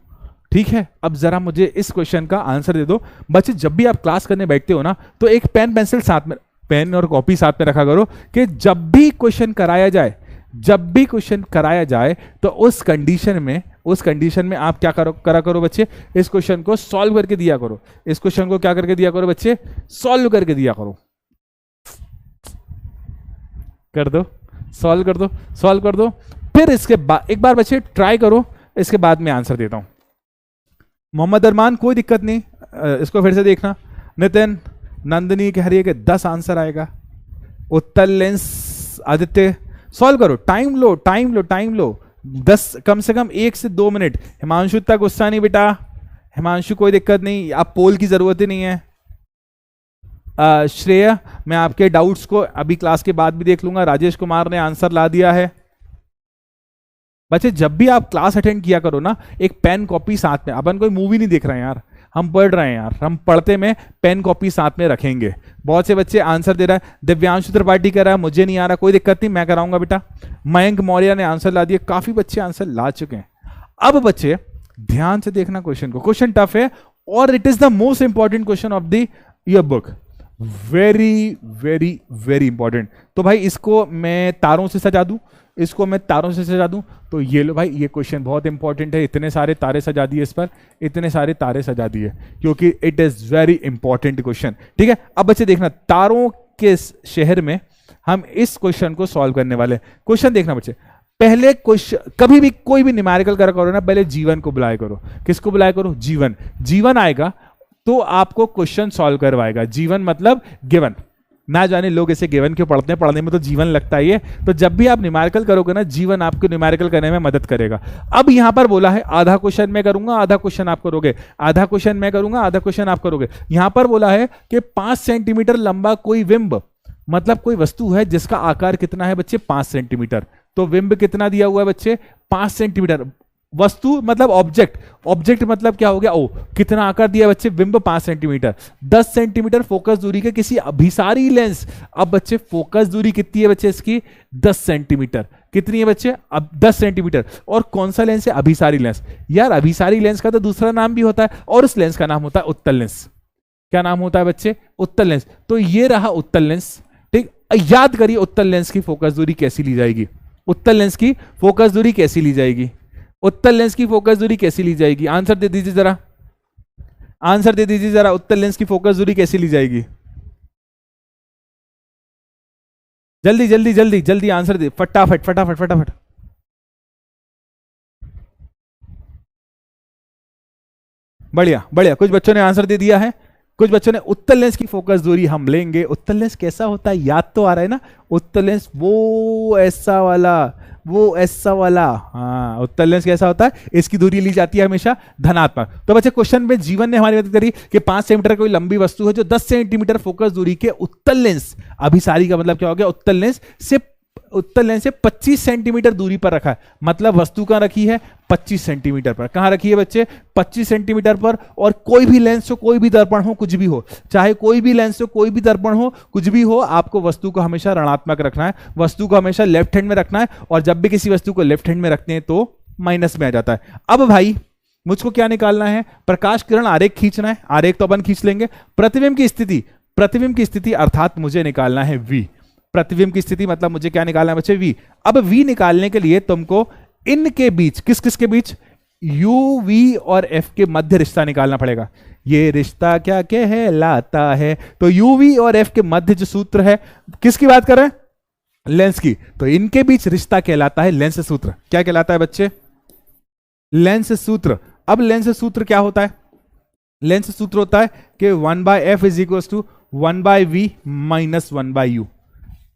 ठीक है। अब जरा मुझे इस क्वेश्चन का आंसर दे दो। बच्चे जब भी आप क्लास करने बैठते हो ना, तो एक पेन पेंसिल साथ में, पेन और कॉपी साथ में रखा करो, कि जब भी क्वेश्चन कराया जाए, जब भी क्वेश्चन कराया जाए, तो उस कंडीशन में आप क्या करा करो बच्चे, इस क्वेश्चन को सॉल्व करके दिया करो, इस क्वेश्चन को क्या करके दिया करो बच्चे, सॉल्व करके दिया करो, कर दो, सॉल्व कर दो, सॉल्व कर दो। फिर इसके बाद एक बार बच्चे ट्राई करो, इसके बाद मैं आंसर देता हूं। मोहम्मद अरमान, कोई दिक्कत नहीं, इसको फिर से देखना। नितिन, नंदिनी कह रही है कि 10 आंसर आएगा। उत्तर लेंस, आदित्य सॉल्व करो, टाइम लो टाइम लो टाइम लो, 10 कम से कम 1 से 2 मिनट। हिमांशु इतना गुस्सा नहीं बेटा, हिमांशु कोई दिक्कत नहीं, आप पोल की जरूरत ही नहीं है। श्रेया, मैं आपके डाउट्स को अभी क्लास के बाद भी देख लूंगा। राजेश कुमार ने आंसर ला दिया है। बच्चे जब भी आप क्लास अटेंड किया करो ना, एक पेन कॉपी साथ में, अपन कोई मूवी नहीं देख रहे हैं यार, हम पढ़ रहे हैं यार, हम पढ़ते में पेन कॉपी साथ में रखेंगे। बहुत से बच्चे आंसर दे रहा है, दिव्यांशु त्रिपाठी कह रहा है मुझे नहीं आ रहा, कोई दिक्कत नहीं, मैं कराऊंगा बेटा। मयंक मौर्य ने आंसर ला दिया, काफी बच्चे आंसर ला चुके हैं। अब बच्चे ध्यान से देखना क्वेश्चन को, क्वेश्चन टफ है और it is the most important question of the year book, very very very important. तो भाई इसको मैं तारों से सजा दूं, इसको मैं तारों से सजा दूं, तो ये लो भाई, ये क्वेश्चन बहुत इंपॉर्टेंट है। इतने सारे तारे सजा दिए इस पर, इतने सारे तारे सजा दिए, क्योंकि it is very important question. ठीक है, अब बच्चे देखना, तारों के शहर में हम इस क्वेश्चन को सॉल्व करने वाले। क्वेश्चन देखना बच्चे, पहले क्वेश्चन, कभी भी कोई भी न्यूमेरिकल करो ना, पहले जीवन को बुलाया करो। किसको बुलाया करो? जीवन। जीवन आएगा तो आपको क्वेश्चन सॉल्व करवाएगा। जीवन मतलब गिवन, ना जाने लोग इसे गिवन क्यों पढ़ते हैं, पढ़ने में तो जीवन लगता ही है। तो जब भी आप न्यूमेरिकल करोगे ना, जीवन आपको न्यूमेरिकल करने में मदद करेगा। अब यहां पर बोला है आधा क्वेश्चन मैं करूंगा, आधा क्वेश्चन आप करोगे, आधा क्वेश्चन मैं करूंगा, आधा क्वेश्चन आप करोगे। यहां पर बोला है कि 5 सेंटीमीटर लंबा कोई बिंब, मतलब कोई वस्तु है जिसका आकार कितना है बच्चे? 5 सेंटीमीटर। तो बिंब कितना दिया हुआ है बच्चे? 5 सेंटीमीटर। वस्तु मतलब ऑब्जेक्ट, ऑब्जेक्ट मतलब क्या हो गया? ओ, कितना आकार दिया बच्चे? बिंब 5 सेंटीमीटर। 10 सेंटीमीटर फोकस दूरी के किसी अभिसारी लेंस। अब बच्चे फोकस दूरी कितनी है बच्चे इसकी? 10 सेंटीमीटर। कितनी है बच्चे? अब 10 सेंटीमीटर। और कौन सा लेंस है? अभिसारी लेंस। यार अभिसारी लेंस का तो दूसरा नाम भी होता है, और उस लेंस का नाम होता है उत्तल लेंस। क्या नाम होता है बच्चे? उत्तल लेंस। तो ये रहा उत्तल लेंस। ठीक, याद करिए उत्तल लेंस की फोकस दूरी कैसी ली जाएगी? उत्तल लेंस की फोकस दूरी कैसी ली जाएगी? उत्तल लेंस की फोकस दूरी कैसी ली जाएगी? आंसर दे दीजिए जरा, आंसर दे दीजिए जरा, उत्तल लेंस की फोकस दूरी कैसी ली जाएगी? जल्दी जल्दी जल्दी जल्दी आंसर दे, फटाफट फटाफट फटाफट। बढ़िया बढ़िया, कुछ बच्चों ने आंसर दे दिया है, कुछ बच्चों ने। उत्तल लेंस की फोकस दूरी हम लेंगे। उत्तल लेंस कैसा होता है याद तो आ रहा है ना? उत्तल लेंस वो ऐसा वाला, वो ऐसा वाला, हाँ, उत्तल लेंस कैसा होता है? इसकी दूरी ली जाती है हमेशा धनात्मक। तो बच्चे क्वेश्चन में जीवन ने हमारी मदद करी कि 5 सेंटीमीटर कोई लंबी वस्तु है जो 10 सेंटीमीटर फोकस दूरी के उत्तल लेंस, अभिसारी का मतलब क्या हो गया? उत्तल लेंस से, उत्तल लेंस से 25 सेंटीमीटर दूरी पर रखा है। मतलब वस्तु कहां रखी है? 25 सेंटीमीटर पर। कहां रखी है बच्चे? 25 सेंटीमीटर पर। और कोई भी लेंस हो, कोई भी दर्पण हो, कुछ भी हो, चाहे कोई भी लेंस हो, कोई भी दर्पण हो, कुछ भी हो, आपको वस्तु को हमेशा ऋणात्मक रखना है, वस्तु को हमेशा लेफ्ट हैंड में रखना है। और जब भी किसी वस्तु को लेफ्ट हैंड में रखते हैं तो माइनस में आ जाता है। अब भाई मुझको क्या निकालना है? प्रकाश किरण आरेख खींचना है। आरेख तो अपन खींच लेंगे। प्रतिबिंब की स्थिति, प्रतिबिंब की स्थिति अर्थात मुझे निकालना है v। प्रतिबिंब की स्थिति मतलब मुझे क्या निकालना है बच्चे? v। अब v निकालने के लिए तुमको इनके बीच, किस किस के बीच? u, v और f के मध्य रिश्ता निकालना पड़ेगा। ये रिश्ता क्या कहलाता है? तो u, v और f के मध्य जो सूत्र है, किसकी बात कर रहे हैं? लेंस की। तो इनके बीच रिश्ता कहलाता है लेंस सूत्र। क्या कहलाता है बच्चे? लेंस सूत्र। अब लेंस सूत्र क्या होता है? लेंस सूत्र होता है कि 1/f is equal to 1/v minus 1/u।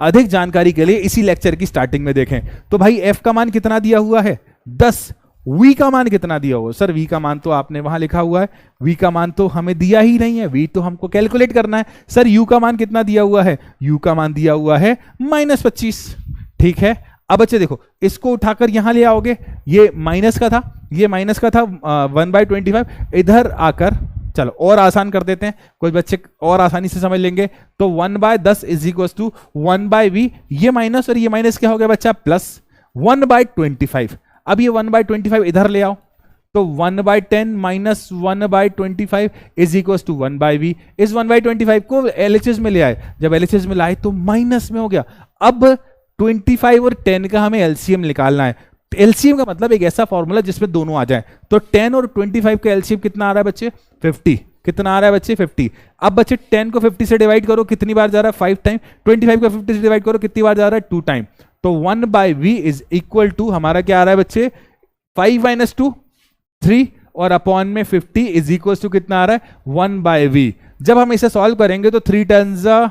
अधिक जानकारी के लिए इसी लेक्चर की स्टार्टिंग में देखें। तो भाई f का मान कितना दिया हुआ है? 10। v का मान कितना दिया हुआ? सर v का मान तो आपने वहां लिखा हुआ है, v का मान तो हमें दिया ही नहीं है, v तो हमको कैलकुलेट करना है। सर u का मान कितना दिया हुआ है? u का मान दिया हुआ है -25। ठीक है, अब बच्चे देखो, इसको उठाकर यहां ले आओगे, ये माइनस का था, ये माइनस का था 1/25। इधर आकर चलो और आसान कर देते हैं, कुछ बच्चे और आसानी से समझ लेंगे। तो 1/10 इज इक्वल टू 1/v, ये माइनस और ये माइनस क्या हो गया बच्चा? प्लस 1/25। अब ये 1/25 इधर ले आओ, तो 1/10 minus 1/25 is equal to 1/v। इस 1/25 को LHS में ले आए, जब LHS में लाए तो माइनस में हो गया। अब 25 और 10 का हमें LCM निकालना है। एलसीएम का मतलब एक ऐसा फॉर्मूला जिसमें दोनों आ जाए। तो 10 और 25 का एलसीएम कितना आ रहा है बच्चे? 50। कितना आ रहा है बच्चे? 50। अब बच्चे 10 को 50 से डिवाइड करो, कितनी बार जा रहा है? 5 टाइम। 25 को 50 से डिवाइड करो, कितनी बार जा रहा है? 2 टाइम। तो 1/v इज इक्वल टू हमारा क्या आ रहा है बच्चे? 5 - 2 3 और अपॉन में 50 इज इक्वल टू कितना आ रहा है 1/v। जब हम इसे सॉल्व करेंगे तो 3 10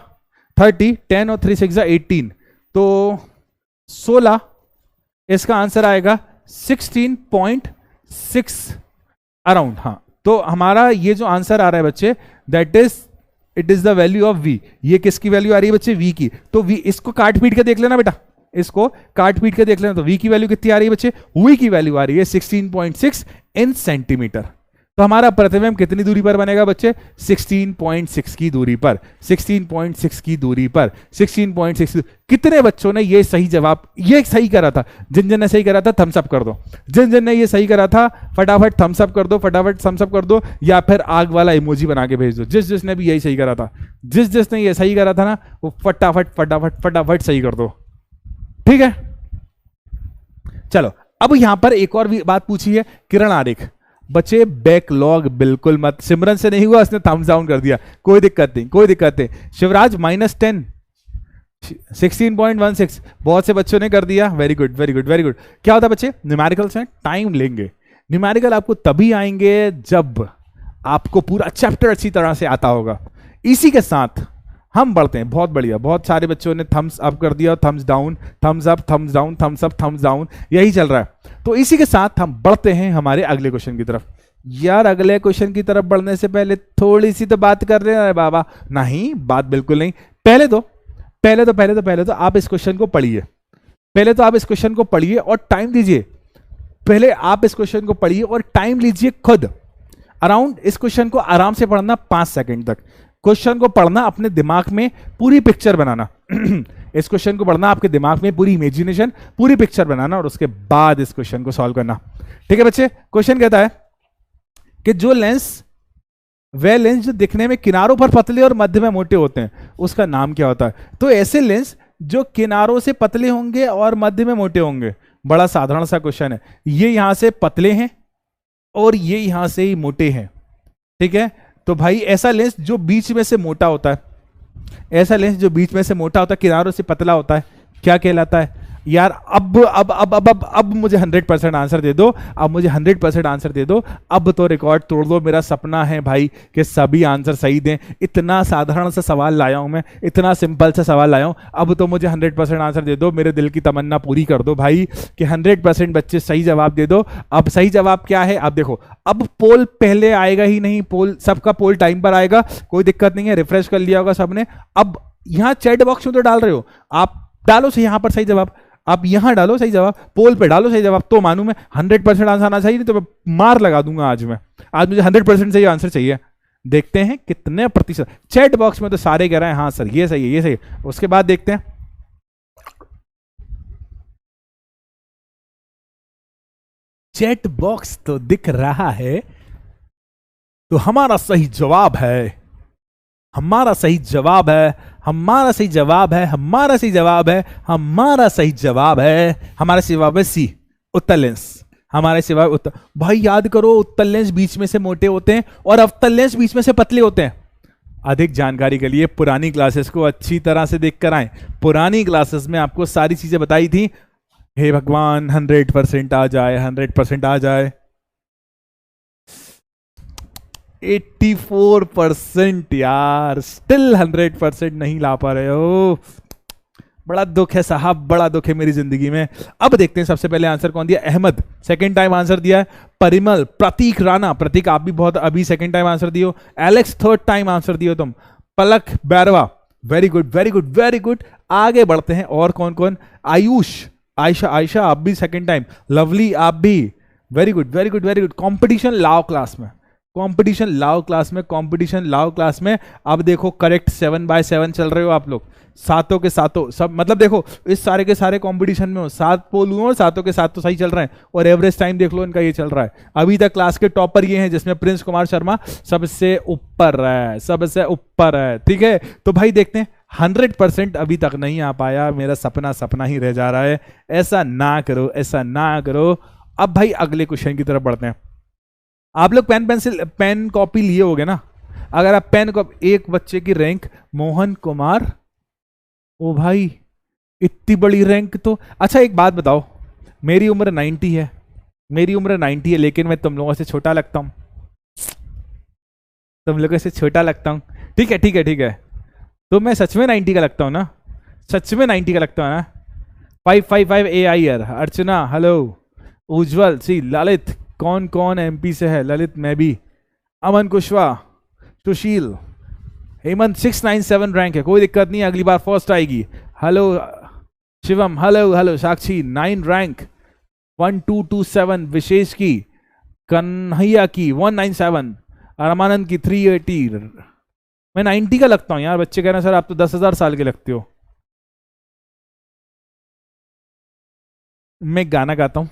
30, 10 और 3 6 18, तो 16, इसका आंसर आएगा 16.6 अराउंड। हाँ, तो हमारा ये जो आंसर आ रहा है बच्चे, that is it is the value of v। ये किसकी वैल्यू आ रही है बच्चे? v की। तो v, इसको काट पीट के देख लेना बेटा, इसको काट पीट के देख लेना। तो v की वैल्यू कितनी आ रही है बच्चे? v की वैल्यू आ रही है 16.6 इन सेंटीमीटर। तो हमारा प्रतिबिंब कितनी दूरी पर बनेगा बच्चे? 16.6 की दूरी पर, 16.6 की दूरी पर, 16.6। कितने बच्चों ने ये सही जवाब, ये सही करा था? जिन जिन ने सही करा था थम्स अप कर दो, जिन जिन ने ये सही करा था फटाफट थम्स अप कर दो, फटाफट थम्स अप कर दो, या फिर आग वाला इमोजी बना के भेज दो। जिस जिसने भी यही सही करा था, जिस जिसने ये सही करा था ना, वो फटाफट फटाफट फटाफट सही कर दो, ठीक है? चलो, अब यहां पर एक और भी बात पूछी है, किरण आरेख। बच्चे बैकलॉग बिल्कुल मत, सिमरन से नहीं हुआ, उसने थम्स डाउन कर दिया, कोई दिक्कत नहीं, कोई दिक्कत नहीं। शिवराज -10, 16.16, बहुत से बच्चों ने कर दिया, very good very good very good. क्या होता है बच्चे? न्यूमेरिकल्स में टाइम लेंगे। न्यूमेरिकल आपको तभी आएंगे जब आपको पूरा चैप्टर अच्छी तरह से आता होगा। इसी के साथ हम बढ़ते हैं। बहुत बढ़िया, बहुत सारे बच्चों ने थम्स अप कर दिया, thumbs down, thumbs up, thumbs down, thumbs up, thumbs down, यही चल रहा है। तो इसी के साथ हम बढ़ते हैं हमारे अगले क्वेश्चन की तरफ। यार, अगले क्वेश्चन की तरफ बढ़ने से पहले थोड़ी सी तो बात कर रहे हैं बाबा। नहीं, बात बिल्कुल नहीं। पहले तो आप इस क्वेश्चन को पढ़िए, पहले तो आप इस क्वेश्चन को पढ़िए और टाइम दीजिए। पहले आप इस क्वेश्चन को पढ़िए और टाइम लीजिए खुद। अराउंड इस क्वेश्चन को आराम से पढ़ना 5 सेकंड तक। क्वेश्चन को पढ़ना, अपने दिमाग में पूरी पिक्चर बनाना। इस क्वेश्चन को पढ़ना, आपके दिमाग में पूरी इमेजिनेशन, पूरी पिक्चर बनाना, और उसके बाद इस क्वेश्चन को सॉल्व करना। ठीक है बच्चे? क्वेश्चन कहता है कि जो लेंस, वह लेंस जो दिखने में किनारों पर पतले और मध्य में मोटे होते हैं, उसका नाम क्या होता है? तो ऐसे लेंस जो किनारों से पतले होंगे और मध्य में मोटे होंगे, बड़ा साधारण सा क्वेश्चन है। ये यहां से पतले हैं और ये यहां से ही मोटे हैं, ठीक है? तो भाई ऐसा लेंस जो बीच में से मोटा होता है, ऐसा लेंस जो बीच में से मोटा होता है, किनारों से पतला होता है, क्या कहलाता है? यार, अब मुझे 100% आंसर दे दो, अब मुझे 100% आंसर दे दो। अब तो रिकॉर्ड तोड़ दो। मेरा सपना है भाई कि सभी आंसर सही दें। इतना साधारण सा सवाल लाया हूं मैं, इतना सिंपल सा सवाल लाया हूं। अब तो मुझे 100% आंसर दे दो। मेरे दिल की तमन्ना पूरी कर दो भाई कि 100% बच्चे सही जवाब दे दो। अब सही जवाब क्या है? आप देखो, अब पोल पहले आएगा ही नहीं, पोल, सबका पोल टाइम पर आएगा, कोई दिक्कत नहीं है, रिफ्रेश कर लिया होगा सबने। अब यहां चैट बॉक्स में तो डाल रहे हो आप, डालो से यहां पर सही जवाब, आप यहां डालो सही जवाब, पोल पे डालो सही जवाब, तो मानू मैं 100% आंसर आना चाहिए, नहीं तो मैं मार लगा दूंगा आज मुझे 100% सही आंसर चाहिए। देखते हैं कितने प्रतिशत। चैट बॉक्स में तो सारे कह रहे हैं हाँ सर ये सही है, ये सही है। उसके बाद देखते हैं। चैट बॉक्स तो दिख रहा है, तो हमारा सही जवाब है, हमारा सही जवाब है, हमारा सही जवाब है, हमारा सही जवाब है, हमारा सही जवाब है, हमारा सही जवाब है सी, उत्तल लेंस। हमारा सिवा उत्तल, भाई याद करो, उत्तल लेंस बीच में से मोटे होते हैं और अवतल लेंस बीच में से पतले होते हैं। अधिक जानकारी के लिए पुरानी क्लासेस को अच्छी तरह से देख कर आए। पुरानी क्लासेस में आपको सारी चीजें बताई थी। हे भगवान 100% आ जाए, 100% आ जाए। 84% यार, स्टिल 100% नहीं ला पा रहे हो। बड़ा दुख है साहब, बड़ा दुख है मेरी जिंदगी में। अब देखते हैं सबसे पहले आंसर कौन दिया। अहमद सेकंड टाइम आंसर दिया है। परिमल, प्रतीक राणा, प्रतीक आप भी बहुत अभी सेकंड टाइम आंसर दियो। एलेक्स थर्ड टाइम आंसर दियो तुम। Palak Bairwa, very good very good very good. आगे बढ़ते हैं, और कौन कौन। आयुष, आयशा, आयशा आप भी सेकंड टाइम। लवली आप भी, very good very good very good. Competition लाओ क्लास में, कंपटीशन लाओ क्लास में, कंपटीशन लाओ क्लास में। अब देखो करेक्ट 7/7 चल रहे हो आप लोग, सातों के सातों सब, मतलब देखो इस सारे के सारे कंपटीशन में हो, 7 पोल हुए और सातों के साथ तो सही चल रहे हैं। और एवरेज टाइम देख लो इनका, ये चल रहा है अभी तक। क्लास के टॉपर ये हैं, जिसमें प्रिंस कुमार शर्मा सबसे ऊपर है, सबसे ऊपर है। ठीक है, तो भाई देखते हैं। 100% अभी तक नहीं आ पाया, मेरा सपना सपना ही रह जा रहा है। ऐसा ना करो, ऐसा ना करो। अब भाई अगले क्वेश्चन की तरफ बढ़ते हैं। आप लोग पेन पेंसिल पेन कॉपी लिए होगे ना। अगर आप पेन कॉपी, एक बच्चे की रैंक मोहन कुमार, ओ भाई इतनी बड़ी रैंक तो। अच्छा एक बात बताओ, मेरी उम्र 90 है, मेरी उम्र 90 है, लेकिन मैं तुम लोगों से छोटा लगता हूँ, तुम लोगों से छोटा लगता हूँ। ठीक है ठीक है ठीक है, तो मैं सच में 90 का लगता हूँ ना, सच में 90 का लगता हूँ ना। 555 AI यार। अर्चना हेलो, उज्जवल सी, ललित, कौन कौन MP से है? ललित मैं भी, अमन कुशवाहा, सुशील, हेमंत 697 रैंक है, कोई दिक्कत नहीं, अगली बार फर्स्ट आएगी। हेलो शिवम, हेलो हेलो साक्षी 9 रैंक, 1227, विशेष की, कन्हैया की 197, रामानंद की 380। मैं 90 का लगता हूँ यार, बच्चे कह रहे हैं सर आप तो 10,000 साल के लगते हो। मैं गाना गाता हूँ,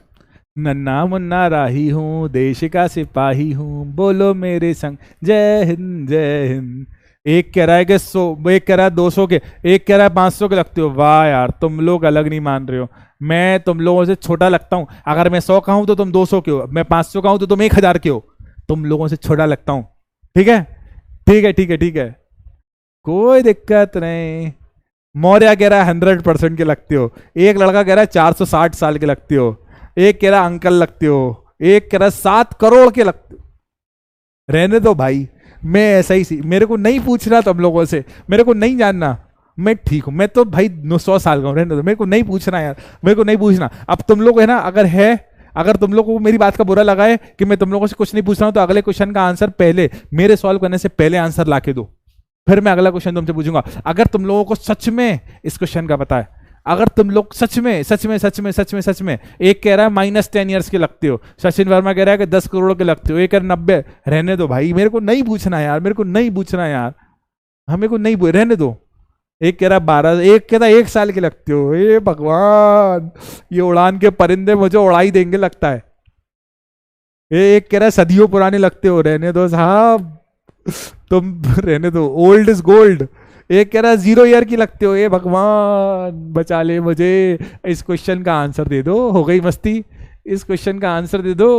नन्ना मुन्ना राही हूँ, देश का सिपाही हूँ, बोलो मेरे संग जय हिंद जय हिंद। एक कह रहा है कि 100, एक कह रहा है 200 के, एक कह रहा है 500 के लगते हो। वाह यार, तुम लोग अलग नहीं मान रहे हो। मैं तुम लोगों से छोटा लगता हूँ, अगर मैं 100 का हूं तो तुम 200 के हो, मैं 500 का हूं तो तुम 1000 के हो, तुम लोगों से छोटा लगता हूं। ठीक है ठीक है ठीक है ठीक है, कोई दिक्कत नहीं। मौर्य कह रहा है 100% के लगते हो, एक लड़का कह रहा है 460 साल के लगते हो, एक कह रहा है अंकल लगते हो, एक कह रहा है 7 करोड़ के लगते हो। रहने दो भाई, मैं ऐसा ही सी, मेरे को नहीं पूछना तुम लोगों से, मेरे को नहीं जानना, मैं ठीक हूं, मैं तो भाई 100 साल का हूं, रहने दो, मेरे को नहीं पूछना यार, मेरे को नहीं पूछना। अब तुम लोग है ना, अगर तुम लोगों को मेरी बात का बुरा लगा है कि मैं तुम लोगों से कुछ नहीं पूछ रहा हूं, तो अगले क्वेश्चन का आंसर पहले, मेरे सॉल्व करने से पहले आंसर ला के दो, फिर मैं अगला क्वेश्चन तुमसे पूछूंगा। अगर तुम लोगों को सच में इस क्वेश्चन का पता है, अगर तुम लोग सच में सच में सच में सच में सच में, एक कह रहा है -10 ईयर्स के लगते हो, सचिन वर्मा कह रहा है कि 10 करोड़ के लगते हो, एक कह रहा 90, रहने दो भाई, मेरे को नहीं पूछना यार, मेरे को नहीं पूछना यार, हमें को नहीं रहने दो। एक कह रहा 12, एक कह रहा 1 साल के लगते हो, ये भगवान, ये उड़ान के परिंदे मुझे उड़ा ही देंगे लगता है। एक कह रहा है सदियों पुराने लगते हो, रहने दो साहब, तुम रहने दो, ओल्ड इज गोल्ड। एक कह रहा है 0 ईयर की लगते हो, ये भगवान बचा ले मुझे, इस क्वेश्चन का आंसर दे दो, हो गई मस्ती, इस क्वेश्चन का आंसर दे दो,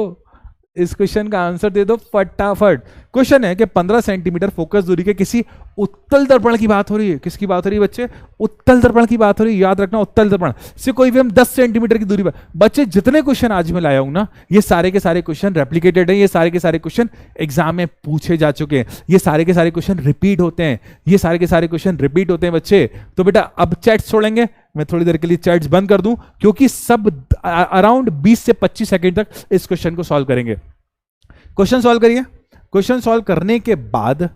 इस क्वेश्चन का आंसर दे दो फटाफट। क्वेश्चन है कि 15 सेंटीमीटर फोकस दूरी के किसी उत्तल दर्पण की बात हो रही है, किसकी बात हो रही है बच्चे? उत्तल दर्पण की बात हो रही है, याद रखना, उत्तल दर्पण से कोई भी हम 10 सेंटीमीटर की दूरी पर। बच्चे जितने क्वेश्चन आज मैं लाया हूं ना, ये सारे के सारे क्वेश्चन रेप्लिकेटेड है, ये सारे के सारे क्वेश्चन एग्जाम में पूछे जा चुके हैं, ये सारे के सारे क्वेश्चन रिपीट होते हैं, ये सारे के सारे क्वेश्चन रिपीट होते हैं बच्चे। तो बेटा अब चैट छोड़ेंगे, मैं थोड़ी देर के लिए चैट्स बंद कर दूं, क्योंकि सब अराउंड 20 से 25 सेकंड तक इस क्वेश्चन को सॉल्व करेंगे। क्वेश्चन सॉल्व करिए, क्वेश्चन सॉल्व करने के बाद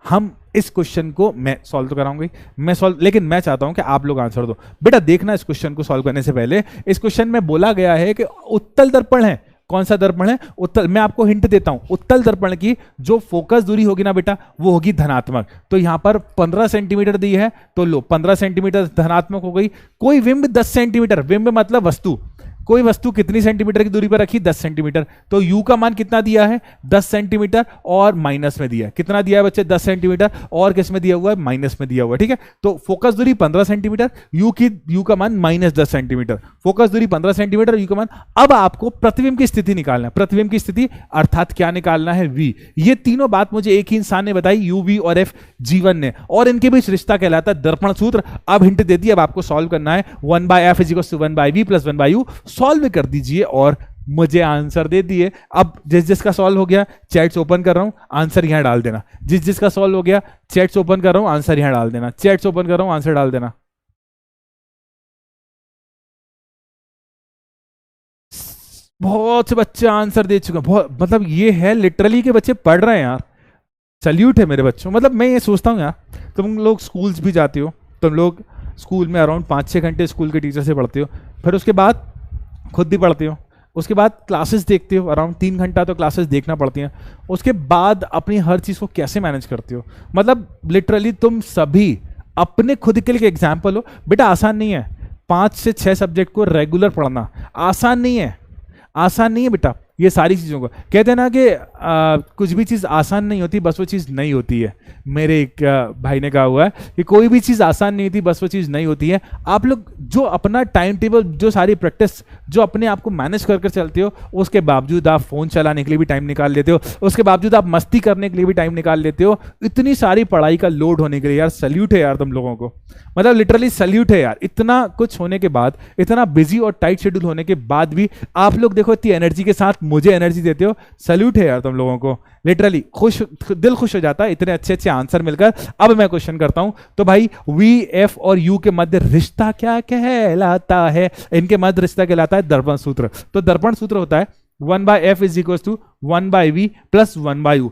हम इस क्वेश्चन को, मैं सॉल्व तो कराऊंगी, मैं सॉल्व, लेकिन मैं चाहता हूं कि आप लोग आंसर दो। बेटा देखना, इस क्वेश्चन को सॉल्व करने से पहले इस क्वेश्चन में बोला गया है कि उत्तल दर्पण है, कौन सा दर्पण है? उत्तल। मैं आपको हिंट देता हूं, उत्तल दर्पण की जो फोकस दूरी होगी ना बेटा, वो होगी धनात्मक। तो यहां पर 15 सेंटीमीटर दी है, तो लो 15 सेंटीमीटर धनात्मक हो गई। कोई बिंब 10 सेंटीमीटर, बिंब मतलब वस्तु, कोई वस्तु कितनी सेंटीमीटर की दूरी पर रखी? 10 सेंटीमीटर। तो u का मान कितना दिया है? 10 सेंटीमीटर, और माइनस में दिया है, कितना दिया है बच्चे? 10 सेंटीमीटर, और किस में दिया हुआ है? माइनस में दिया हुआ है। ठीक है, तो फोकस दूरी 15 सेंटीमीटर, u का मान -10 सेंटीमीटर, फोकस दूरी 15 सेंटीमीटर, u का मान। अब आपको प्रतिबिंब की स्थिति निकालना है, प्रतिबिंब की स्थिति अर्थात क्या निकालना है? v। ये तीनों बात मुझे एक ही इंसान ने बताई, u, v और f, जीवन ने, और इनके बीच रिश्ता कहलाता है दर्पण सूत्र। अब हिंट दे दी, अब आपको सॉल्व करना है। 1/f = 1/v + 1/u, सॉल्व कर दीजिए और मुझे आंसर दे दिए। अब जिस जिसका सॉल्व हो गया, चैट्स ओपन कर रहा हूं, आंसर यहां डाल देना। जिस जिसका सॉल्व हो गया, चैट्स ओपन कर रहा हूं, आंसर यहां डाल देना। चैट्स ओपन कर रहा हूं, आंसर डाल देना। बहुत से बच्चे आंसर दे चुके हैं, बहुत, मतलब ये है लिटरली के बच्चे पढ़ रहे हैं यार, सल्यूट है मेरे बच्चों। मतलब मैं ये सोचता हूँ यार, तुम लोग स्कूल्स भी जाते हो, तुम लोग स्कूल में अराउंड 5-6 घंटे स्कूल के टीचर से पढ़ते हो, फिर उसके बाद खुद भी पढ़ते हो, उसके बाद क्लासेस देखते हो, अराउंड 3 घंटा तो क्लासेस देखना पड़ती हैं, उसके बाद अपनी हर चीज़ को कैसे मैनेज करते हो। मतलब लिटरली तुम सभी अपने खुद के लिए एग्जाम्पल हो। बेटा आसान नहीं है 5 से 6 सब्जेक्ट को रेगुलर पढ़ना, आसान नहीं है, आसान नहीं है बेटा। ये सारी चीज़ों को कहते हैं ना कि कुछ भी चीज़ आसान नहीं होती, बस वो चीज़ नहीं होती है। मेरे एक भाई ने कहा हुआ है कि कोई भी चीज़ आसान नहीं होती, बस वो चीज़ नहीं होती है। आप लोग जो अपना टाइम टेबल, जो सारी प्रैक्टिस, जो अपने आप को मैनेज करके चलते हो, उसके बावजूद आप फ़ोन चलाने के लिए भी टाइम निकाल लेते हो, उसके बावजूद आप मस्ती करने के लिए भी टाइम निकाल लेते हो, इतनी सारी पढ़ाई का लोड होने के लिए, यार सल्यूट है यार तुम लोगों को, मतलब लिटरली सल्यूट है यार। इतना कुछ होने के बाद, इतना बिजी और टाइट शेड्यूल होने के बाद भी आप लोग देखो इतनी एनर्जी के साथ मुझे एनर्जी देते हो, सल्यूट है यार तुम लोगों को। लिटरली दिल खुश हो जाता है इतने अच्छे अच्छे आंसर मिलकर। अब मैं क्वेश्चन करता हूं, तो भाई वी, एफ और यू के मध्य रिश्ता क्या कहलाता है? इनके मध्य रिश्ता कहलाता है दर्पण सूत्र। तो दर्पण सूत्र होता है 1/f is equal to 1/v plus 1/u।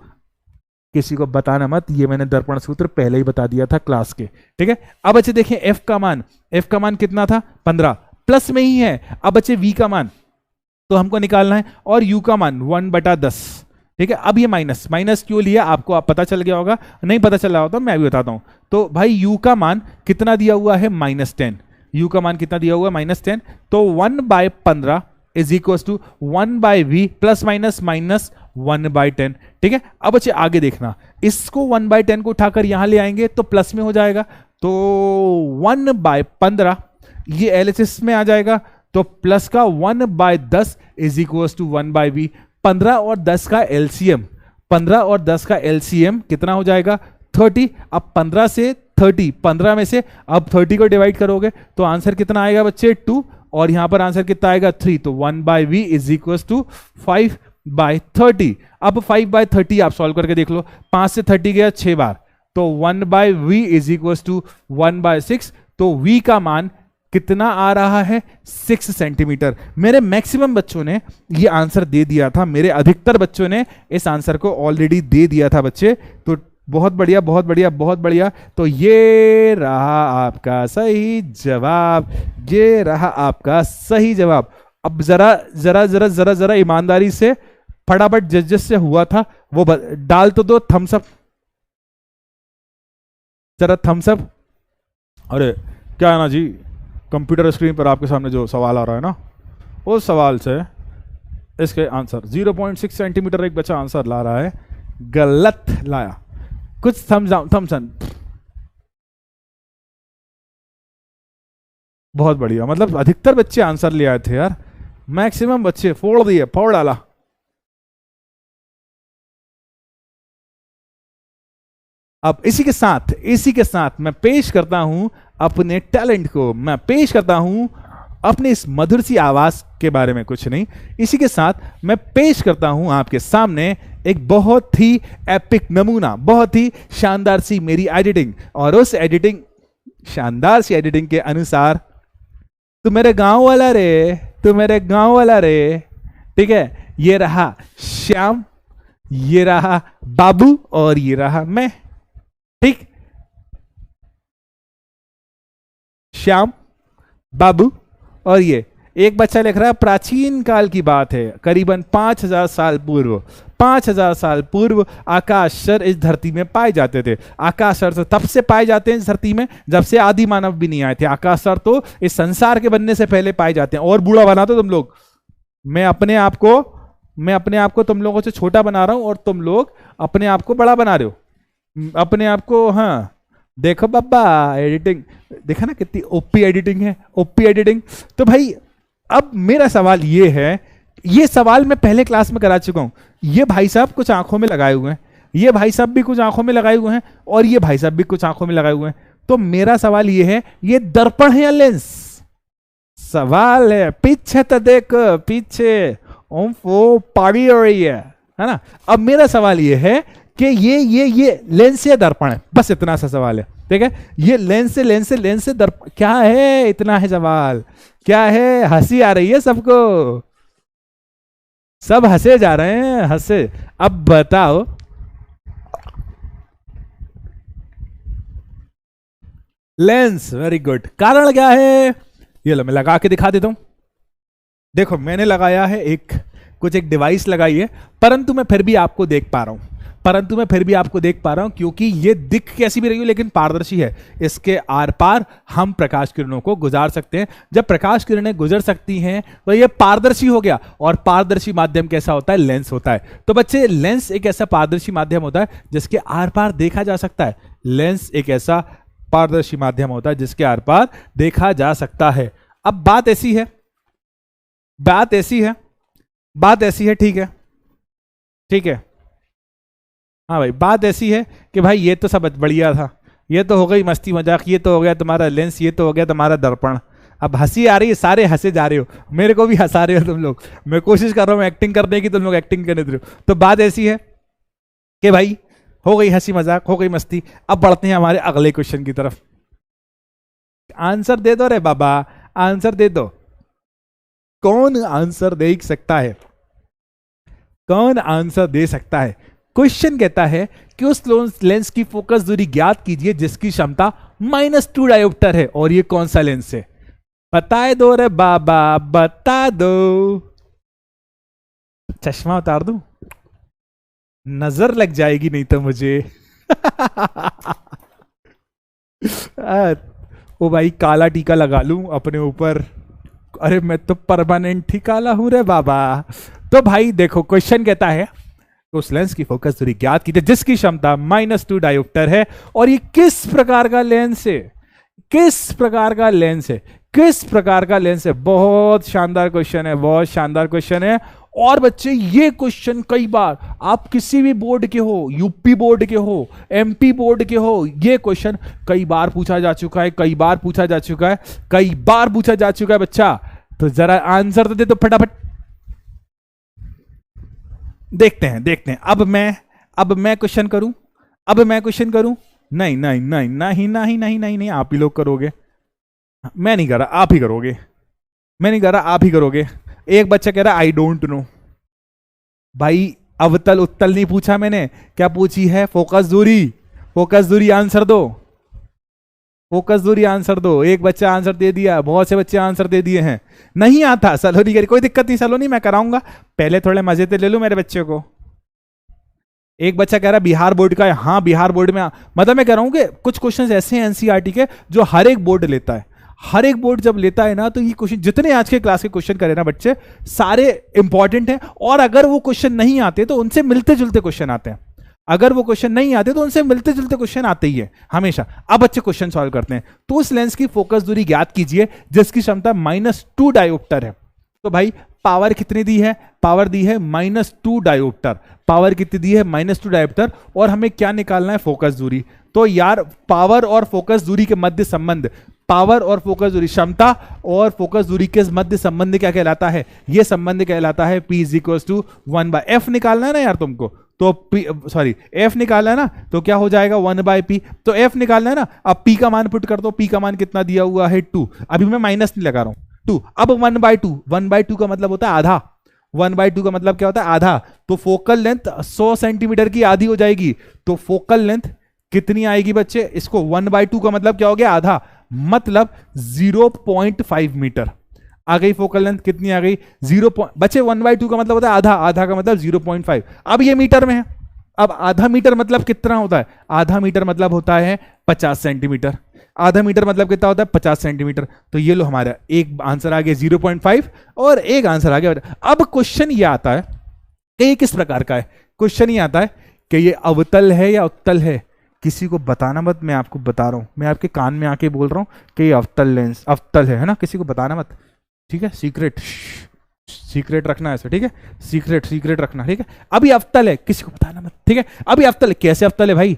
किसी को बताना मत, ये मैंने दर्पण सूत्र पहले ही बता दिया था क्लास के, ठीक है। अब बच्चे देखें f का मान कितना था? 15, प्लस में ही है। अब बच्चे v का मान तो हमको निकालना है, और u का मान 1/10, ठीक है। अब ये माइनस क्यों लिया आपको आप पता चल गया होगा, नहीं पता चल रहा होता मैं भी बताता हूं। तो भाई u का मान कितना दिया हुआ है? -10। u का मान कितना दिया हुआ है? -10। तो 1/15 is equal to 1/v plus minus 1/10, ठीक है। अब बच्चे आगे देखना, इसको 1/10 को उठाकर यहां ले आएंगे तो प्लस में हो जाएगा, तो 1/15 ये एलएचएस में आ जाएगा, तो प्लस का 1/10 इज इक्वल टू 1/v। 15 और 10 का एलसीएम, 15 और 10 का एलसीएम कितना हो जाएगा? 30। अब 15 से 30, 15 में से अब 30 को डिवाइड करोगे तो आंसर कितना आएगा बच्चे? 2, और यहां पर आंसर कितना आएगा? 3। तो 1/v इज इक्वल टू 5/30। अब 5/30 आप सॉल्व करके देख लो, 5 से 30 गया 6 बार, तो 1/v इज इक्वल टू 1/6। तो v का मान कितना आ रहा है? 6 सेंटीमीटर। मेरे मैक्सिमम बच्चों ने ये आंसर दे दिया था, मेरे अधिकतर बच्चों ने इस आंसर को ऑलरेडी दे दिया था बच्चे। तो बहुत बढ़िया, बहुत बढ़िया, बहुत बढ़िया। तो ये रहा आपका सही जवाब, ये रहा आपका सही जवाब। अब जरा जरा जरा जरा जरा ईमानदारी से फटाफट जज से हुआ था वो डाल तो दो थम्स अप, जरा थम्स अप। अरे क्या है ना जी, कंप्यूटर स्क्रीन पर आपके सामने जो सवाल आ रहा है ना, उस सवाल से इसके आंसर 0.6 सेंटीमीटर एक बच्चा आंसर ला रहा है, गलत लाया। कुछ थम्सन, बहुत बढ़िया, मतलब अधिकतर बच्चे आंसर ले आए थे यार, मैक्सिमम बच्चे फोड़ डाला। अब इसी के साथ मैं पेश करता हूं अपने टैलेंट को, मैं पेश करता हूं अपने इस मधुर सी आवाज के बारे में कुछ नहीं, इसी के साथ मैं पेश करता हूं आपके सामने एक बहुत ही एपिक नमूना, बहुत ही शानदार सी मेरी एडिटिंग, और उस एडिटिंग, शानदार सी एडिटिंग के अनुसार तू मेरे गांव वाला रे, तू मेरे गांव वाला रे, ठीक है। ये रहा श्याम, ये रहा बाबू, और ये रहा मैं, ठीक। श्याम, बाबू और ये एक बच्चा लिख रहा है प्राचीन काल की बात है, करीबन 5000 साल पूर्व, 5000 साल पूर्व आकाशर इस धरती में पाए जाते थे। आकाशर तो तब से पाए जाते हैं इस धरती में जब से आदि मानव भी नहीं आए थे। आकाशर तो इस संसार के बनने से पहले पाए जाते हैं। और बूढ़ा बना दो तुम लोग, मैं अपने आप को तुम लोगों से छोटा बना रहा हूं और तुम लोग अपने आप को बड़ा बना रहे हो अपने आप को। हाँ देखो बाबा, एडिटिंग देखा ना कितनी ओपी एडिटिंग है, ओपी एडिटिंग। तो भाई अब मेरा सवाल ये है, ये सवाल मैं पहले क्लास में करा चुका हूं। ये भाई साहब कुछ आंखों में लगाए हुए हैं, ये भाई साहब भी कुछ आंखों में लगाए हुए हैं, और ये भाई साहब भी कुछ आंखों में लगाए हुए हैं। तो मेरा सवाल ये है, ये दर्पण है या लेंस? सवाल है, पीछे तो देख, पीछे वो पारी हो रही है ना। अब मेरा सवाल ये है कि ये लेंस या दर्पण है, बस इतना सा सवाल है, ठीक है। ये लेंस से दर्पण क्या है, इतना है सवाल। क्या है, हंसी आ रही है सबको, सब हंसे जा रहे हैं, हंसे। अब बताओ, लेंस, वेरी गुड। कारण क्या है, ये लो मैं लगा के दिखा देता हूं। देखो मैंने लगाया है एक डिवाइस लगाई है, परंतु मैं फिर भी आपको देख पा रहा हूं। परंतु मैं फिर भी आपको देख पा रहा हूं क्योंकि ये दिख कैसी भी रही हो लेकिन पारदर्शी है। इसके आर पार हम प्रकाश किरणों को गुजार सकते हैं। जब प्रकाश किरणें गुजर सकती हैं तो ये पारदर्शी हो गया। और पारदर्शी माध्यम कैसा होता है? लेंस होता है। तो बच्चे लेंस एक ऐसा पारदर्शी माध्यम होता है जिसके आर पार देखा जा सकता है। लेंस एक ऐसा पारदर्शी माध्यम होता है जिसके आर पार देखा जा सकता है। अब बात ऐसी है, ठीक है, ठीक है, हाँ भाई, बात ऐसी है कि भाई ये तो सब बढ़िया था, ये तो हो गई मस्ती मजाक, ये तो हो गया तुम्हारा लेंस, ये तो हो गया तुम्हारा दर्पण। अब हंसी आ रही है, सारे हंसे जा रहे हो, मेरे को भी हंसा रहे हो तुम लोग। मैं कोशिश कर रहा हूं एक्टिंग करने की, तुम लोग एक्टिंग करने दे रहे हो। तो बात ऐसी है कि भाई हो गई हंसी मजाक, हो गई मस्ती। अब बढ़ते हैं हमारे अगले क्वेश्चन की तरफ। आंसर दे दो रे बाबा, आंसर दे दो। कौन आंसर दे सकता है? कौन आंसर दे सकता है? क्वेश्चन कहता है कि उस लेंस की फोकस दूरी ज्ञात कीजिए जिसकी क्षमता -2 डायोप्टर है। और ये कौन सा लेंस है? बता दो रे बाबा, बता दो। चश्मा उतार दूं? नजर लग जाएगी नहीं तो मुझे। ओ भाई, काला टीका लगा लूं अपने ऊपर। अरे मैं तो परमानेंट ही काला हूं रे बाबा। तो भाई देखो, क्वेश्चन कहता है उस लेंस की फोकस दूरी ज्ञात कीजिए जिसकी क्षमता -2 डायोप्टर है। और ये किस प्रकार का लेंस है? किस प्रकार का लेंस है? किस प्रकार का लेंस है? बहुत शानदार क्वेश्चन है, बहुत शानदार क्वेश्चन है। और बच्चे ये क्वेश्चन कई बार आप किसी भी बोर्ड के हो, यूपी बोर्ड के हो, एमपी बोर्ड के हो, ये क्वेश्चन कई बार पूछा जा चुका है, कई बार पूछा जा चुका है, कई बार पूछा जा चुका है बच्चा। तो जरा आंसर तो दे दो फटाफट। देखते हैं, देखते हैं। अब मैं क्वेश्चन करूं? अब मैं क्वेश्चन करूं? नहीं नहीं नहीं नहीं नहीं नहीं नहीं नहीं, आप ही लोग करोगे। मैं नहीं कर रहा, आप ही करोगे। मैं नहीं कर रहा, आप ही करोगे। एक बच्चा कह रहा आई डोंट नो। भाई अवतल उत्तल नहीं पूछा मैंने, क्या पूछी है? फोकस दूरी। फोकस दूरी आंसर दो, फोकस दूरी आंसर दो। एक बच्चा आंसर दे दिया, बहुत से बच्चे आंसर दे दिए हैं। नहीं आता सलोनी करी, कोई दिक्कत नहीं सलोनी, मैं कराऊंगा। पहले थोड़े मजे तो ले लो मेरे बच्चे को। एक बच्चा कह रहा बिहार बोर्ड का है। हाँ, बिहार बोर्ड में मतलब मैं कह रहा हूं कि कुछ क्वेश्चंस ऐसे हैं एनसीईआरटी के जो हर एक बोर्ड लेता है। हर एक बोर्ड जब लेता है ना, तो ये क्वेश्चन जितने आज के क्लास के क्वेश्चन करे ना बच्चे, सारे इंपॉर्टेंट हैं। और अगर वो क्वेश्चन नहीं आते तो उनसे मिलते जुलते क्वेश्चन आते हैं। अगर वो क्वेश्चन नहीं आते तो उनसे मिलते जुलते क्वेश्चन आते ही है हमेशा। अब बच्चे क्वेश्चन सॉल्व करते हैं। तो उस लेंस की फोकस दूरी ज्ञात कीजिए जिसकी क्षमता -2 डायोप्टर है। तो भाई पावर कितनी दी है? पावर दी है -2 डायोप्टर। पावर कितनी दी है? -2 डायोप्टर। और हमें क्या निकालना है? फोकस दूरी। तो यार पावर और फोकस दूरी के मध्य संबंध, पावर और फोकस दूरी, क्षमता और फोकस दूरी के मध्य संबंध क्या कहलाता है? यह संबंध कहलाता है P = 1/f। निकालना है ना यार तुमको, तो f निकालना है ना, तो क्या हो जाएगा? 1/p। तो f निकालना है ना, अब p का मान पुट कर दो। p का मान कितना दिया हुआ है? 2। अभी मैं माइनस नहीं लगा रहा हूं, 2। अब 1/2, 1/2 का मतलब होता है आधा। 1/2 का मतलब क्या होता है? आधा। तो फोकल लेंथ 100 सेंटीमीटर की आधी हो जाएगी। तो फोकल लेंथ कितनी आएगी बच्चे? इसको 1/2 का मतलब क्या हो गया? आधा, मतलब 0.5 मीटर आ गई। फोकल लेंथ कितनी आ गई? 0 बच्चे 1/2 का मतलब होता है आधा, आधा का मतलब 0.5। अब ये मीटर में है। अब आधा मीटर मतलब कितना होता है? आधा मीटर मतलब होता है 50 सेंटीमीटर। आधा मीटर मतलब कितना होता है? 50 सेंटीमीटर। तो ये लो, हमारा एक आंसर आ गया 0.5 और एक आंसर आ गया। अब क्वेश्चन ये आता है कि ये किस प्रकार का है? क्वेश्चन ये आता है कि ये अवतल है या उत्तल है। किसी को बताना मत, मैं आपको बता रहा हूं, मैं आपके कान में आके बोल रहा हूं कि ये अवतल लेंस अवतल है ना। किसी को बताना मत, ठीक है? सीक्रेट, सीक्रेट रखना है ऐसे, ठीक है? सीक्रेट, सीक्रेट रखना, ठीक है? अभी अवतल है, किसी को बताना मत, ठीक है? अभी अवतल है। कैसे अवतल है भाई?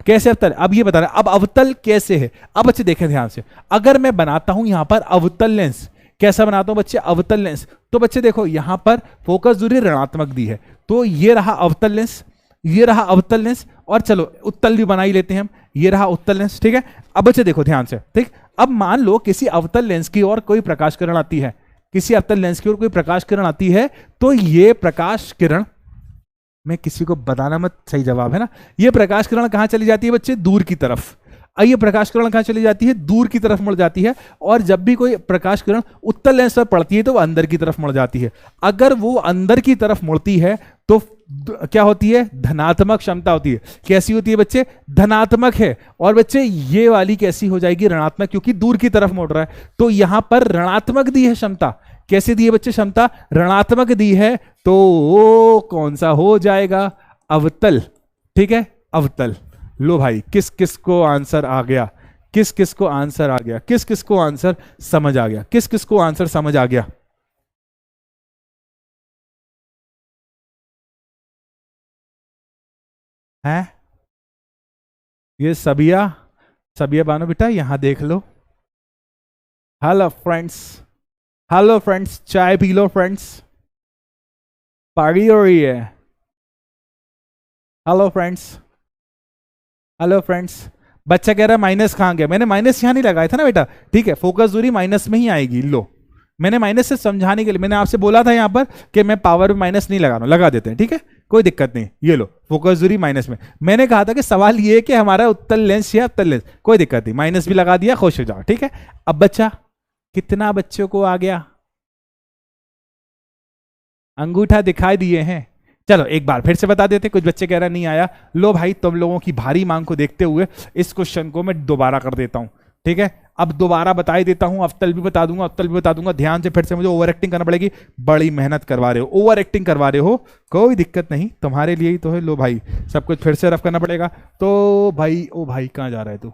कैसे अवतल है? अब ये बताना। अब अवतल कैसे है? अब बच्चे देखें ध्यान से। अगर मैं बनाता हूं यहां पर अवतल लेंस, कैसा बनाता हूं बच्चे? अवतल लेंस। तो बच्चे देखो, यहां पर फोकस दूरी ऋणात्मक दी है, तो ये रहा अवतल लेंस, ये रहा अवतल लेंस। और चलो उत्तल भी बना ही लेते हैं हम, ये रहा उत्तल लेंस, ठीक है? अब बच्चे देखो ध्यान से, ठीक? अब मान लो किसी अवतल लेंस की ओर कोई प्रकाश किरण आती है, किसी अवतल लेंस की ओर कोई प्रकाश किरण आती है, तो ये प्रकाश किरण, मैं किसी को बताना मत, सही जवाब है ना? ये प्रकाश किरण कहां चली जाती है बच्चे? दूर की तरफ। ये प्रकाश किरण कहां चली जाती है? दूर की तरफ मुड़ जाती है। और जब भी कोई प्रकाश किरण उत्तल लेंस पर पड़ती है तो वो अंदर की तरफ मुड़ जाती है। अगर वो अंदर की तरफ मुड़ती है तो क्या होती है? धनात्मक क्षमता होती है। कैसी होती है बच्चे? धनात्मक है। और बच्चे ये वाली कैसी हो जाएगी? ऋणात्मक, क्योंकि दूर की तरफ मुड़ रहा है। तो यहां पर ऋणात्मक दी है क्षमता। कैसे दी है बच्चे क्षमता? ऋणात्मक दी है। तो वो कौन सा हो जाएगा? अवतल। ठीक है, अवतल। लो भाई, किस किस को आंसर आ गया? किस किस को आंसर आ गया? किस किस को आंसर समझ आ गया? किस किस को आंसर समझ आ गया? है ये सबिया? सबिया बानो बेटा यहां देख लो। हेलो फ्रेंड्स, हेलो फ्रेंड्स, चाय पी लो फ्रेंड्स, पार्टी हो रही है। Hello friends, hello friends. बच्चा कह रहा है माइनस कहां गया? मैंने माइनस यहां नहीं लगाया था ना बेटा। ठीक है, फोकस दूरी माइनस में ही आएगी। लो, मैंने माइनस से समझाने के लिए मैंने आपसे बोला था यहां पर कि मैं पावर में माइनस नहीं लगा रहा हूं, लगा देते हैं। ठीक है, कोई दिक्कत नहीं। ये लो, फोकस दूरी माइनस में। मैंने कहा था कि सवाल ये है कि हमारा उत्तल लेंस या अवतल लेंस, कोई दिक्कत नहीं, माइनस भी लगा दिया, खुश हो जाओ। ठीक है, अब बच्चा कितना बच्चों को आ गया? अंगूठा दिखाई दिए हैं। चलो एक बार फिर से बता देते, कुछ बच्चे कह रहे नहीं आया। लो भाई, तुम लोगों की भारी मांग को देखते हुए इस क्वेश्चन को मैं दोबारा कर देता हूं। ठीक है, अब दोबारा बता ही देता हूं, अवतल भी बता दूंगा, अवतल भी बता दूंगा। ध्यान से फिर से, मुझे ओवर एक्टिंग करना पड़ेगी। बड़ी मेहनत करवा रहे हो, ओवर एक्टिंग करवा रहे हो, कोई दिक्कत नहीं, तुम्हारे लिए ही तो है। लो भाई, सब कुछ फिर से रफ करना पड़ेगा। तो भाई, ओ भाई कहाँ जा रहा है तू?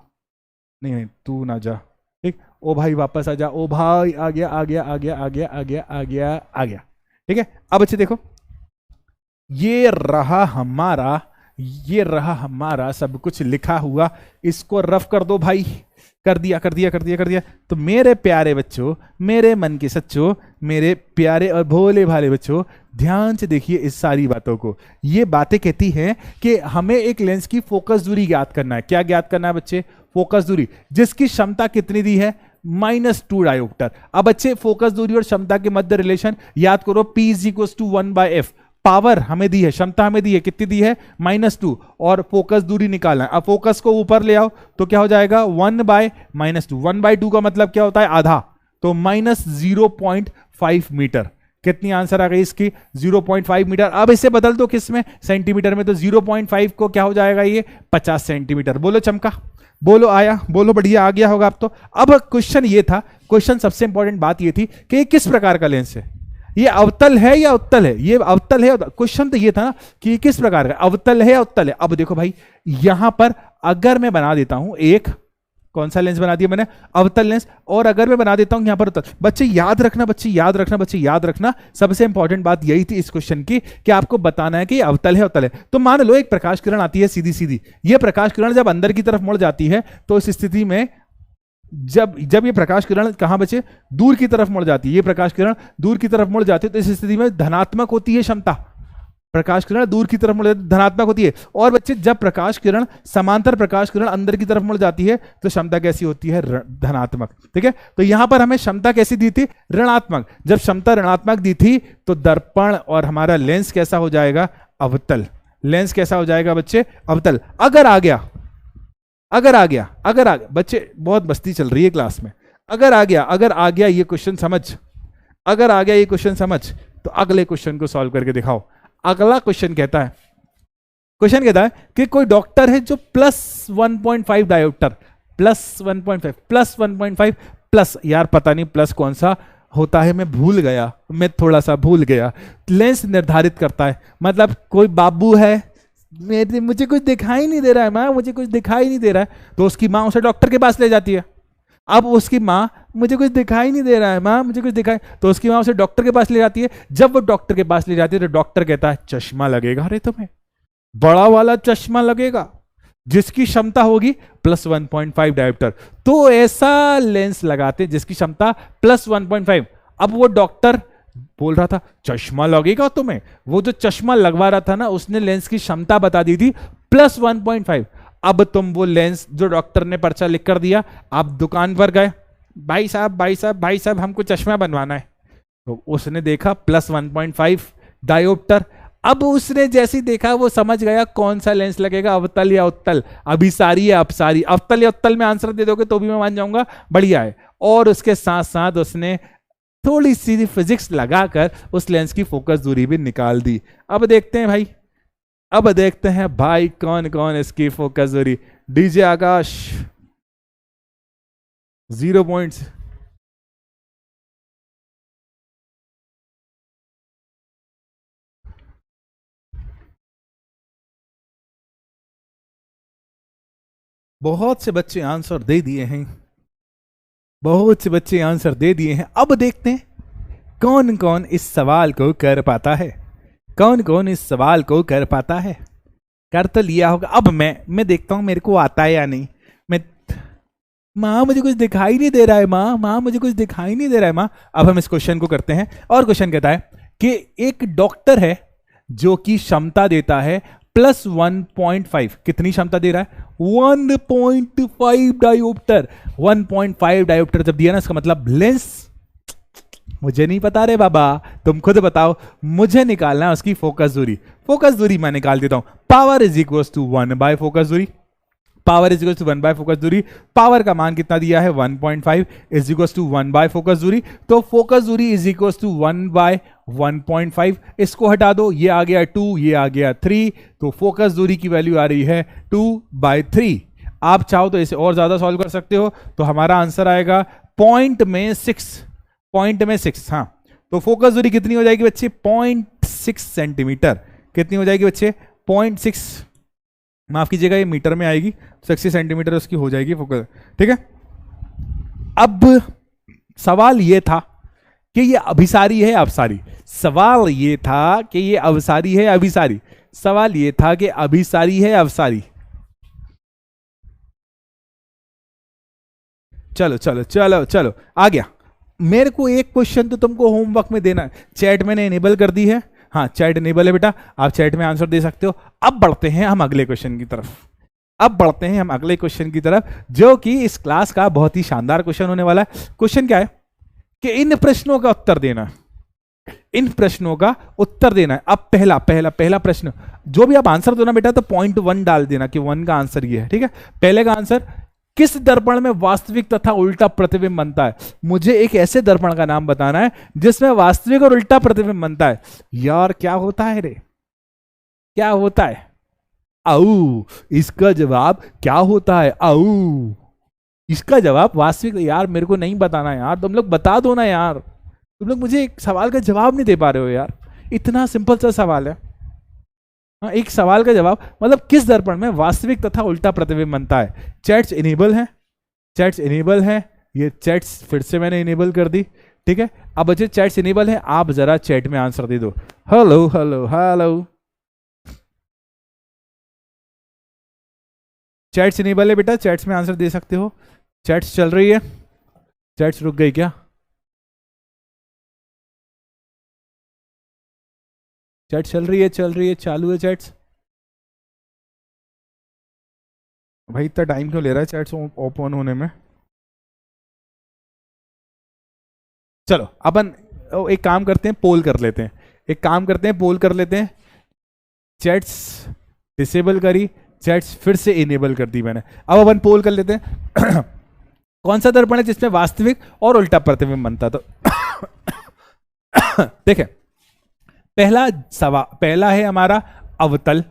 नहीं नहीं, तू ना जा। ठीक, ओ भाई वापस आ जा। ओ भाई आ गया, आ गया, आ गया, आ गया, आ गया, आ गया, आ गया। ठीक है, अब अच्छे देखो, ये रहा हमारा, ये रहा हमारा सब कुछ लिखा हुआ। इसको रफ कर दो भाई। कर दिया, कर दिया, कर दिया, कर दिया। तो मेरे प्यारे बच्चों, मेरे मन के सच्चों, मेरे प्यारे और भोले भाले बच्चों, ध्यान से देखिए इस सारी बातों को। ये बातें कहती हैं कि हमें एक लेंस की फोकस दूरी ज्ञात करना है। क्या ज्ञात करना है बच्चे? फोकस दूरी, जिसकी क्षमता कितनी दी है? -2 डायोप्टर। अब बच्चे फोकस दूरी और क्षमता के मध्य रिलेशन याद करो, P = 1/f। पावर हमें दी है, क्षमता हमें दी है, कितनी दी है? -2, और फोकस दूरी निकालना है। अब फोकस को ऊपर ले आओ तो क्या हो जाएगा? 1/-2। 1/2 का मतलब क्या होता है? आधा। तो -0.5 मीटर। कितनी आंसर आ गई इसकी? 0.5 मीटर। अब इसे बदल दो किस में? सेंटीमीटर में। तो 0.5 को क्या हो जाएगा? ये 50 सेंटीमीटर। बोलो चमका, बोलो आया, बोलो बढ़िया, आ गया होगा अब तो। अब क्वेश्चन ये था, क्वेश्चन सबसे इंपॉर्टेंट बात ये थी कि ये किस प्रकार का लेंस है? ये अवतल है या उत्तल है? ये अवतल है। क्वेश्चन तो ये था ना कि किस प्रकार का, अवतल है या उत्तल है। अब देखो भाई, यहां पर अगर मैं बना देता हूं एक, कौन सा लेंस बना दिया मैंने? अवतल लेंस। और अगर मैं बना देता हूं यहां पर उत्तल। बच्चे याद रखना, बच्चे याद रखना, बच्चे याद रखना, सबसे इंपॉर्टेंट बात यही थी इस क्वेश्चन की कि आपको बताना है कि ये अवतल है, उत्तल है। तो मान लो एक प्रकाश किरण आती है सीधी सीधी। ये प्रकाश किरण जब अंदर की तरफ मुड़ जाती है तो इस स्थिति में जब ये प्रकाश किरण कहां बचे? दूर की तरफ मुड़ जाती है। ये प्रकाश किरण दूर की तरफ मुड़ जाती है तो इस स्थिति में धनात्मक होती है क्षमता। प्रकाश किरण दूर की तरफ मुड़ जाती है, धनात्मक होती है। और बच्चे जब प्रकाश किरण, समांतर प्रकाश किरण अंदर की तरफ मुड़ जाती है तो क्षमता कैसी होती है? धनात्मक। ठीक है, तो यहां पर हमें क्षमता कैसी दी थी? ऋणात्मक। जब क्षमता ऋणात्मक दी थी तो दर्पण और हमारा लेंस कैसा हो जाएगा? अवतल। लेंस कैसा हो जाएगा बच्चे? अवतल। अगर आ गया, अगर आ गया, अगर आ गया, बच्चे बहुत मस्ती चल रही है क्लास में। अगर आ गया, अगर आ गया ये क्वेश्चन समझ, अगर आ गया ये क्वेश्चन समझ, तो अगले क्वेश्चन को सॉल्व करके दिखाओ। अगला क्वेश्चन कहता है, क्वेश्चन कहता है कि कोई डॉक्टर है जो +1.5 डायोप्टर, +1.5, +1.5 प्लस, यार पता नहीं प्लस कौन सा होता है, मैं भूल गया, मैं थोड़ा सा भूल गया। लेंस निर्धारित करता है, मतलब कोई बाबू है, मुझे कुछ दिखाई नहीं दे रहा है माँ, मुझे कुछ दिखाई नहीं दे रहा है, तो उसकी माँ उसे डॉक्टर के पास ले जाती है। अब उसकी माँ, मुझे कुछ दिखाई नहीं दे रहा है माँ, मुझे कुछ दिखाई, तो उसकी माँ उसे डॉक्टर के पास ले जाती है। जब वो डॉक्टर के पास ले जाती है तो डॉक्टर कहता है चश्मा लगेगा, अरे तुम्हें बड़ा वाला चश्मा लगेगा जिसकी क्षमता होगी +1.5 डायोप्टर। तो ऐसा लेंस लगाते जिसकी क्षमता +1.5। अब वो डॉक्टर बोल रहा था चश्मा लगेगा तुम्हें, वो जो चश्मा लगवा रहा था ना उसने लेंस की क्षमता बता दी थी +1.5। अब तुम वो लेंस जो डॉक्टर ने पर्चा लिख कर दिया, आप दुकान पर गए, भाई साहब भाई साहब भाई साहब हमको चश्मा बनवाना है, तो उसने देखा +1.5 डायोप्टर। अब उसने जैसे ही देखा वो समझ गया कौन सा लेंस लगेगा, अवतल या उत्तल, अभिसारी या अपसारी। अवतल या उत्तल में आंसर दे दोगे तो भी मैं मान जाऊंगा, बढ़िया है। और उसके साथ साथ उसने थोड़ी सी फिजिक्स लगाकर उस लेंस की फोकस दूरी भी निकाल दी। अब देखते हैं भाई, अब देखते हैं भाई कौन कौन इसकी फोकस दूरी। डीजे आकाश 0 पॉइंट्स। बहुत से बच्चे आंसर दे दिए हैं, बहुत से बच्चे आंसर दे दिए हैं। अब देखते हैं कौन कौन इस सवाल को कर पाता है, कौन कौन इस सवाल को कर पाता है। कर तो लिया होगा। अब मैं देखता हूं मेरे को आता है या नहीं। मैं, माँ मुझे कुछ दिखाई नहीं दे रहा है, माँ माँ मुझे कुछ दिखाई नहीं दे रहा है माँ। अब हम इस क्वेश्चन को करते हैं। और क्वेश्चन कहता है कि एक डॉक्टर है जो कि क्षमता देता है +1.5। कितनी क्षमता दे रहा है? 1.5 डायोप्टर। 1.5 डायोप्टर जब दिया ना, इसका मतलब लेंस, मुझे नहीं पता रे बाबा, तुम खुद बताओ। मुझे निकालना है उसकी फोकस दूरी। फोकस दूरी मैं निकाल देता हूं। Power is equal to 1 by focus दूरी। Power is equal to 1 by focus दूरी। पावर का मान कितना दिया है? 1.5 is equal to 1 by focus दूरी। तो फोकस दूरी इज इक्वल टू 1/1.5। इसको हटा दो, ये आ गया 2, ये आ गया 3। तो फोकस दूरी की वैल्यू आ रही है 2/3। आप चाहो तो इसे और ज्यादा सॉल्व कर सकते हो, तो हमारा आंसर आएगा पॉइंट में 6। पॉइंट में 6, हाँ। तो फोकस दूरी कितनी हो जाएगी बच्चे? 0.6 सेंटीमीटर। कितनी हो जाएगी बच्चे? 0.6, माफ कीजिएगा ये मीटर में आएगी, 60 सेंटीमीटर उसकी हो जाएगी फोकस। ठीक है। अब सवाल ये था कि ये अभिसारी है अपसारी। सवाल ये था कि ये अवसारी है अभिसारी। सवाल ये था कि अभिसारी है अवसारी। चलो चलो चलो चलो, आ गया। मेरे को एक क्वेश्चन तो तुमको होमवर्क में देना है। चैट मैंने इनेबल कर दी है, हाँ चैट इनेबल है बेटा, आप चैट में आंसर दे सकते हो। अब बढ़ते हैं हम अगले क्वेश्चन की तरफ। अब बढ़ते हैं हम अगले क्वेश्चन की तरफ, जो कि इस क्लास का बहुत ही शानदार क्वेश्चन होने वाला है। क्वेश्चन क्या है कि इन प्रश्नों का उत्तर देना, इन प्रश्नों का उत्तर देना है। अब पहला पहला पहला प्रश्न, जो भी आप आंसर दो ना बेटा, तो .1 डाल देना कि 1 का आंसर ये है। ठीक है। पहले का आंसर, किस दर्पण में वास्तविक तथा उल्टा प्रतिबिंब बनता है? मुझे एक ऐसे दर्पण का नाम बताना है जिसमें वास्तविक और उल्टा प्रतिबिंब बनता है। यार क्या होता है रे, क्या होता है? आऊ, इसका जवाब क्या होता है? आऊ, इसका जवाब वास्तविक। यार मेरे को नहीं बताना यार, तुम लोग बता दो ना यार। तुम लोग मुझे एक सवाल का जवाब नहीं दे पा रहे हो यार। इतना सिंपल सा सवाल है। हाँ, एक सवाल का जवाब, मतलब किस दर्पण में वास्तविक तथा उल्टा प्रतिबिंब बनता है? चैट्स इनेबल है, चैट्स इनेबल है। ये चैट्स फिर से मैंने इनेबल कर दी। ठीक है। अब बच्चे चैट्स इनेबल है, आप जरा चैट में आंसर दे दो। Hello hello hello, chats enable है बेटा, चैट्स में आंसर दे सकते हो। चैट्स चल रही है? चैट्स रुक गई क्या? चैट चल रही है, चल रही है, चालू है चैट्स। भाई इतना टाइम क्यों ले रहा है चैट्स ओपन होने में? चलो अपन एक काम करते हैं, पोल कर लेते हैं। एक काम करते हैं, पोल कर लेते हैं। चैट्स डिसेबल करी, चैट्स फिर से इनेबल कर दी मैंने। अब अपन पोल कर लेते हैं। कौन सा दर्पण है जिसमें वास्तविक और उल्टा प्रतिबिंब बनता? तो देखें, पहला सवाल, पहला है हमारा अवतल।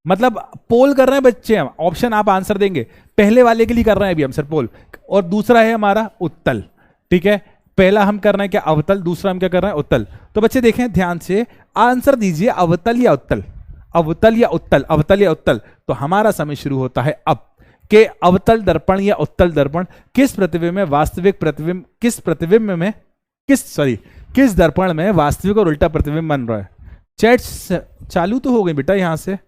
मतलब पोल कर रहे हैं बच्चे हम, ऑप्शन आप आंसर देंगे। पहले वाले के लिए कर रहे हैं अभी हम सर पोल। और दूसरा है हमारा उत्तल। ठीक है। पहला हम कर रहे हैं क्या? अवतल। दूसरा हम क्या कर रहे हैं? उत्तल। तो बच्चे देखें ध्यान से, आंसर दीजिए अवतल या उत्तल, अवतल या उत्तल, अवतल या उत्तल। तो हमारा समय शुरू होता है अब, के अवतल दर्पण या उत्तल दर्पण किस प्रतिबिंब में वास्तविक प्रतिबिंब, किस प्रतिबिंब में, किस सॉरी किस दर्पण में वास्तविक और उल्टा प्रतिबिंब बन रहा है? चैट्स चालू तो हो गई बेटा यहां से।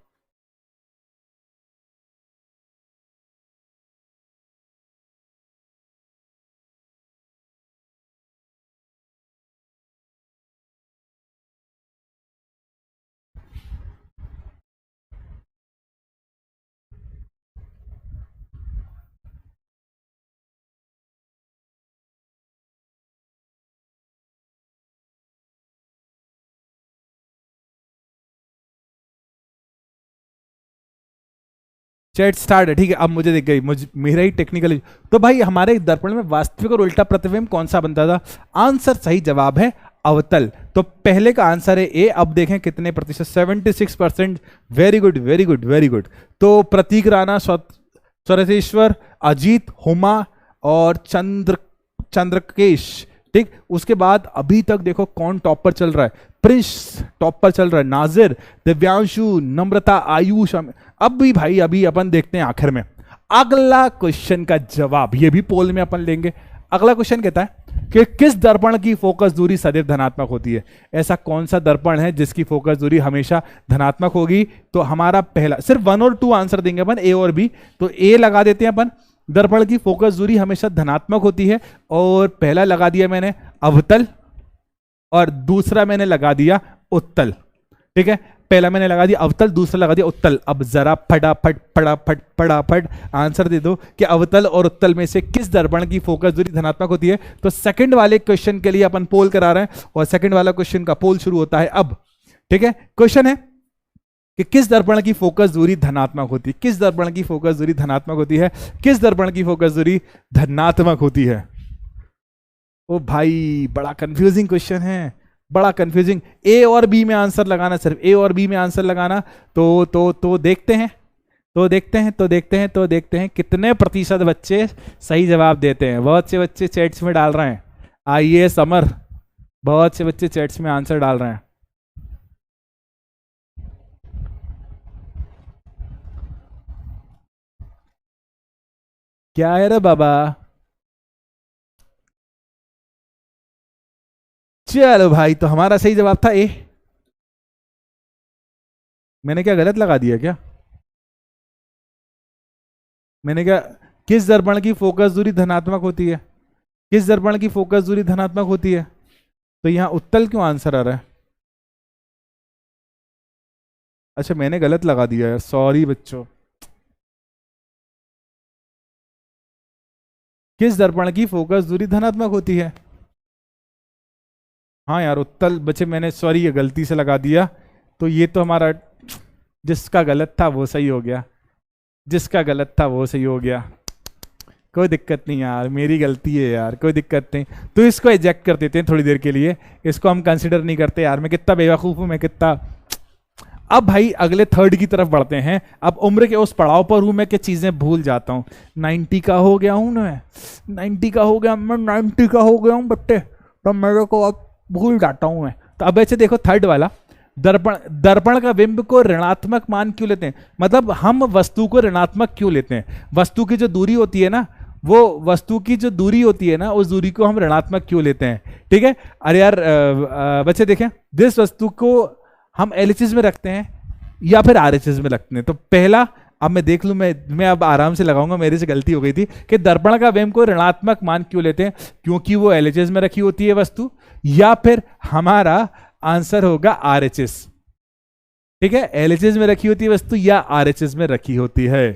चैट स्टार्ट है, ठीक है। अब मुझे दिख गई, मुझे मेरा ही टेक्निकल। तो भाई हमारे दर्पण में वास्तविक और उल्टा प्रतिबिंब कौन सा बनता था? आंसर सही जवाब है अवतल। तो पहले का आंसर है ए। अब देखें कितने प्रतिशत, 76%। Very good very good very good. तो प्रतीक राणा, स्वरतेश्वर, अजीत, हुमा और चंद्रकेश, ठीक। उसके बाद अभी तक देखो कौन टॉप पर चल रहा है, प्रिंस टॉप पर चल रहा है, नाजिर, दिव्यांशु, नम्रता, आयुष। अब भी भाई अभी अपन देखते हैं आखिर में अगला क्वेश्चन का जवाब, ये भी पोल में अपन लेंगे। अगला क्वेश्चन कहता है कि किस दर्पण की फोकस दूरी सदैव धनात्मक होती है? ऐसा कौन सा दर्पण है जिसकी फोकस दूरी हमेशा धनात्मक होगी? तो हमारा पहला, सिर्फ 1 और 2 आंसर देंगे अपन, ए और बी। तो ए लगा देते हैं अपन, दर्पण की फोकस दूरी हमेशा धनात्मक होती है। और पहला लगा दिया मैंने अवतल, और दूसरा मैंने लगा दिया उत्तल, ठीक है। पहला मैंने लगा दिया अवतल, दूसरा लगा दिया उत्तल। अब जरा फटाफट आंसर दे दो कि अवतल और उत्तल में से किस दर्पण की फोकस दूरी धनात्मक होती है। तो सेकंड वाले क्वेश्चन के लिए अपन पोल करा रहे हैं, और सेकंड वाला क्वेश्चन का पोल शुरू होता है अब, ठीक है। क्वेश्चन है कि किस दर्पण की फोकस दूरी धनात्मक होती है? किस दर्पण की फोकस दूरी धनात्मक होती है? किस दर्पण की फोकस दूरी धनात्मक होती है? ओ भाई बड़ा कंफ्यूजिंग क्वेश्चन है, बड़ा कंफ्यूजिंग। ए और बी में आंसर लगाना, सिर्फ ए और बी में आंसर लगाना। तो देखते हैं कितने प्रतिशत बच्चे सही जवाब देते हैं। बहुत से बच्चे चैट्स में डाल रहे हैं, आइए समर, बहुत से बच्चे चैट्स में आंसर डाल रहे हैं। क्या है रे बाबा? चलो भाई, तो हमारा सही जवाब था ए। मैंने क्या गलत लगा दिया क्या? मैंने क्या, किस दर्पण की फोकस दूरी धनात्मक होती है? किस दर्पण की फोकस दूरी धनात्मक होती है? तो यहां उत्तल क्यों आंसर आ रहा है? अच्छा मैंने गलत लगा दिया यार, सॉरी बच्चों। किस दर्पण की फोकस दूरी धनात्मक होती है? हाँ यार उत्तल बच्चे, मैंने सॉरी ये गलती से लगा दिया। तो ये तो हमारा, जिसका गलत था वो सही हो गया, जिसका गलत था वो सही हो गया। कोई दिक्कत नहीं यार, मेरी गलती है यार, कोई दिक्कत नहीं। तो इसको एजेक्ट कर देते हैं थोड़ी देर के लिए, इसको हम कंसिडर नहीं करते यार। मैं कितना बेवकूफ़ हूँ, मैं कितना। अब भाई अगले थर्ड की तरफ बढ़ते हैं। अब उम्र के उस पड़ाव पर हूँ मैं कि चीज़ें भूल जाता हूँ। 90 का हो गया हूँ मैं, 90 का हो गया मैं, 90 का हो गया हूँ बट्टे, तो मेरे को अब भूल जाता हूँ मैं। तो अब ऐसे देखो थर्ड वाला, दर्पण का बिंब को ऋणात्मक मान क्यों लेते हैं? मतलब हम वस्तु को ऋणात्मक क्यों लेते हैं? वस्तु की जो दूरी होती है ना, वो वस्तु की जो दूरी होती है ना, उस दूरी को हम ऋणात्मक क्यों लेते हैं? ठीक है। अरे यार बच्चे देखें, जिस वस्तु को हम एलएचएस में रखते हैं या फिर आरएचएस में रखते हैं। तो पहला, अब मैं देख लूं, मैं अब आराम से लगाऊंगा, मेरे से गलती हो गई थी कि दर्पण का बिंब को ऋणात्मक मान क्यों लेते हैं? क्योंकि वो एलएचएस में रखी होती है वस्तु, या फिर हमारा आंसर होगा आरएचएस। ठीक है, एलएचएस में रखी होती है वस्तु या आरएचएस में रखी होती है।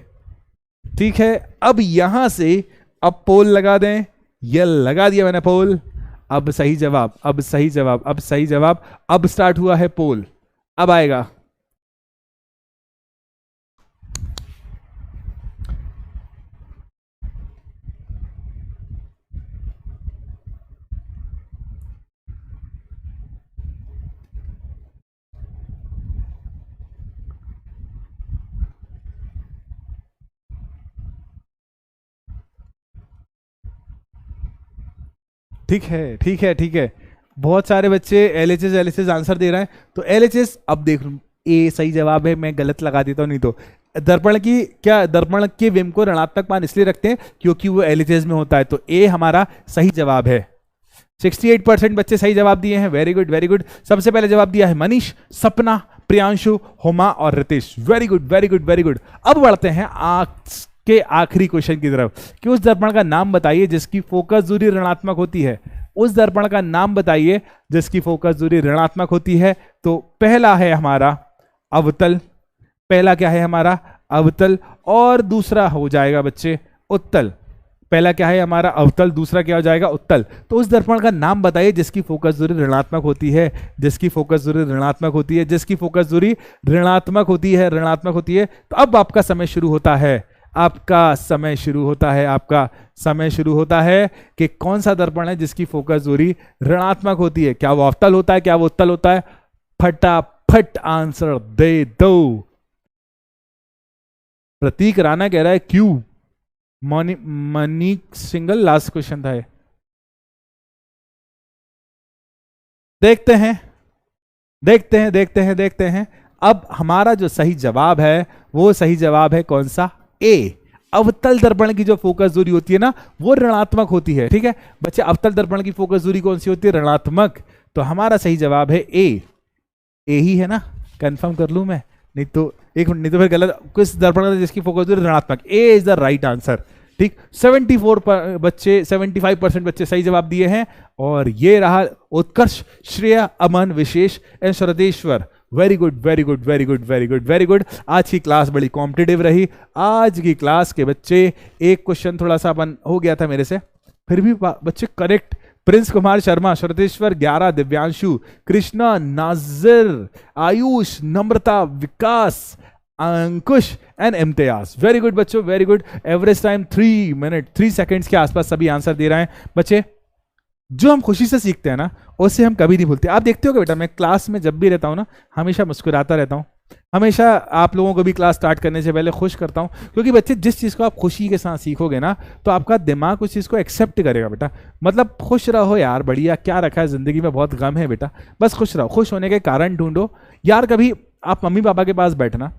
ठीक है, अब यहां से अब पोल लगा दें। ये लगा दिया मैंने पोल। अब सही जवाब, अब सही जवाब, अब सही जवाब। अब स्टार्ट हुआ है पोल, अब आएगा। ठीक है ठीक है ठीक है, बहुत सारे बच्चे एलएचएस आंसर दे रहे हैं। तो एलएचएस, अब देख लूं, ए सही जवाब है, मैं गलत लगा देता हूं। नहीं तो दर्पण की क्या, दर्पण के बिंब को ऋणात्मक मान इसलिए रखते हैं क्योंकि वो एलएचएस में होता है। तो ए हमारा सही जवाब है। 68% बच्चे सही जवाब दिए हैं। Very good very good. सबसे पहले जवाब दिया है मनीष, सपना, प्रियांशु, हुमा और Ritesh. Very good very good very good. अब बढ़ते हैं आज के आखिरी क्वेश्चन की तरफ कि उस दर्पण का नाम बताइए जिसकी फोकस दूरी ऋणात्मक होती है। उस दर्पण का नाम बताइए जिसकी फोकस दूरी ऋणात्मक होती है। तो पहला है हमारा अवतल, पहला क्या है हमारा अवतल, और दूसरा हो जाएगा बच्चे उत्तल। पहला क्या है हमारा अवतल, दूसरा क्या हो जाएगा उत्तल। तो उस दर्पण का नाम बताइए जिसकी फोकस दूरी ऋणात्मक होती है, जिसकी फोकस दूरी ऋणात्मक होती है, जिसकी फोकस दूरी ऋणात्मक होती है, ऋणात्मक होती है। तो अब आपका समय शुरू होता है, आपका समय शुरू होता है, आपका समय शुरू होता है कि कौन सा दर्पण है जिसकी फोकस दूरी ऋणात्मक होती है। क्या वो अवतल होता है, क्या वो उत्तल होता है? फटाफट आंसर दे दो। प्रतीक राणा कह रहा है क्यू। मनीक सिंगल लास्ट क्वेश्चन था ये। देखते हैं देखते हैं देखते हैं देखते हैं। अब हमारा जो सही जवाब है वो सही जवाब है कौन सा? ए। अवतल दर्पण की जो फोकस दूरी होती है ना वो ऋणात्मक होती है। ठीक है बच्चे, अवतल दर्पण की फोकस दूरी कौन सी होती है? ऋणात्मक। तो हमारा सही जवाब है ए। ए ही है ना? कंफर्म कर लूं मैं? नहीं तो एक मिनट, नहीं तो फिर गलत। किस दर्पण जिसकी फोकस दूरी ऋणात्मक? ए इज द राइट आंसर। ठीक, 74 बच्चे 75% बच्चे सही जवाब दिए हैं। और ये रहा Utkarsh, Shreya, Aman, Vishesh and Shraddheshwar. Very good very good very good very good very good. आज की क्लास बड़ी कॉम्पिटिटिव रही। आज की क्लास के बच्चे एक क्वेश्चन थोड़ा सा अपन हो गया था मेरे से, फिर भी बच्चे correct. Prince Kumar Sharma, Shraddheshwar 11, Divyanshu, Krishna, Nazir, Ayush, Namrata, Vikas, Ankush and Imtiyaz. Very good बच्चों, very good. Average time 3 minute 3 seconds के आसपास सभी आंसर दे रहे हैं बच्चे। जो हम खुशी से सीखते हैं ना उससे हम कभी नहीं भूलते। आप देखते हो बेटा, मैं क्लास में जब भी रहता हूँ ना हमेशा मुस्कुराता रहता हूँ, हमेशा आप लोगों को भी क्लास स्टार्ट करने से पहले खुश करता हूँ। क्योंकि बच्चे जिस चीज़ को आप खुशी के साथ सीखोगे ना तो आपका दिमाग उस चीज़ को एक्सेप्ट करेगा बेटा। मतलब खुश रहो यार, बढ़िया, क्या रखा है ज़िंदगी में, बहुत गम है बेटा, बस खुश रहो। खुश होने के कारण ढूंढो यार। कभी आप मम्मी पापा के पास बैठना,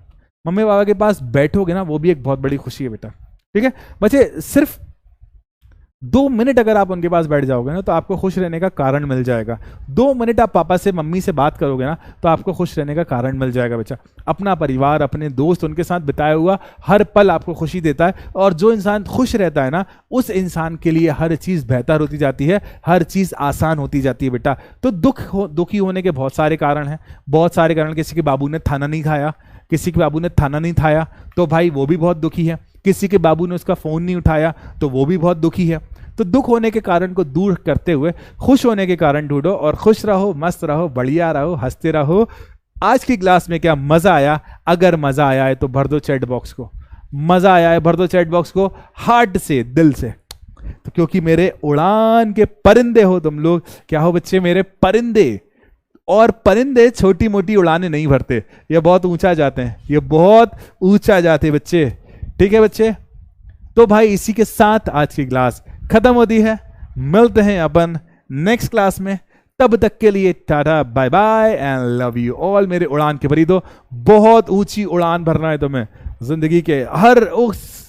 मम्मी पापा के पास बैठोगे ना वो भी एक बहुत बड़ी खुशी है बेटा। ठीक है बच्चे, सिर्फ 2 मिनट अगर आप उनके पास बैठ जाओगे ना तो आपको खुश रहने का कारण मिल जाएगा। 2 मिनट आप पापा से मम्मी से बात करोगे ना तो आपको खुश रहने का कारण मिल जाएगा बच्चा। अपना परिवार, अपने दोस्त, उनके साथ बिताया हुआ हर पल आपको खुशी देता है। और जो इंसान खुश रहता है ना उस इंसान के लिए हर चीज़ बेहतर होती जाती है, हर चीज़ आसान होती जाती है बेटा। तो दुखी होने के बहुत सारे कारण हैं, बहुत सारे कारण। किसी के बाबू ने खाना नहीं खाया, किसी के बाबू ने खाना नहीं खाया तो भाई वो भी बहुत दुखी है। किसी के बाबू ने उसका फोन नहीं उठाया तो वो भी बहुत दुखी है। तो दुख होने के कारण को दूर करते हुए खुश होने के कारण ढूंढो और खुश रहो, मस्त रहो, बढ़िया रहो, हंसते रहो। आज की क्लास में क्या मजा आया? अगर मजा आया है तो भर दो चैट बॉक्स को। मजा आया है भर दो चैट बॉक्स को हार्ट से, दिल से। तो क्योंकि मेरे उड़ान के परिंदे हो तुम लोग। क्या हो बच्चे? मेरे परिंदे। और परिंदे छोटी मोटी उड़ानें नहीं भरते, ये बहुत ऊंचा जाते हैं, ये बहुत ऊंचा जाते हैं बच्चे। ठीक है बच्चे, तो भाई इसी के साथ आज की क्लास खत्म होती है। मिलते हैं अपन नेक्स्ट क्लास में, तब तक के लिए tata bye bye and love you all. मेरे उड़ान के परिंदों, बहुत ऊंची उड़ान भरना है तुम्हें जिंदगी के, हर उस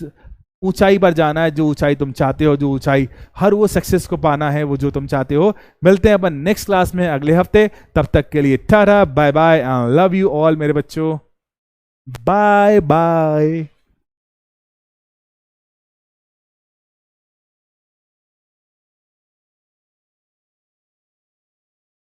ऊंचाई पर जाना है जो ऊंचाई तुम चाहते हो, जो ऊंचाई, हर वो सक्सेस को पाना है वो जो तुम चाहते हो। मिलते हैं अपन नेक्स्ट क्लास में अगले हफ्ते, तब तक के लिए tata bye bye and love you all मेरे बच्चों। Bye bye.